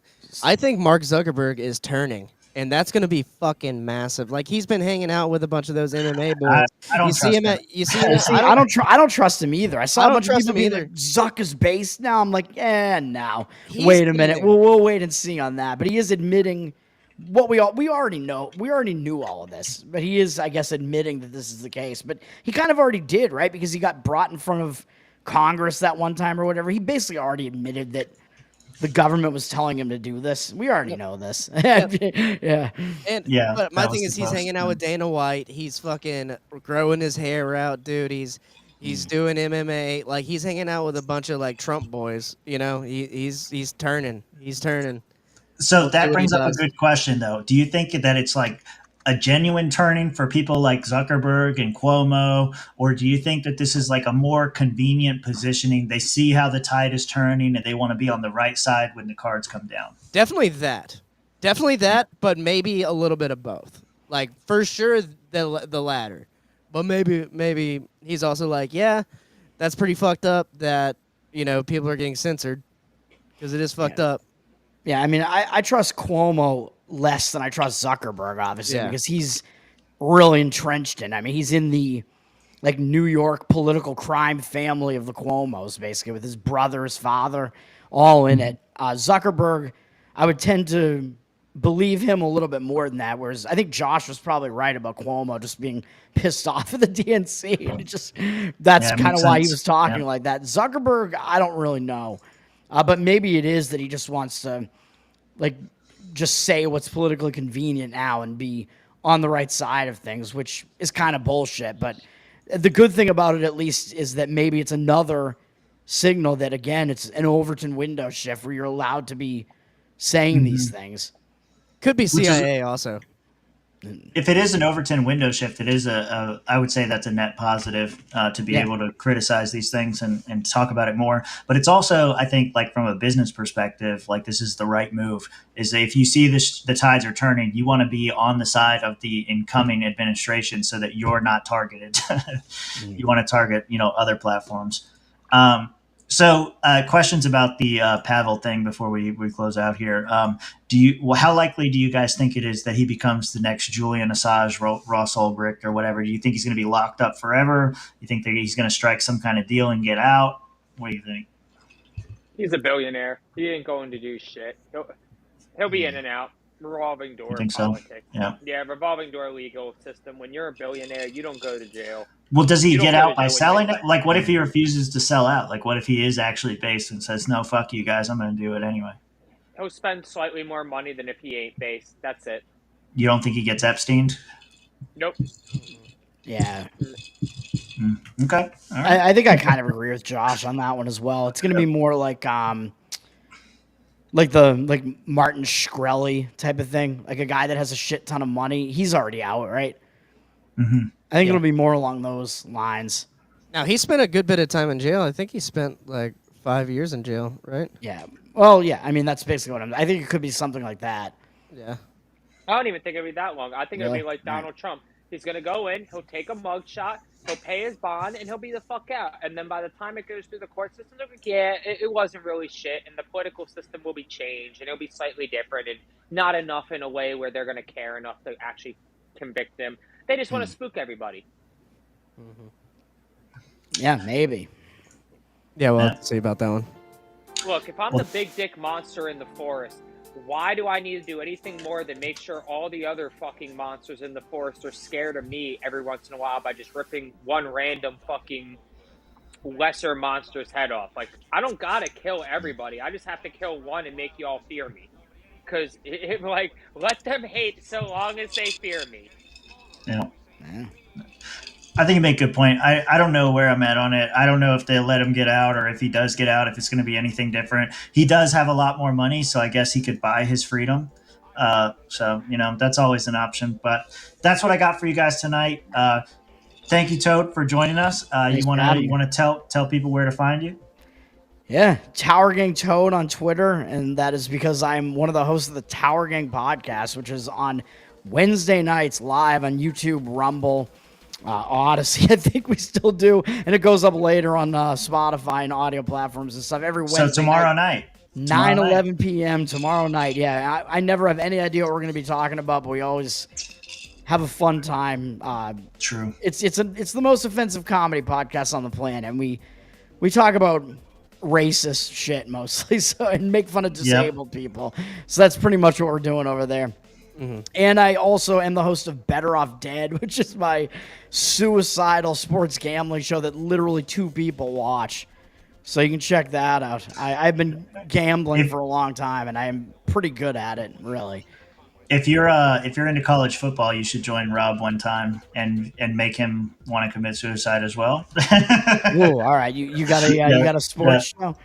[SPEAKER 17] I think Mark Zuckerberg is turning. And that's going to be fucking massive. He's been hanging out with a bunch of those MMA boys.
[SPEAKER 16] I don't trust him.
[SPEAKER 18] I don't trust him either. I saw a bunch of people being like, Zuck is based now. I'm like, no. Wait a minute. We'll wait and see on that. But he is admitting what we already know. We already knew all of this. But he is, I guess, admitting that this is the case. But he kind of already did, right? Because he got brought in front of Congress that one time or whatever. He basically already admitted that the government was telling him to do this. We already know this. Yeah.
[SPEAKER 17] But my thing is he's hanging out with Dana White. He's fucking growing his hair out, dude. He's doing MMA. He's hanging out with a bunch of Trump boys. He's turning. He's turning.
[SPEAKER 16] So that brings up a good question, though. Do you think that it's a genuine turning for people like Zuckerberg and Cuomo, or do you think that this is a more convenient positioning? They see how the tide is turning and they want to be on the right side when the cards come down.
[SPEAKER 17] Definitely that, but maybe a little bit of both. For sure the latter, but maybe he's also that's pretty fucked up that people are getting censored because it is fucked up.
[SPEAKER 18] Yeah, I mean, I trust Cuomo less than I trust Zuckerberg, obviously, because he's really entrenched in. I mean, he's in the New York political crime family of the Cuomos, basically, with his brother, his father, all in it. Zuckerberg, I would tend to believe him a little bit more than that, whereas I think Josh was probably right about Cuomo just being pissed off at the DNC. That's kind of why he was talking like that. Zuckerberg, I don't really know. But maybe it is that he just wants to, just say what's politically convenient now and be on the right side of things, which is kind of bullshit. But the good thing about it, at least, is that maybe it's another signal that, again, it's an Overton window shift where you're allowed to be saying these things.
[SPEAKER 17] Could be CIA also.
[SPEAKER 16] If it is an Overton window shift, it is I would say that's a net positive to be able to criticize these things and talk about it more. But it's also, I think, from a business perspective, this is the right move. Is that if you see the tides are turning, you want to be on the side of the incoming administration so that you're not targeted. You want to target, other platforms. So, questions about the Pavel thing before we close out here. How likely do you guys think it is that he becomes the next Julian Assange, Ross Ulbricht, or whatever? Do you think he's going to be locked up forever? You think that he's going to strike some kind of deal and get out? What do you think?
[SPEAKER 21] He's a billionaire. He ain't going to do shit. He'll be in and out. Revolving door
[SPEAKER 16] think so?
[SPEAKER 21] politics.
[SPEAKER 16] Yeah.
[SPEAKER 21] Revolving door legal system. When you're a billionaire, you don't go to jail.
[SPEAKER 16] Well, does he
[SPEAKER 21] You don't
[SPEAKER 16] get
[SPEAKER 21] go
[SPEAKER 16] out
[SPEAKER 21] to
[SPEAKER 16] by
[SPEAKER 21] jail when
[SPEAKER 16] selling
[SPEAKER 21] you
[SPEAKER 16] it? Like, what if he refuses to sell out? Like, what if he is actually based and says, no, fuck you guys, I'm going to do it anyway?
[SPEAKER 21] He'll spend slightly more money than if he ain't based. That's it.
[SPEAKER 16] You don't think he gets Epsteined?
[SPEAKER 21] Nope.
[SPEAKER 18] Yeah.
[SPEAKER 16] Okay. All right.
[SPEAKER 18] I think I kind of agree with Josh on that one as well. It's going to be more like Martin Shkreli type of thing, like a guy that has a shit ton of money. He's already out, right?
[SPEAKER 16] Mm-hmm.
[SPEAKER 18] I think it'll be more along those lines.
[SPEAKER 17] Now, he spent a good bit of time in jail. I think he spent like 5 years in jail, right?
[SPEAKER 18] Yeah. Well, yeah. I mean, that's basically what I think it could be something like that.
[SPEAKER 17] Yeah.
[SPEAKER 21] I don't even think it'll be that long. I think it'll
[SPEAKER 18] Really?
[SPEAKER 21] be like Donald Trump. He's going to go in, he'll take a mugshot, he'll pay his bond, and he'll be the fuck out. And then by the time it goes through the court system, they'll be like, yeah, it wasn't really shit, and the political system will be changed, and it'll be slightly different, and not enough in a way where they're going to care enough to actually convict him. They just want to spook everybody.
[SPEAKER 18] Yeah, maybe.
[SPEAKER 17] Yeah, we'll have to see about that one.
[SPEAKER 21] Look, if I'm the big dick monster in the forest, why do I need to do anything more than make sure all the other fucking monsters in the forest are scared of me every once in a while by just ripping one random fucking lesser monster's head off? Like, I don't gotta kill everybody. I just have to kill one and make you all fear me. Because, like, let them hate so long as they fear me.
[SPEAKER 16] Yeah. I think you make a good point. I don't know where I'm at on it. I don't know if they let him get out or if he does get out, if it's going to be anything different. He does have a lot more money, so I guess he could buy his freedom. So, that's always an option. But that's what I got for you guys tonight. Thank you, Toad, for joining us. You want to tell people where to find you?
[SPEAKER 18] Yeah, Tower Gang Toad on Twitter, and that is because I'm one of the hosts of the Tower Gang podcast, which is on Wednesday nights live on YouTube, Rumble, Odyssey. I think we still do, and it goes up later on Spotify and audio platforms and stuff every Wednesday.
[SPEAKER 16] So tomorrow night.
[SPEAKER 18] 11 p.m. tomorrow night. Yeah, I never have any idea what we're going to be talking about, but we always have a fun time.
[SPEAKER 16] True.
[SPEAKER 18] It's the most offensive comedy podcast on the planet, and we talk about racist shit mostly, and make fun of disabled people. So that's pretty much what we're doing over there. Mm-hmm. And I also am the host of Better Off Dead, which is my suicidal sports gambling show that literally 2 people watch. So you can check that out. I've been gambling for a long time, and I'm pretty good at it, really.
[SPEAKER 16] If you're into college football, you should join Rob one time and make him want to commit suicide as well.
[SPEAKER 18] Ooh, all right, you got a sports show.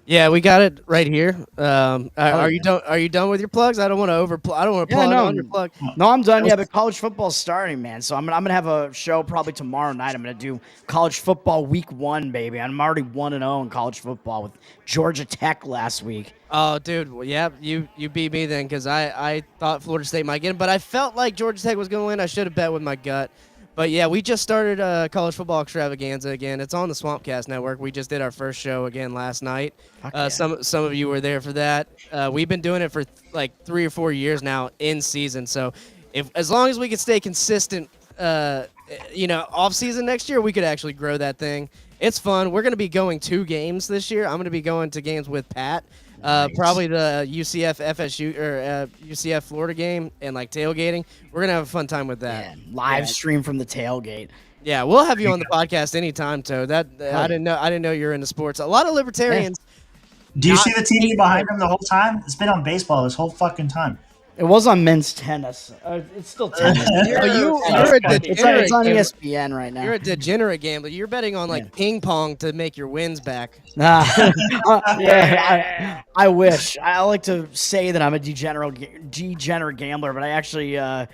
[SPEAKER 17] Yeah, we got it right here. Are you done? Are you done with your plugs? I don't want to plug on your plug.
[SPEAKER 18] No, I'm done. Yeah, but college football's starting, man. So I'm gonna have a show probably tomorrow night. I'm gonna do college football week 1, baby. I'm already 1-0 in college football with Georgia Tech last week.
[SPEAKER 17] Oh, dude. Well, yeah, you beat me then because I thought Florida State might get it, but I felt like Georgia Tech was gonna win. I should have bet with my gut. But yeah, we just started college football extravaganza again. It's on the Swampcast Network. We just did our first show again last night. Some of you were there for that. We've been doing it for like 3 or 4 years now in season. So as long as we can stay consistent, off season next year, we could actually grow that thing. It's fun. We're going to be going 2 games this year. I'm going to be going to games with Pat. Nice. Probably the UCF FSU or UCF Florida game and like tailgating. We're gonna have a fun time with that.
[SPEAKER 18] Yeah, live stream from the tailgate.
[SPEAKER 17] Yeah, we'll have you on the podcast anytime, Toad. I didn't know you're into sports. A lot of libertarians.
[SPEAKER 16] Do you see the TV behind him the whole time? It's been on baseball this whole fucking time.
[SPEAKER 18] It was on men's tennis. It's still tennis.
[SPEAKER 17] You're a degenerate.
[SPEAKER 18] It's on ESPN right now.
[SPEAKER 17] You're a degenerate gambler. You're betting on like ping pong to make your wins back.
[SPEAKER 18] Yeah, I wish. I like to say that I'm a degenerate gambler, but I actually, I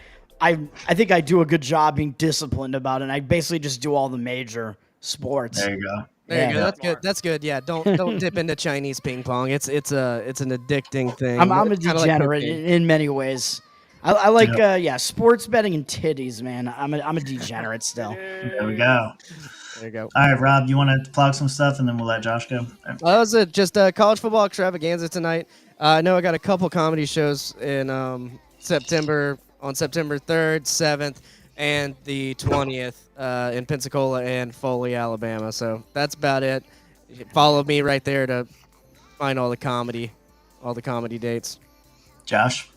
[SPEAKER 18] think I do a good job being disciplined about it. And I basically just do all the major sports.
[SPEAKER 16] There you go.
[SPEAKER 17] There you go. That's good. That's good. Yeah. Don't dip into Chinese ping pong. It's an addicting thing.
[SPEAKER 18] I'm a degenerate in many ways. I like sports betting and titties, man. I'm a degenerate still.
[SPEAKER 16] There we go.
[SPEAKER 17] There you go.
[SPEAKER 16] All right, Rob, you want to plug some stuff, and then we'll let Josh go.
[SPEAKER 17] That was it. Just college football extravaganza tonight. I know I got a couple comedy shows in September, on September 3rd, 7th, and the 20th in Pensacola and Foley, Alabama. So that's about it. Follow me right there to find all the comedy dates.
[SPEAKER 16] Josh?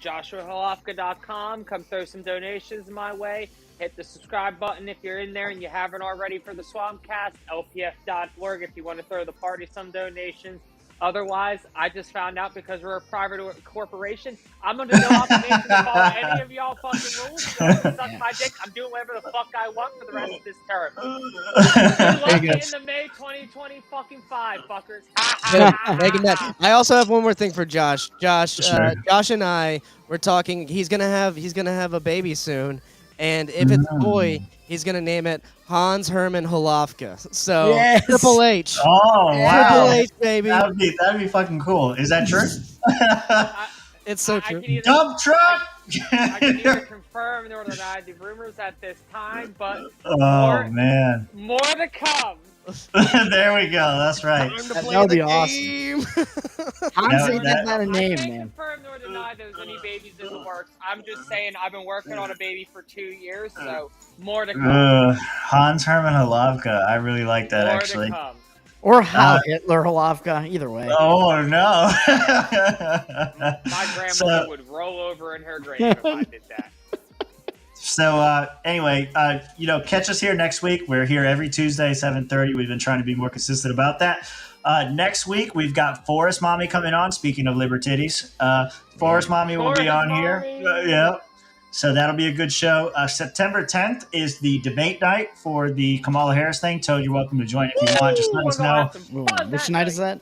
[SPEAKER 21] JoshuaHolofka.com. Come throw some donations my way. Hit the subscribe button if you're in there and you haven't already for the Swampcast. LPF.org if you want to throw the party some donations. Otherwise, I just found out because we're a private corporation, I'm under no obligation to follow any of y'all fucking rules. So you suck my dick. I'm doing whatever the fuck I want for the rest of this term. Good luck in the May 2020 fucking 5, fuckers.
[SPEAKER 17] Making that. I also have one more thing for Josh. Josh and I were talking. He's gonna have a baby soon, and if it's a boy, he's gonna name it Hans Hermann Holofka. So
[SPEAKER 18] Yes.
[SPEAKER 17] Triple H.
[SPEAKER 16] Oh, wow.
[SPEAKER 17] Triple H, baby.
[SPEAKER 16] That'd be fucking cool. Is that true?
[SPEAKER 17] It's so true.
[SPEAKER 16] Dump truck!
[SPEAKER 21] I can neither confirm nor deny the rumors at this time, but
[SPEAKER 16] man.
[SPEAKER 21] more to come.
[SPEAKER 16] There we go. That's right.
[SPEAKER 18] That would be awesome. Honestly, that's not a name,
[SPEAKER 21] I can't
[SPEAKER 18] man.
[SPEAKER 21] confirm nor deny there's any babies in the works. I'm just saying I've been working on a baby for 2 years, so more to come.
[SPEAKER 16] Hans Hermann Holovka. I really like that,
[SPEAKER 21] More
[SPEAKER 16] actually.
[SPEAKER 21] to come.
[SPEAKER 18] Or Heil Hitler Holofka. Either way.
[SPEAKER 16] Oh, no.
[SPEAKER 21] My grandmother would roll over in her grave if I did that.
[SPEAKER 16] So anyway, catch us here next week. We're here every Tuesday, 7:30. We've been trying to be more consistent about that. Next week, we've got Forest Mommy coming on. Speaking of Libertitties, Forest Mommy will be on here. Yeah. So that'll be a good show. September 10th is the debate night for the Kamala Harris thing. Toad, you're welcome to join if you want. Just let us know.
[SPEAKER 18] Which night is that?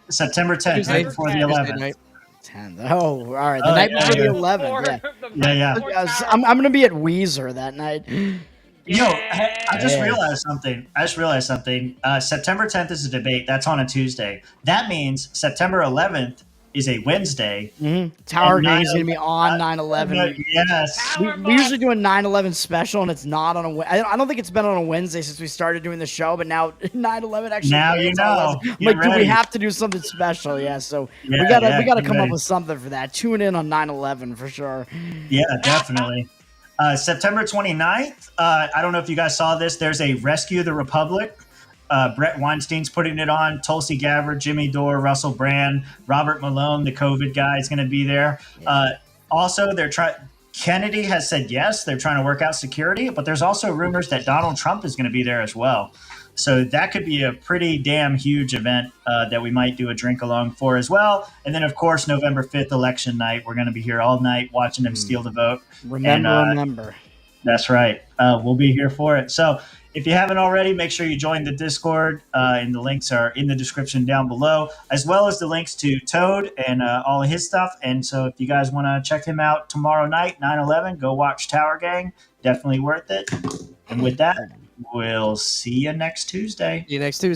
[SPEAKER 16] September 10th, right before the 11th.
[SPEAKER 18] 10th. Oh, all right. The night before the 11th. Yeah. I'm going to be at Weezer that night.
[SPEAKER 16] Yo, I just realized something. September 10th is a debate. That's on a Tuesday. That means September 11th is a Wednesday.
[SPEAKER 18] Tower Gang is going to be on 9/11.
[SPEAKER 16] Yes.
[SPEAKER 18] We usually do a 9/11 special, and it's not on a. I don't think it's been on a Wednesday since we started doing the show, but now 9/11 actually.
[SPEAKER 16] Now you know.
[SPEAKER 18] I'm like, do we have to do something special? Yeah. So we gotta come up with something for that. Tune in on 9/11 for sure.
[SPEAKER 16] Yeah, definitely. September 29th. I don't know if you guys saw this. There's a Rescue the Republic. Brett Weinstein's putting it on. Tulsi Gabbard, Jimmy Dore, Russell Brand, Robert Malone, the COVID guy, is going to be there. Also, Kennedy has said yes. They're trying to work out security, but there's also rumors that Donald Trump is going to be there as well. So that could be a pretty damn huge event that we might do a drink along for as well. And then, of course, November 5th, election night. We're going to be here all night watching them steal the vote.
[SPEAKER 18] Remember.
[SPEAKER 16] That's right. We'll be here for it. So if you haven't already, make sure you join the Discord, and the links are in the description down below, as well as the links to Toad and all of his stuff. And so if you guys want to check him out tomorrow night, 9/11, go watch Tower Gang. Definitely worth it. And with that, we'll see you next Tuesday.
[SPEAKER 17] See you next Tuesday.